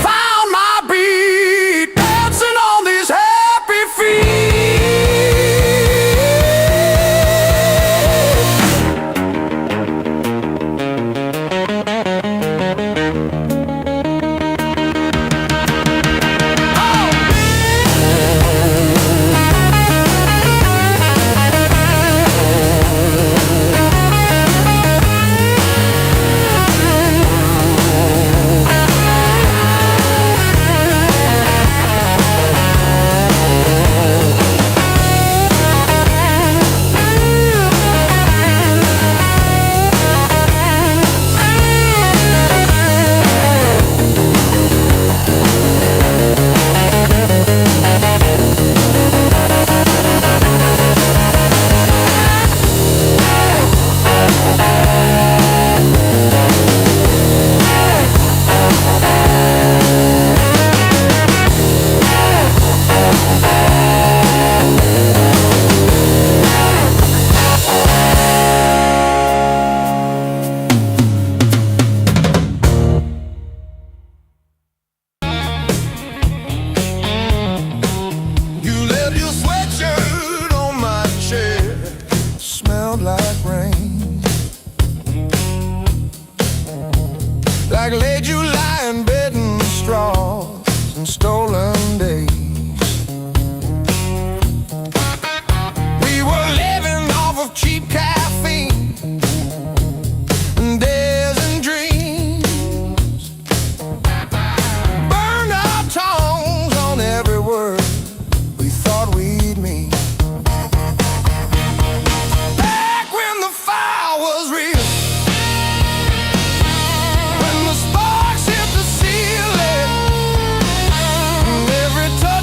found my beat, dancing on these happy feet. You left your sweatshirt on my chair, smelled like rain, like late July and bed and straws and stolen days. We were living off of cheap caffeine and days and dreams. Burned our tongues on every word we thought we'd mean. Back when the fire was real, when the sparks hit the ceiling, and every touch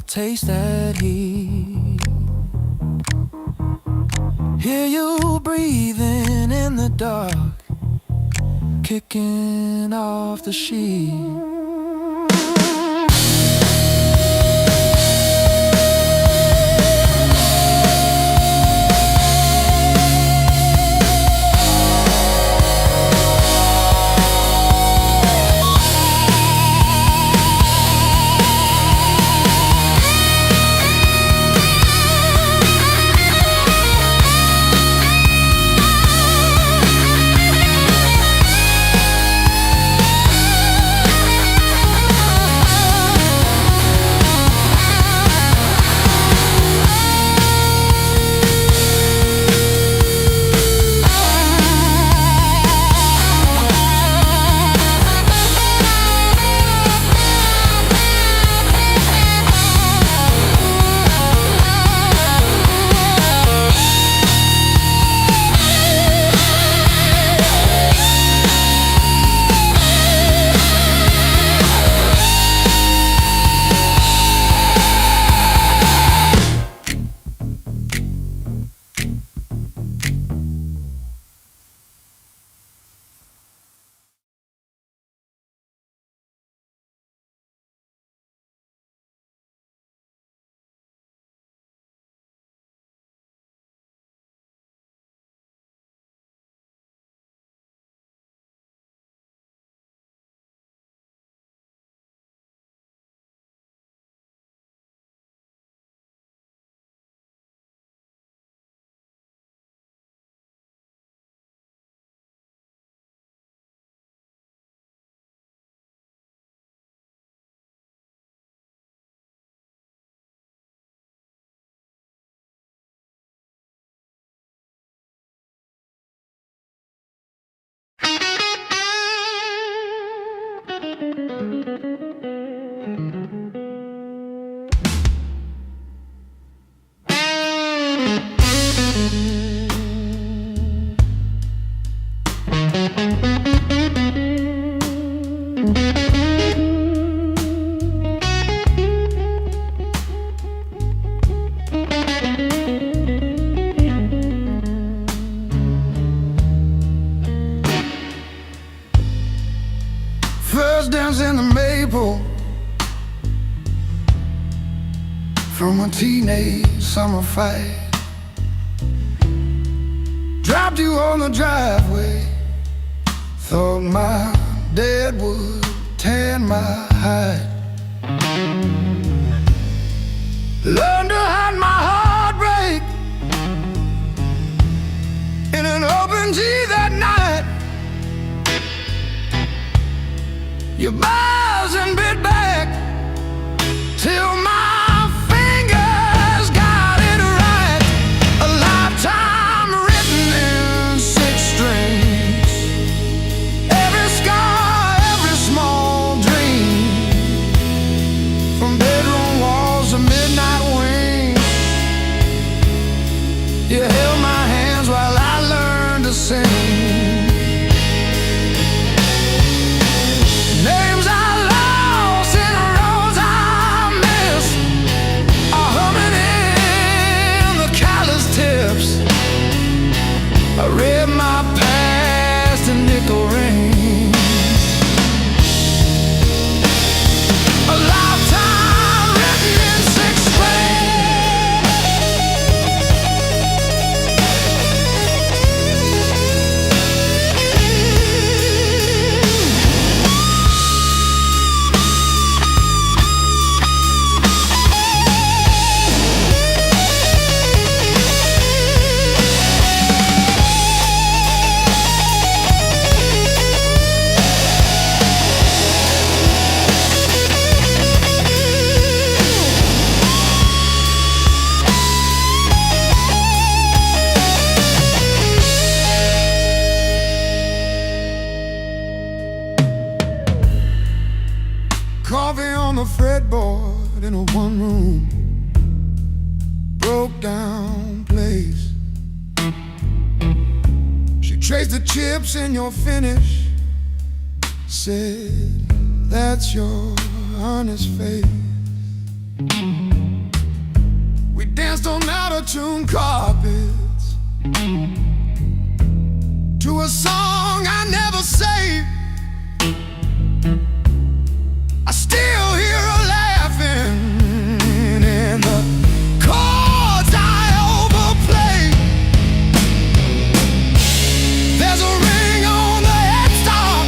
taste that heat. Hear you breathing in the dark, kicking off the sheet. First dance in the maple from a teenage summer fight. Dropped you on the driveway, thought my dad would tan my hide. Learned to hide my heartbreak in an open tea that night. You buzz and bit back till my fingers got it right. A lifetime written in 6 strings. Every scar, every small dream, from bedroom walls to midnight wings. You held my hands while I learned to sing. Names I lost and roads I missed are humming in the callous tips. I read my past in nickel rings. A lifetime written in 6 Coffee on the fretboard in a one-room broke down place. She traced the chips in your finish, said, "That's your honest face." danced on out-of-tune carpets to a song I never saved. I still hear her laughing in the chords I overplay. There's a ring on the headstock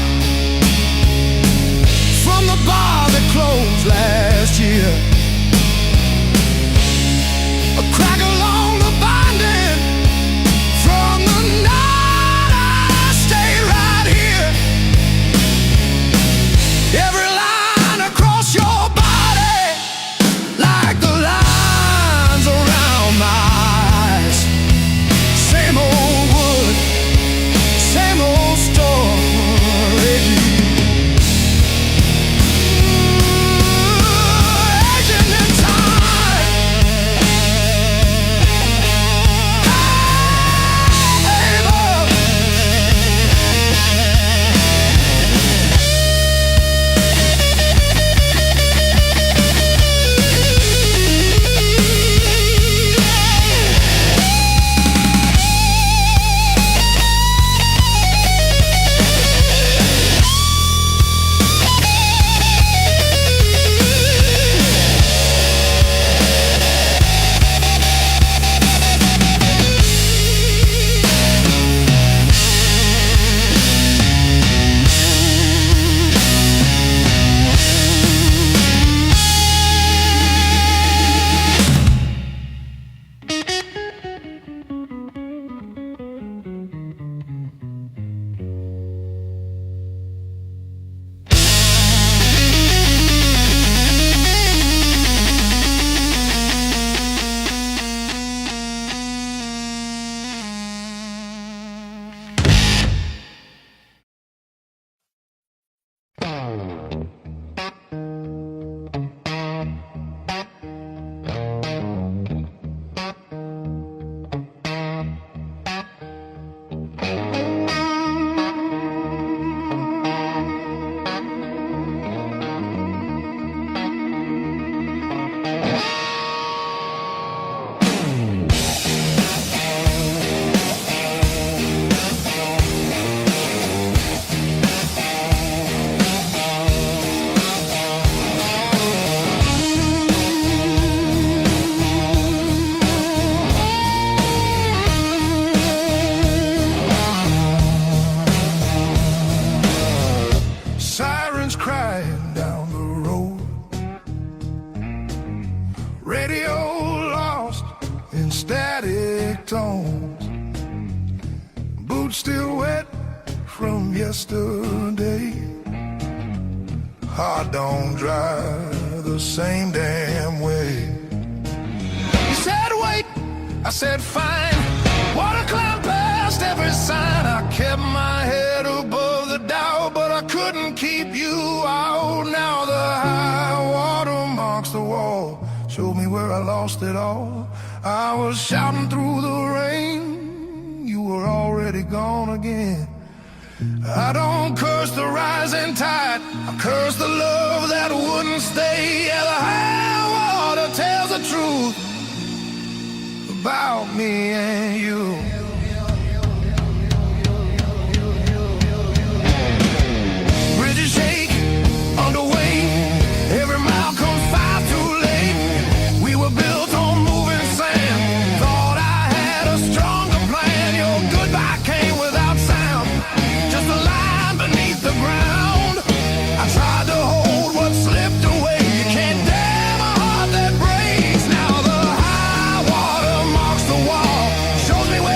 from the bar that closed last year. A crack along the binding from the night I stay right here. Every line across your body, like the lines around my eyes. Same old wood, same old story. Aging in time. Hey, love. Sirens crying down the road. Radio lost in static tones. Boots still wet from yesterday. Heart don't dry the same damn way. You said wait, I said fine. Water cloud past every sign. I kept my head above the Dow, but I couldn't keep you out. Now the high water marks the wall, showed me where I lost it all. I was shouting through the rain, you were already gone again. I don't curse the rising tide, I curse the love that wouldn't stay. Yeah, the high water tells the truth about me and you. Bridges shake under weight, every mile comes far too late. We were built on moving sand, thought I had a stronger plan. Your goodbye came without sound, just a line beneath the ground. I tried to hold what slipped away. You can't damn a heart that breaks. Now the high water marks the wall, shows me where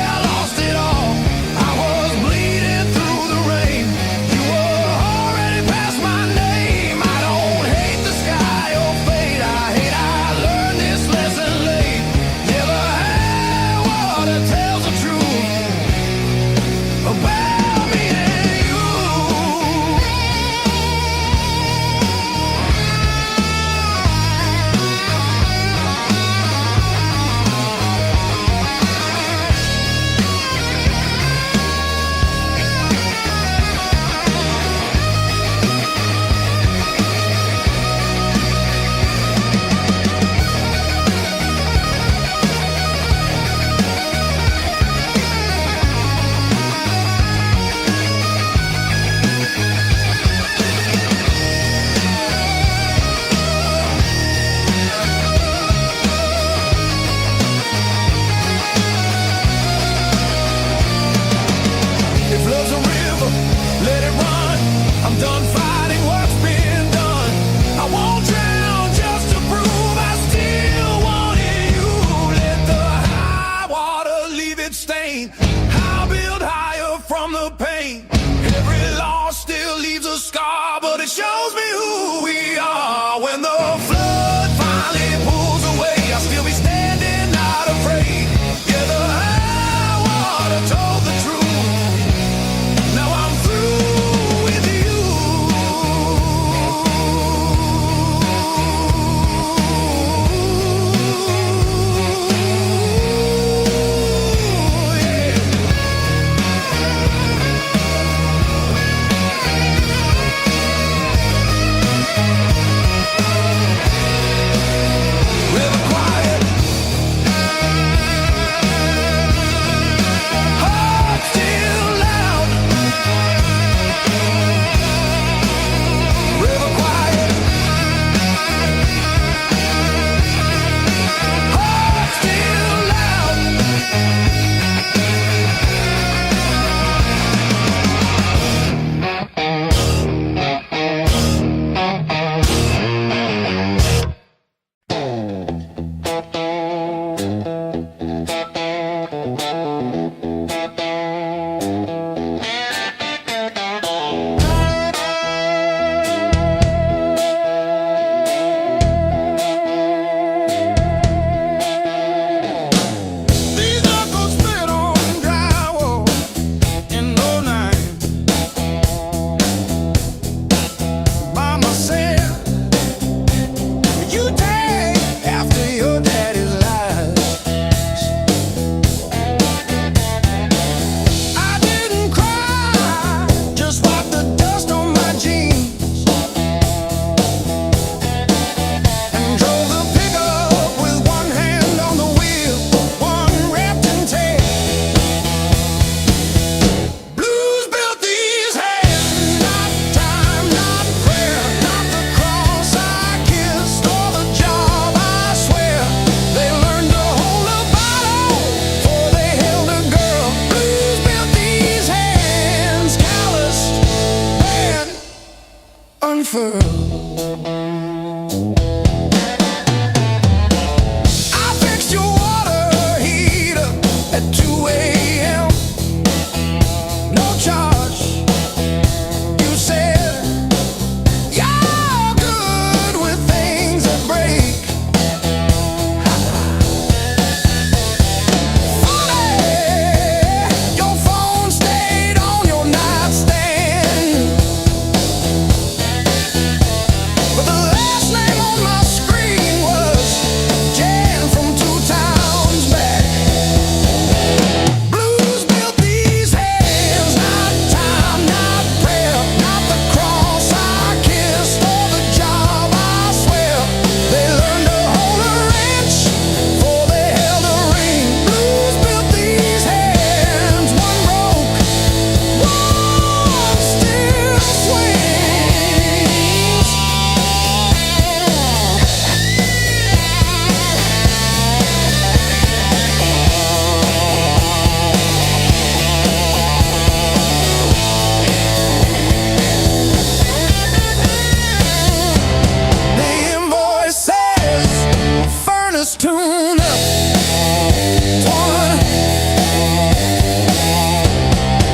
this tune up.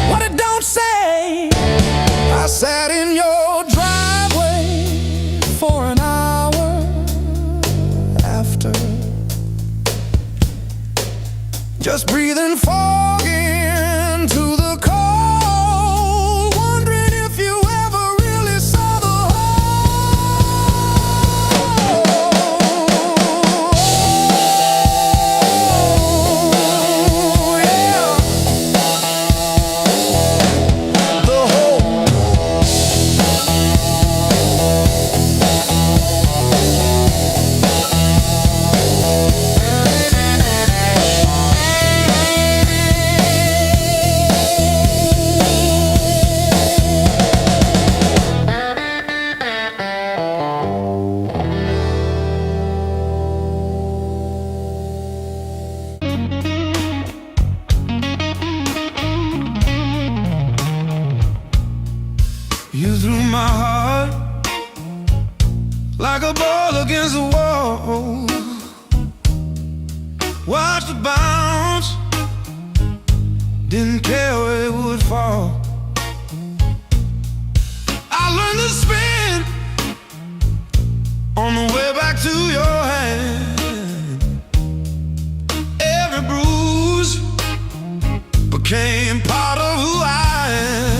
What it don't say. I sat in your driveway for an hour after, just breathing fog into the cold, wondering if you ever really saw the whole. Yeah. The whole. You threw my heart like a ball against the wall. Watched it bounce, didn't care where it would fall. I learned to spin on the way back to your hand. Every bruise became part of who I am.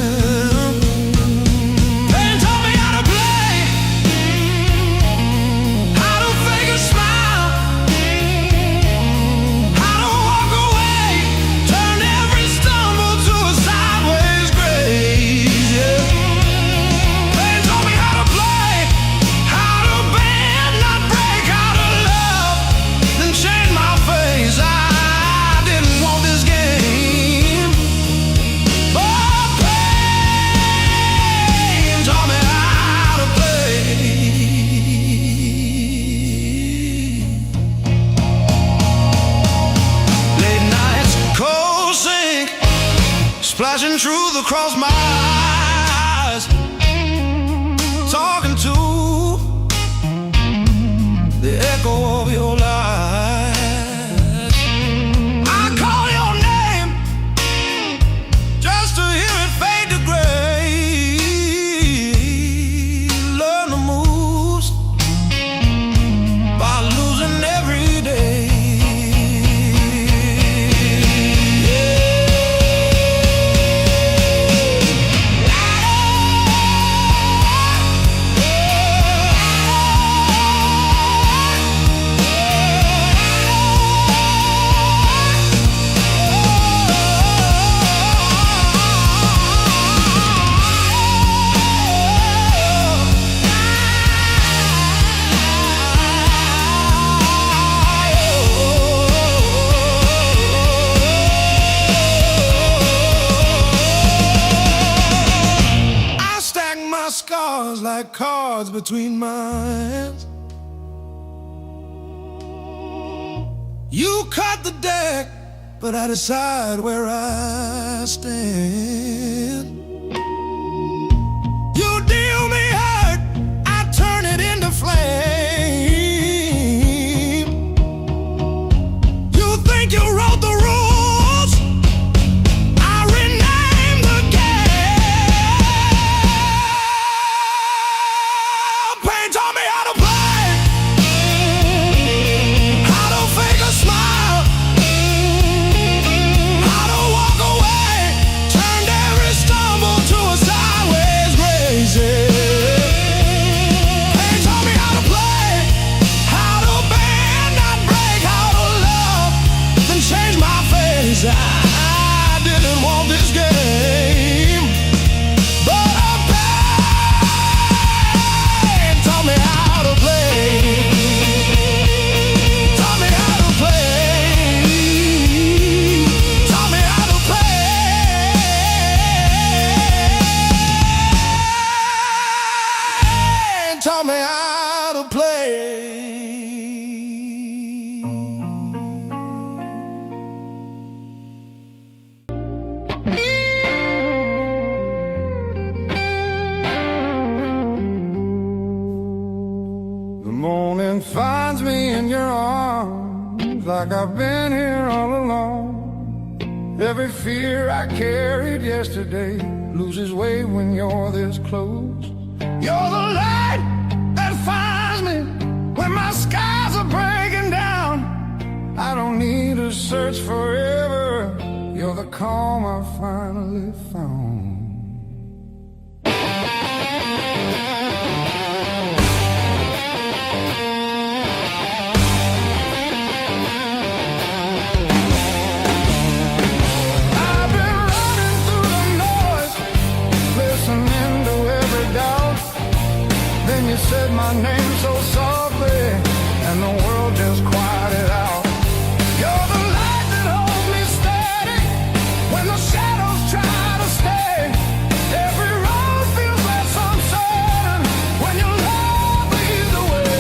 Flashing truth across my eyes, talking to the echo of your lies. I call your name just to hear it fade to gray. Learn the moves by losing every day. Scars like cards between my hands. You cut the deck, but I decide where I stand. You deal me hurt, I turn it into flame. You think you wrote the rules, stop. like I've been here all along. Every fear I carried yesterday loses weight when you're this close. You're the light that finds me when my skies are breaking down. I don't need to search forever. You're the calm I finally found. You said my name so softly, and the world just quieted out. You're the light that holds me steady when the shadows try to stay. Every road feels less uncertain when your love leads the way.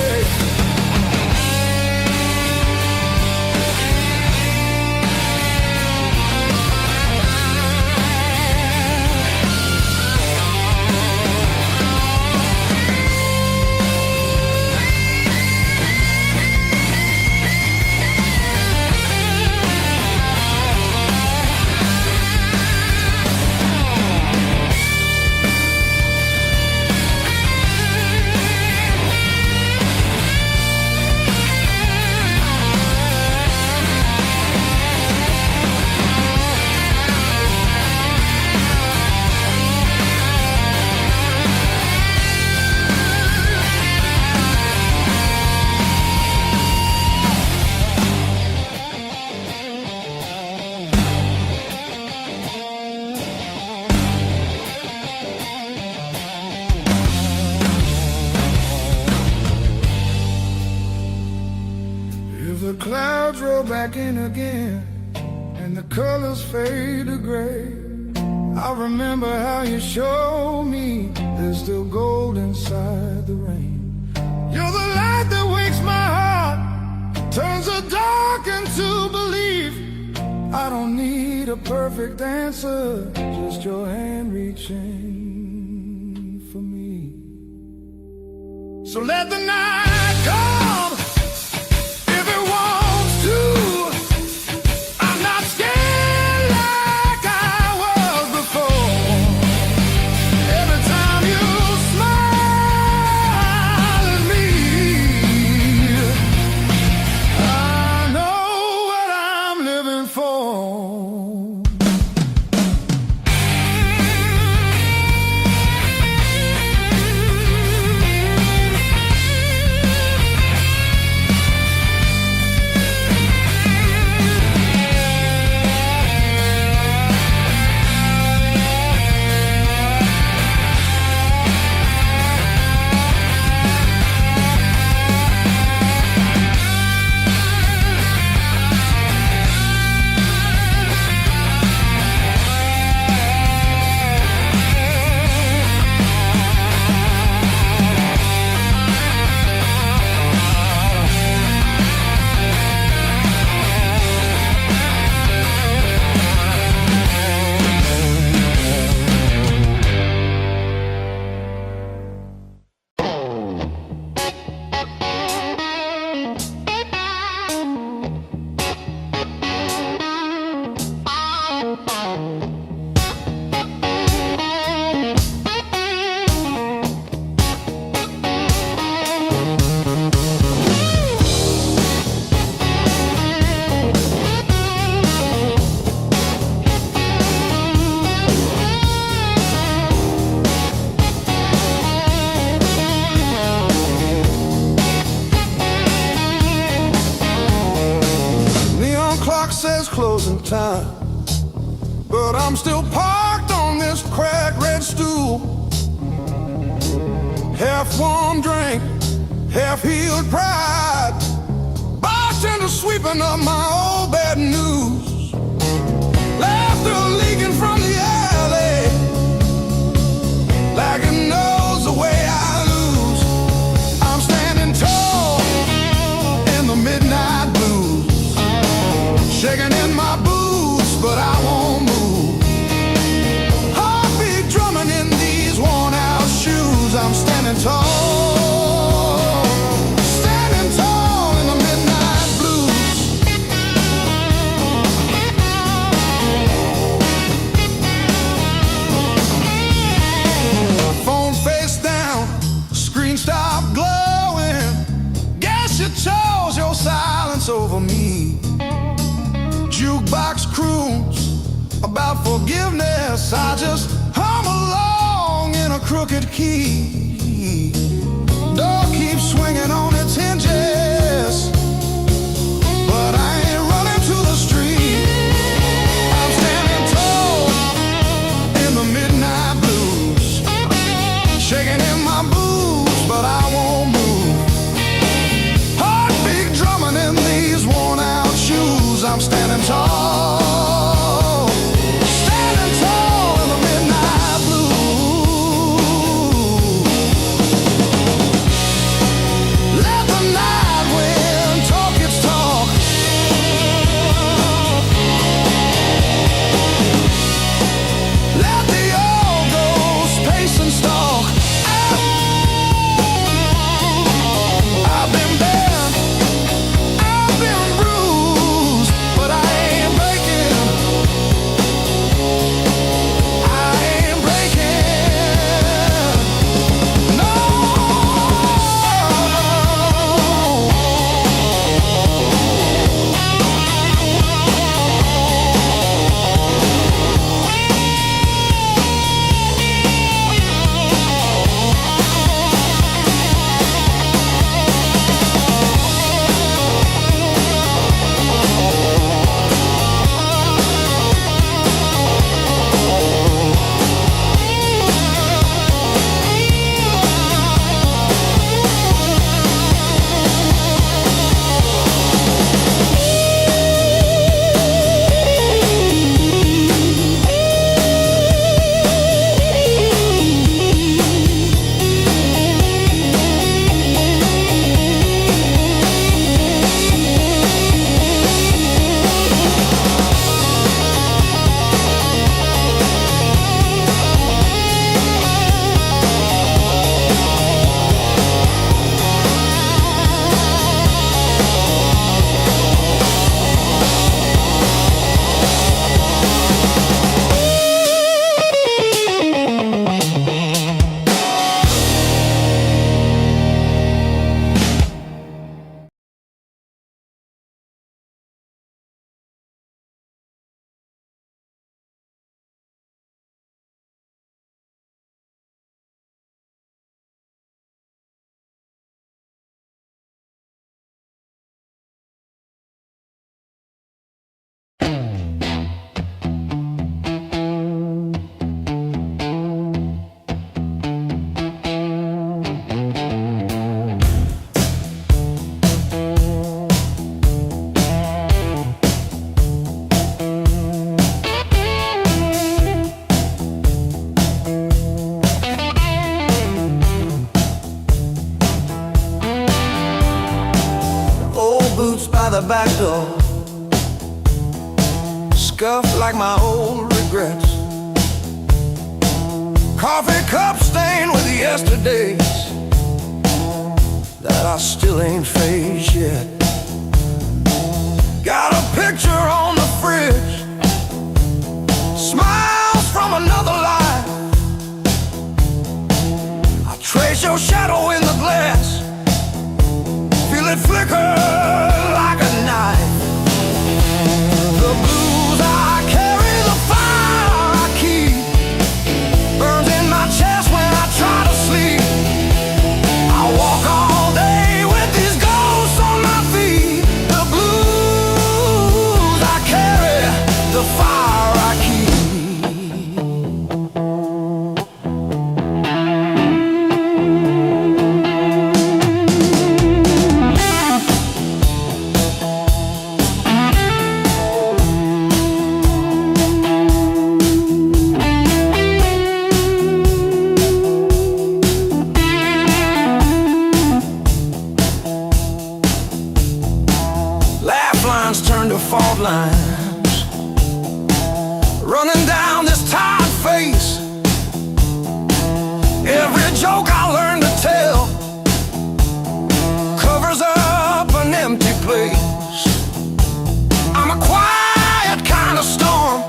The clouds roll back in again, and the colors fade to gray. I remember how you showed me there's still gold inside the rain. You're the light that wakes my heart, turns the dark into belief. I don't need a perfect answer, just your hand reaching for me. So let the night come. Says closing time, but I'm still parked on this cracked red stool. Half warm drink, half healed pride, bartender sweeping up my old bad news. Laughter leaking from the alley, like it knows the way I lose. I'm standing tall in the midnight blues, shaking in my boots, but I won't move. Heartbeat drumming in these worn out shoes. I'm standing tall in the midnight blues. no silence over me. Jukebox croons about forgiveness. I just hum along in a crooked key. Door keeps swinging on its hinges, but I ain't running to the street. I'm standing tall in the midnight blues, shaking in my boots, but I won't move. Heartbeat drumming in these worn out shoes. I'm standing tall, standing tall in the midnight blues. Let the night wind talk its talk. Let the old ghost pace and stalk. I've been bent, I've been bruised, but I ain't breaking. I ain't breaking. No. Old boots by the back door, scuffed like my old regrets. Coffee cup stained with yesterdays that I still ain't faced yet. Got a picture on the fridge, smiles from another life. I trace your shadow in the glass, feel it flicker like a knife. The blues I carry, the fire I keep, burns in my chest when I try to sleep. I walk all day with these ghosts on my feet. The blues I carry, the fire I keep. Turn to fault lines, running down this tired face. Every joke I learn to tell covers up an empty place. I'm a quiet kind of storm,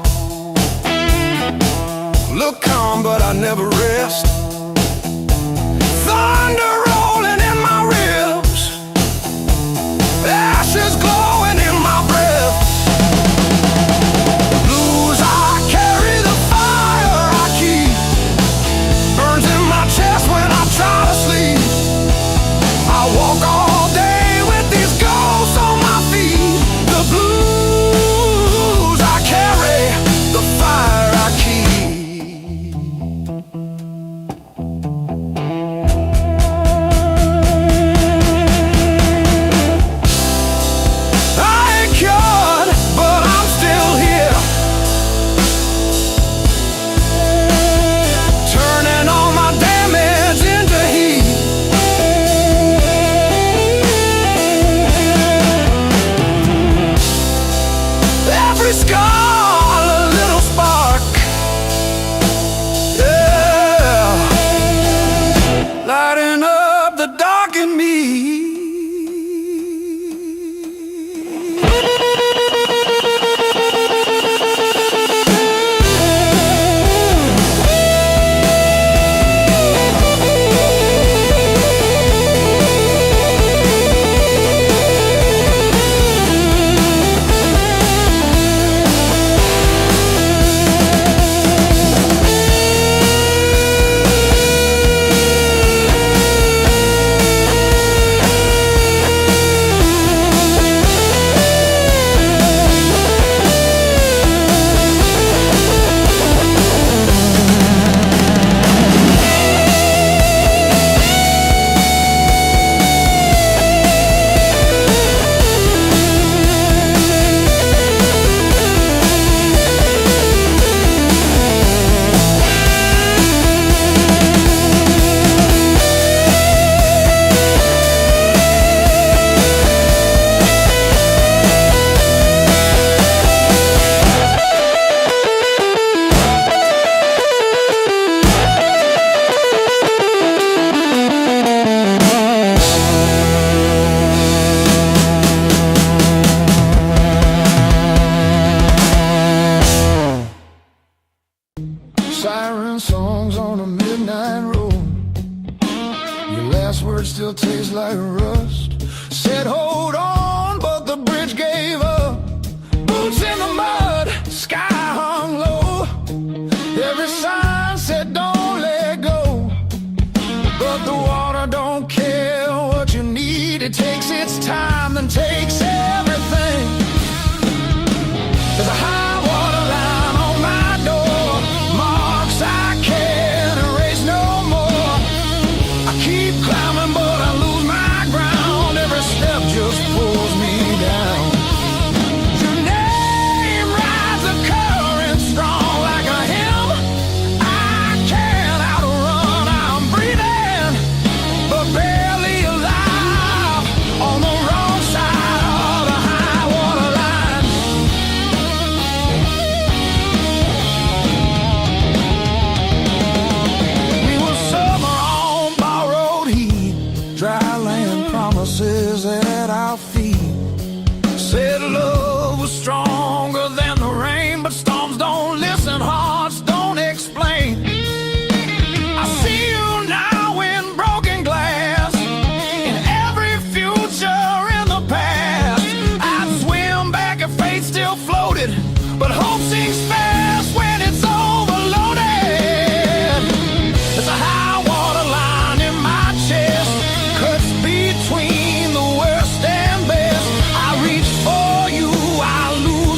look calm but I never rest. Thunder rolling in my ribs, yeah. Said love was stronger than the rain, but storms don't listen, hearts don't explain. I see you now in broken glass, in every future in the past. I'd swim back if fate still floated, but hope sinks fast when it's overloaded. There's a high water line in my chest, cuts between the worst and best. I reach for you, I lose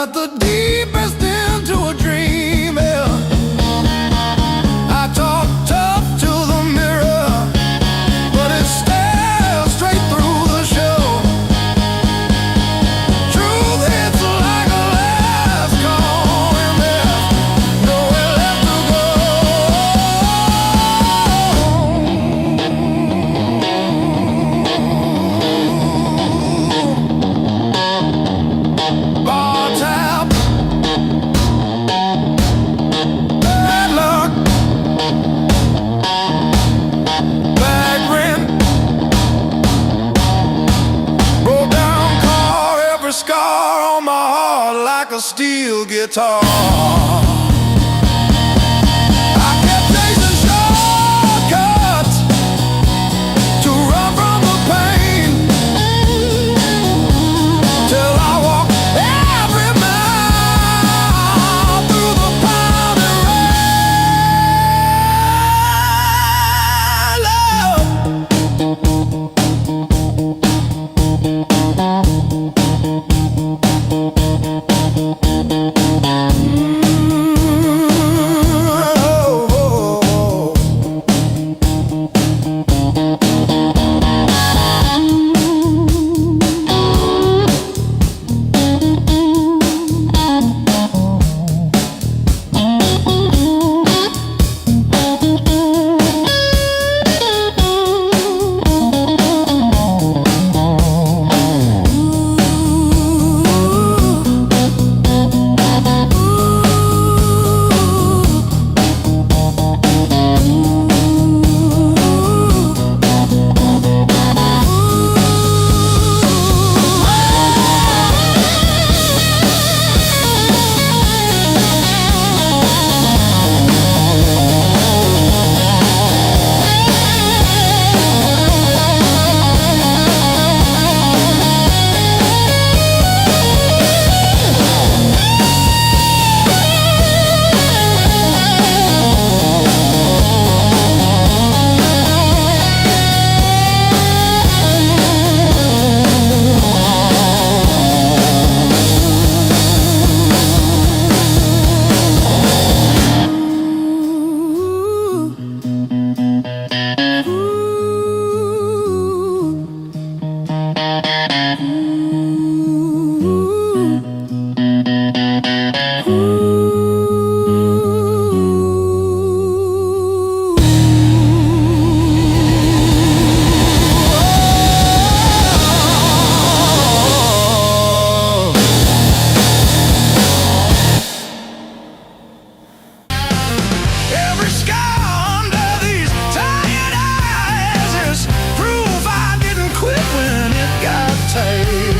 got the deepest into a dream, yeah. I talk tough to the mirror, but it stares straight through the show. Truth hits like a last call, and there's nowhere left to go. Bar tab, bad luck, bad rent, broke down car, every scar on my heart like a steel guitar. I kept chasing shortcuts to run from the pain, till I walked every mile through the pounding every scar under these tired eyes is proof I didn't quit when it got tight.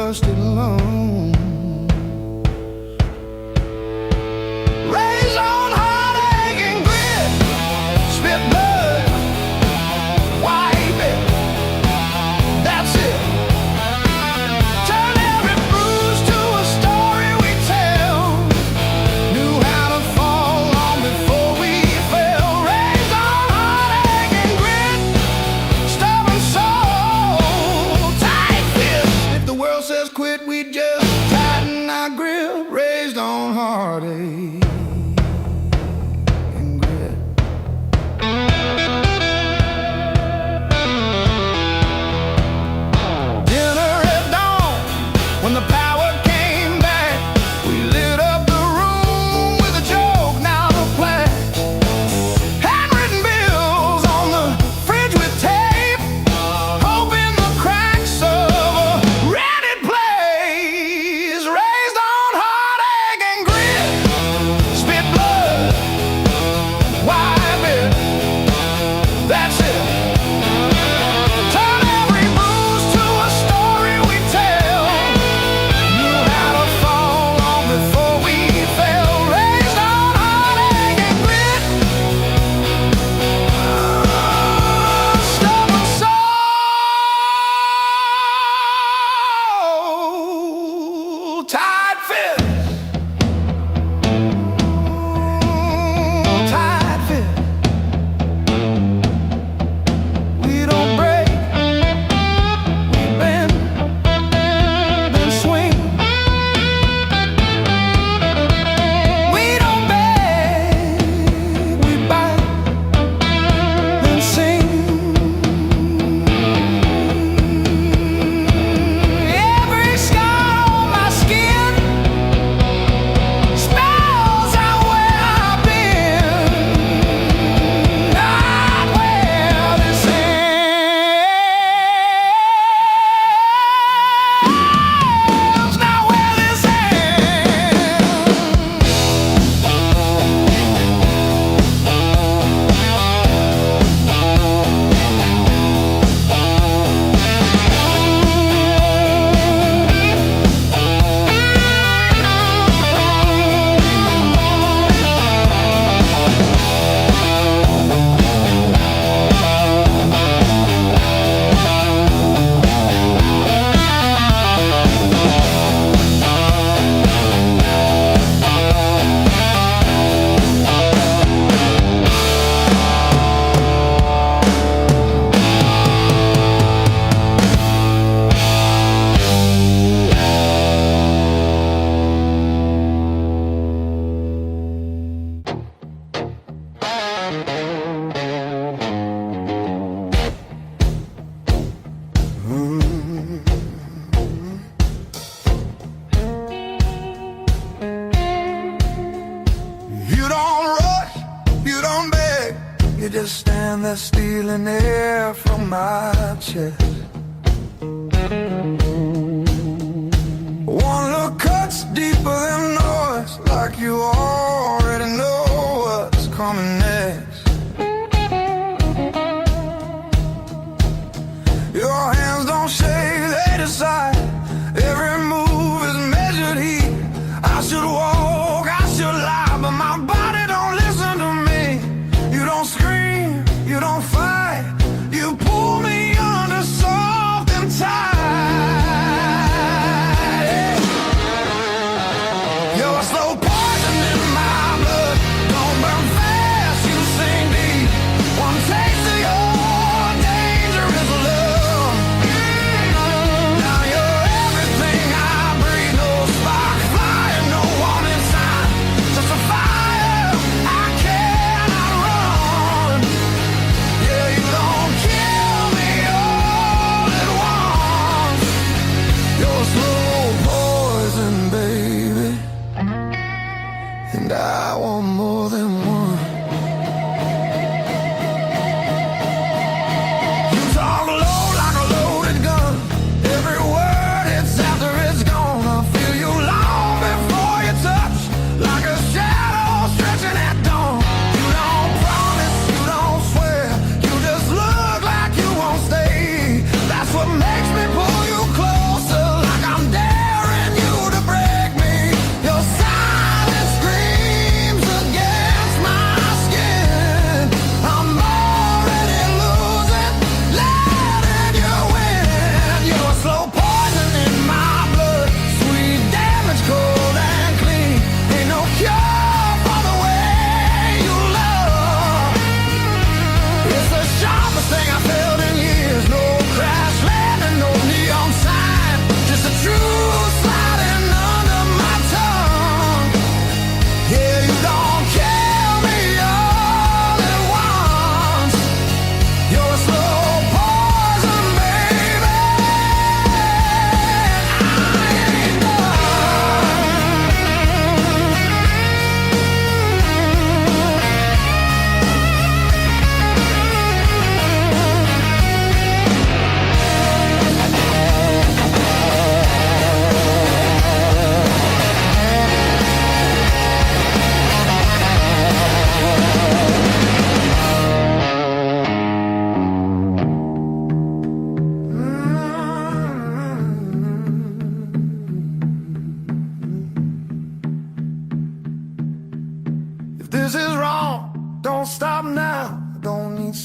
rusted alone. Raised on heartache and grit, spit blood, wipe it, that's it. Turn every bruise to a story we tell. Knew how to fall long before we fell. Raised on heartache and grit, stubborn soul, tight fist. If the world says quit, we just tighten our grip. Raised on heartache and grit. Dinner at dawn, when the power came back, we lit up the room with a joke, now the plaque. Handwritten bills on the fridge with tape, hoping the cracks of a rented place. Raised on heartache and grit, spit blood, wipe it, that's it. Turn every bruise to a story we tell. Knew how to fall long before we fell. Raised on heartache and grit, stubborn soul, tight fist, tight fist. We don't break, we bend, then swing. We don't beg, we bite, then sing. Every scar on my skin spells out where I've been, not where this ends, not where this You don't rush, you don't beg, you just stand there stealing air from my chest. One look cuts deeper than noise, like you already know what's coming next. Your hands don't shake, they decide. Every move is measured heat. I should walk, I should lie, but my body don't listen to me. You don't scream, you don't fight, you pull me under soft and tight.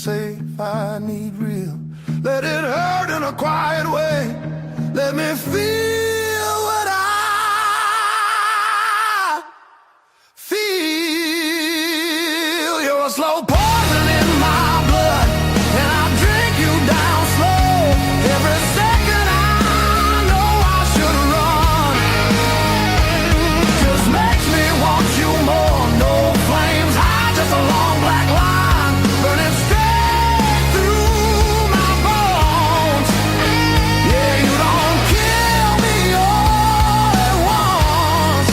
safe, I need real. Let it hurt in a quiet way. Let me feel what I feel. You're a slow poison in my blood, and I drink you down slow. Every second I know I should run. Just makes me want you more. No flames high, just a long black line burning straight through my bones. Yeah, you don't kill me all at once.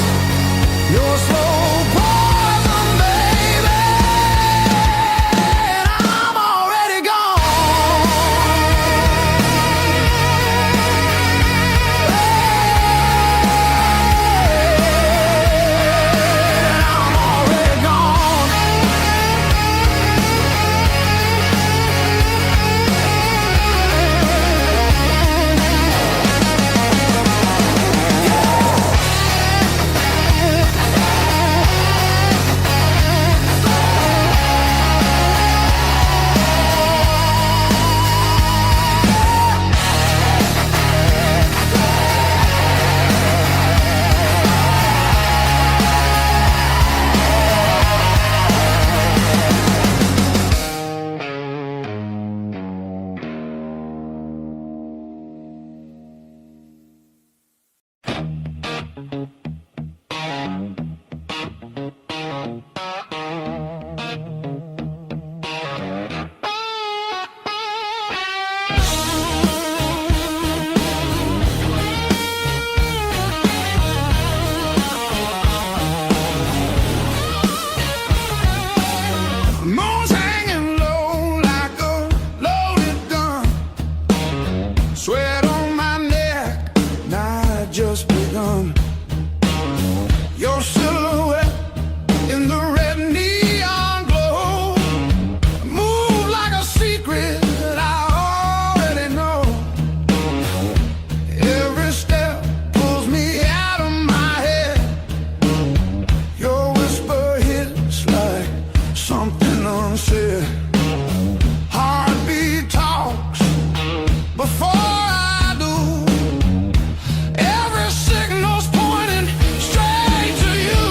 You're slow poison, baby, and I'm already gone. I'm already gone. Moon's hanging low like a loaded gun. Sweat on my neck, night just begun. Your silhouette in the red neon glow. Move like a secret that I already know. Every step pulls me out of my head. Your whisper hits like something unsaid. Heartbeat talks before I do. Every signal's pointing straight to you.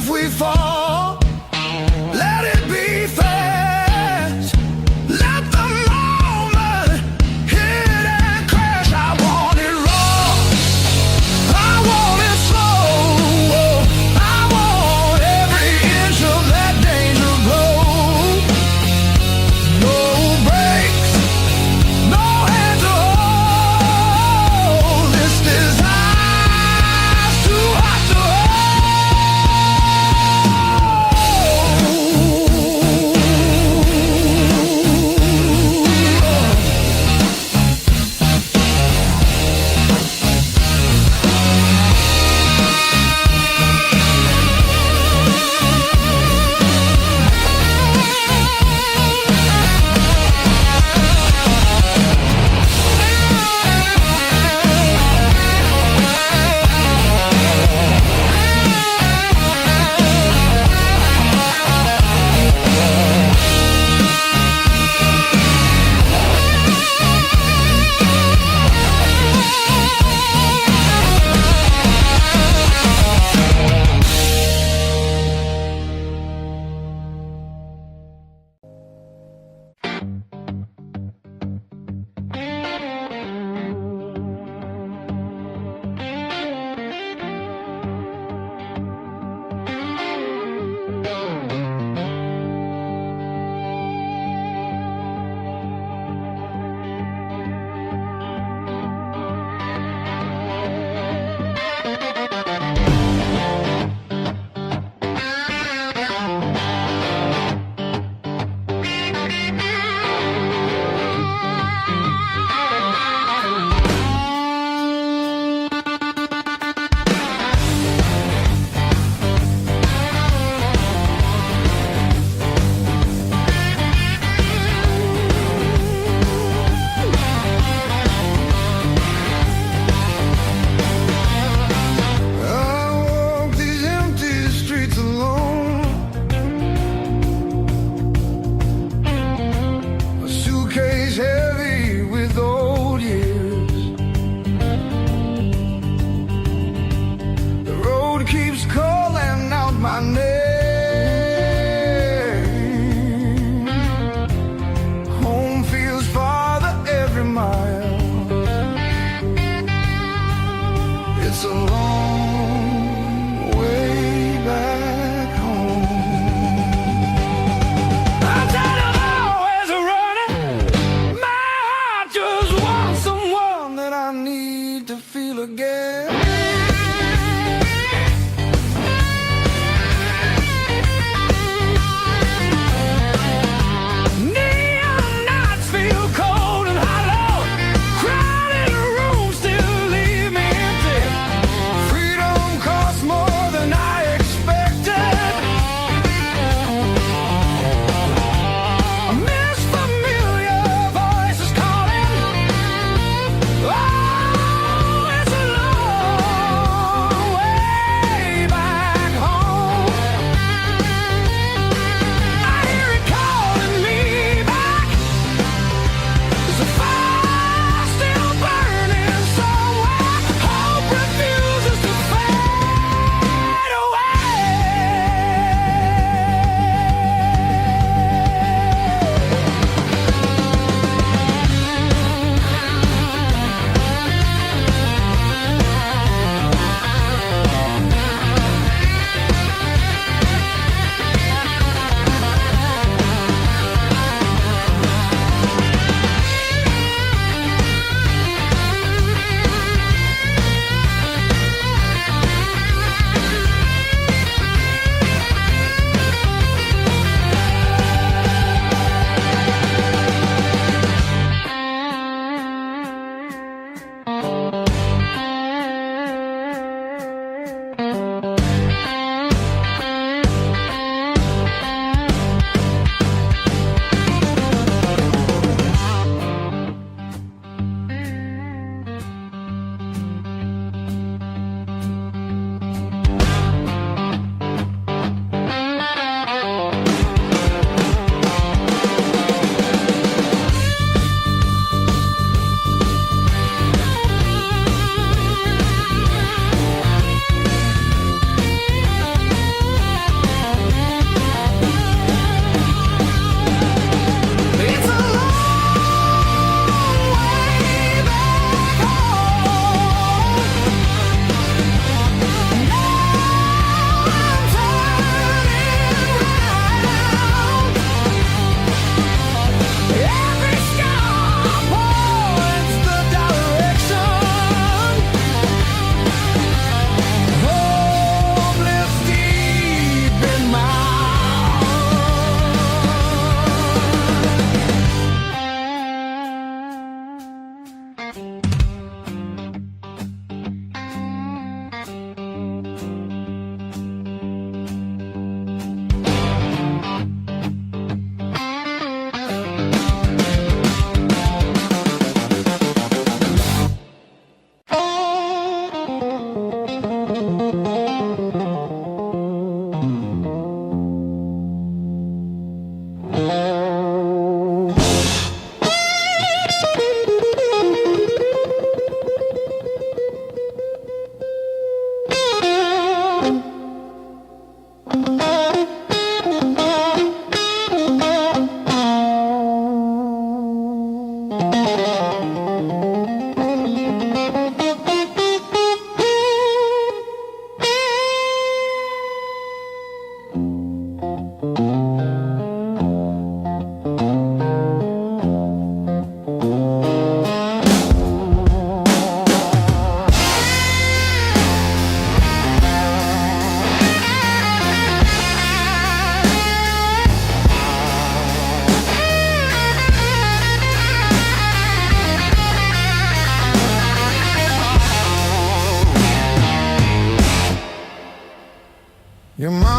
if we fall, let it be fast. Let the moment hit and crash. I want it raw, I want it slow, I want every inch of that danger glow. No brakes, no hand to hold. This desire's too hot to hold.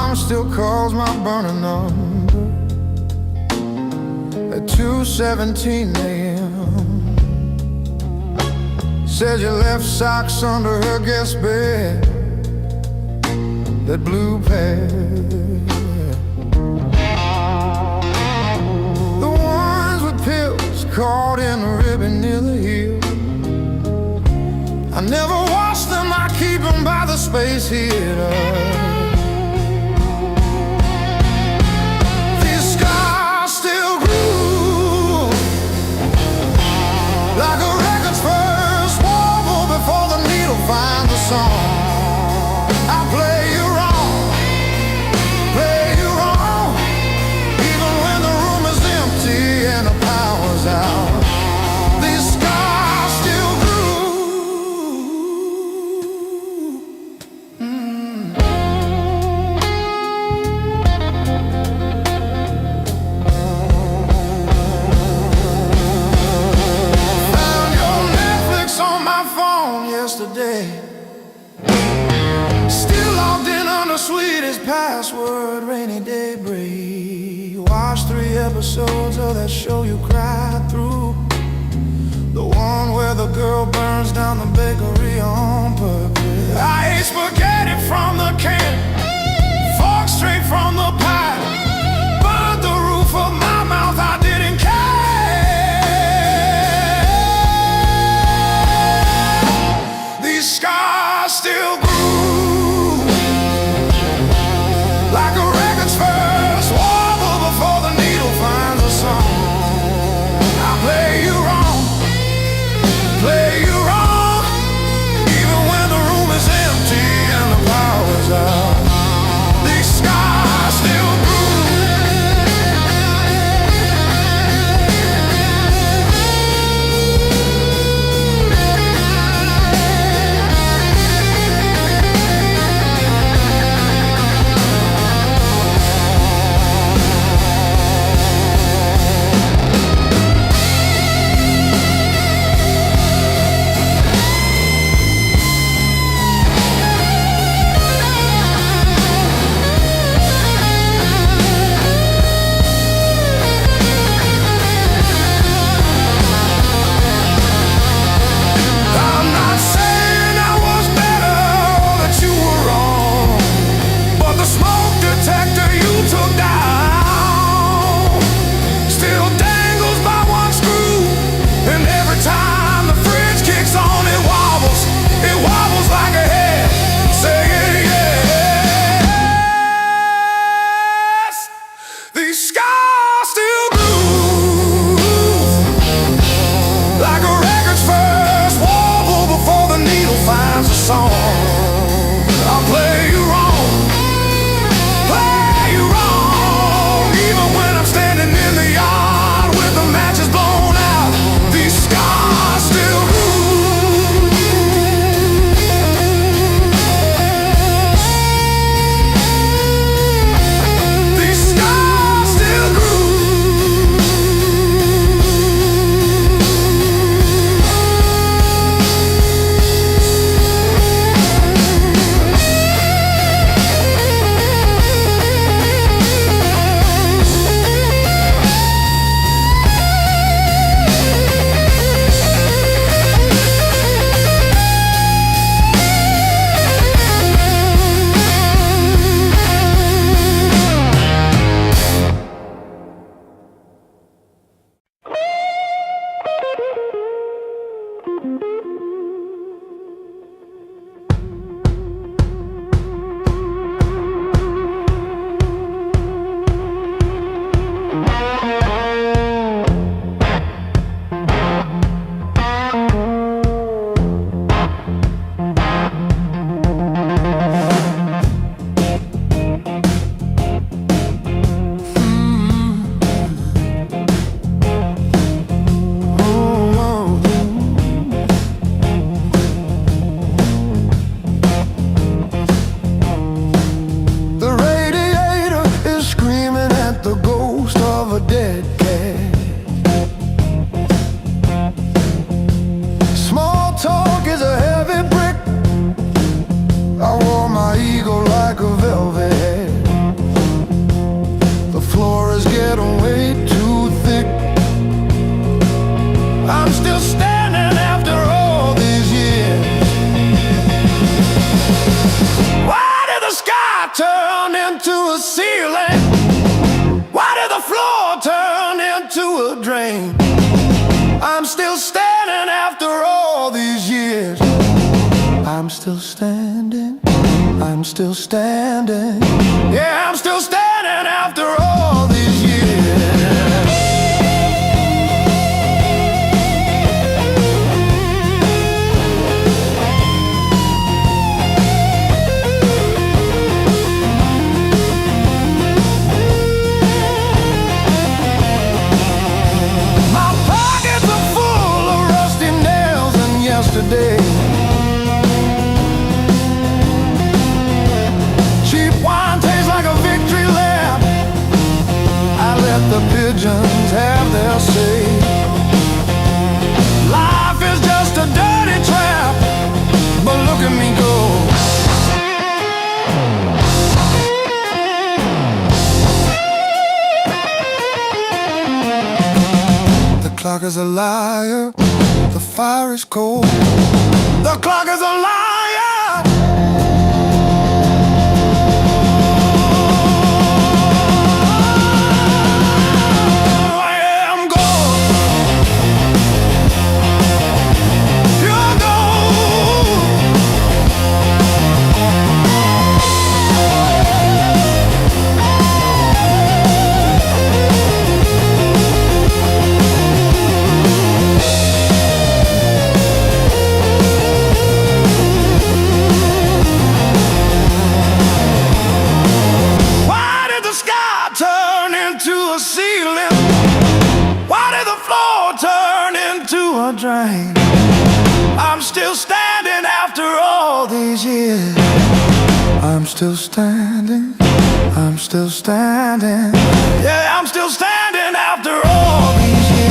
mom still calls my burner number at 2:17 a.m. Says you left socks under her guest bed, that blue pair, the ones with pills caught in the ribbon near the heel. I never wash them, I keep them by the space heater. These scars still groove like a record's first warble before the needle finds the song. I play you wrong, even when the room is empty and the power's out. These scars still yesterday, still logged in on the sweetest password, rainy day break. Watched 3 episodes of that show you cried through, the one where the girl burns down the bakery on purpose. I ate spaghetti from the can, fork straight from the pie, burned the roof of my mouth, I didn't care. Scars still groove like a record's first warble before the needle finds a song. I play you wrong, even when the room is empty and the power's out. These scars still I wore my ego like a velvet head. turn into a ceiling? Why did the floor turn into a drain? I'm still standing after all these years. I'm still standing, I'm still standing. Yeah, I'm still standing after all these years. My pockets are full of rusty nails and yesterday. The pigeons have their say. Life is just a dirty trap, but look at me go. The clock is a liar, the fire is cold. The clock is a liar. I'm still standing after all these years. I'm still standing, I'm still standing. Yeah, I'm still standing after all these years.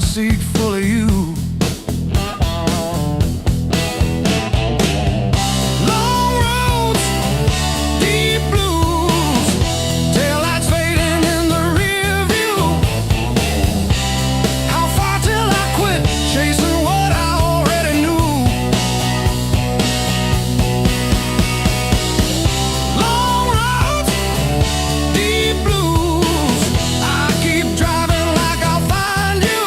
Seat full of you. Long roads, deep blues, taillights fading in the rear view. How far till I quit chasing what I already knew? Long roads, deep blues, I keep driving like I'll find you.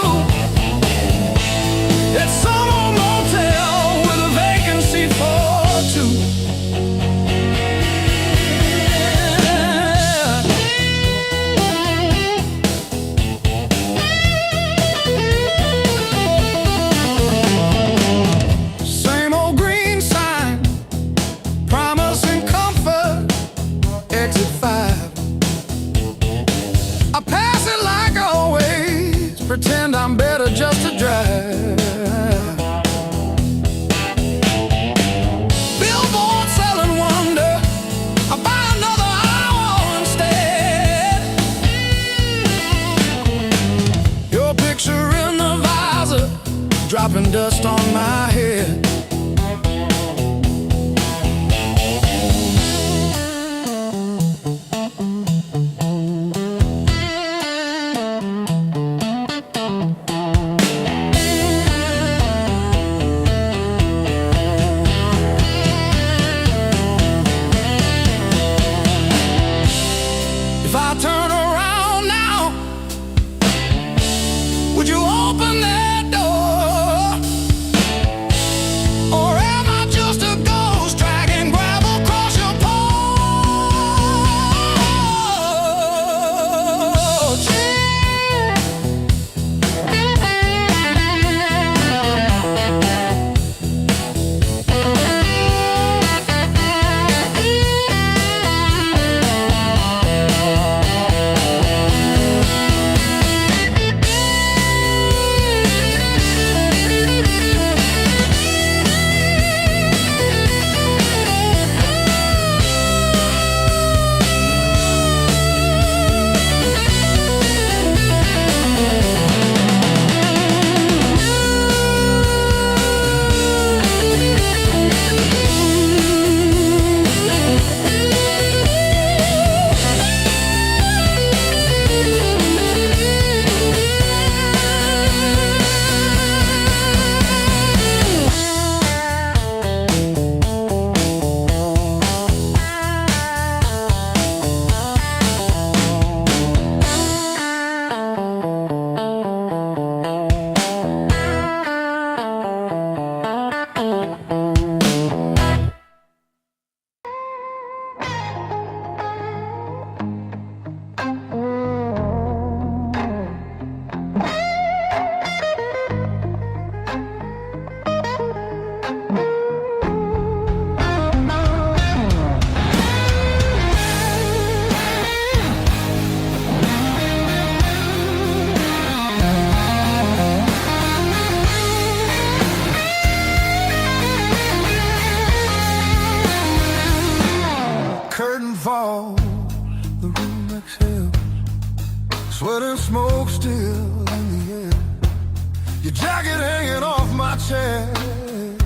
dropping dust on my head. If I turn around now, would you open that door? Or am I just a ghost dragging gravel across your porch? Curtain falls, the room exhales, sweat and smoke still in the air. Your jacket hanging off my chest.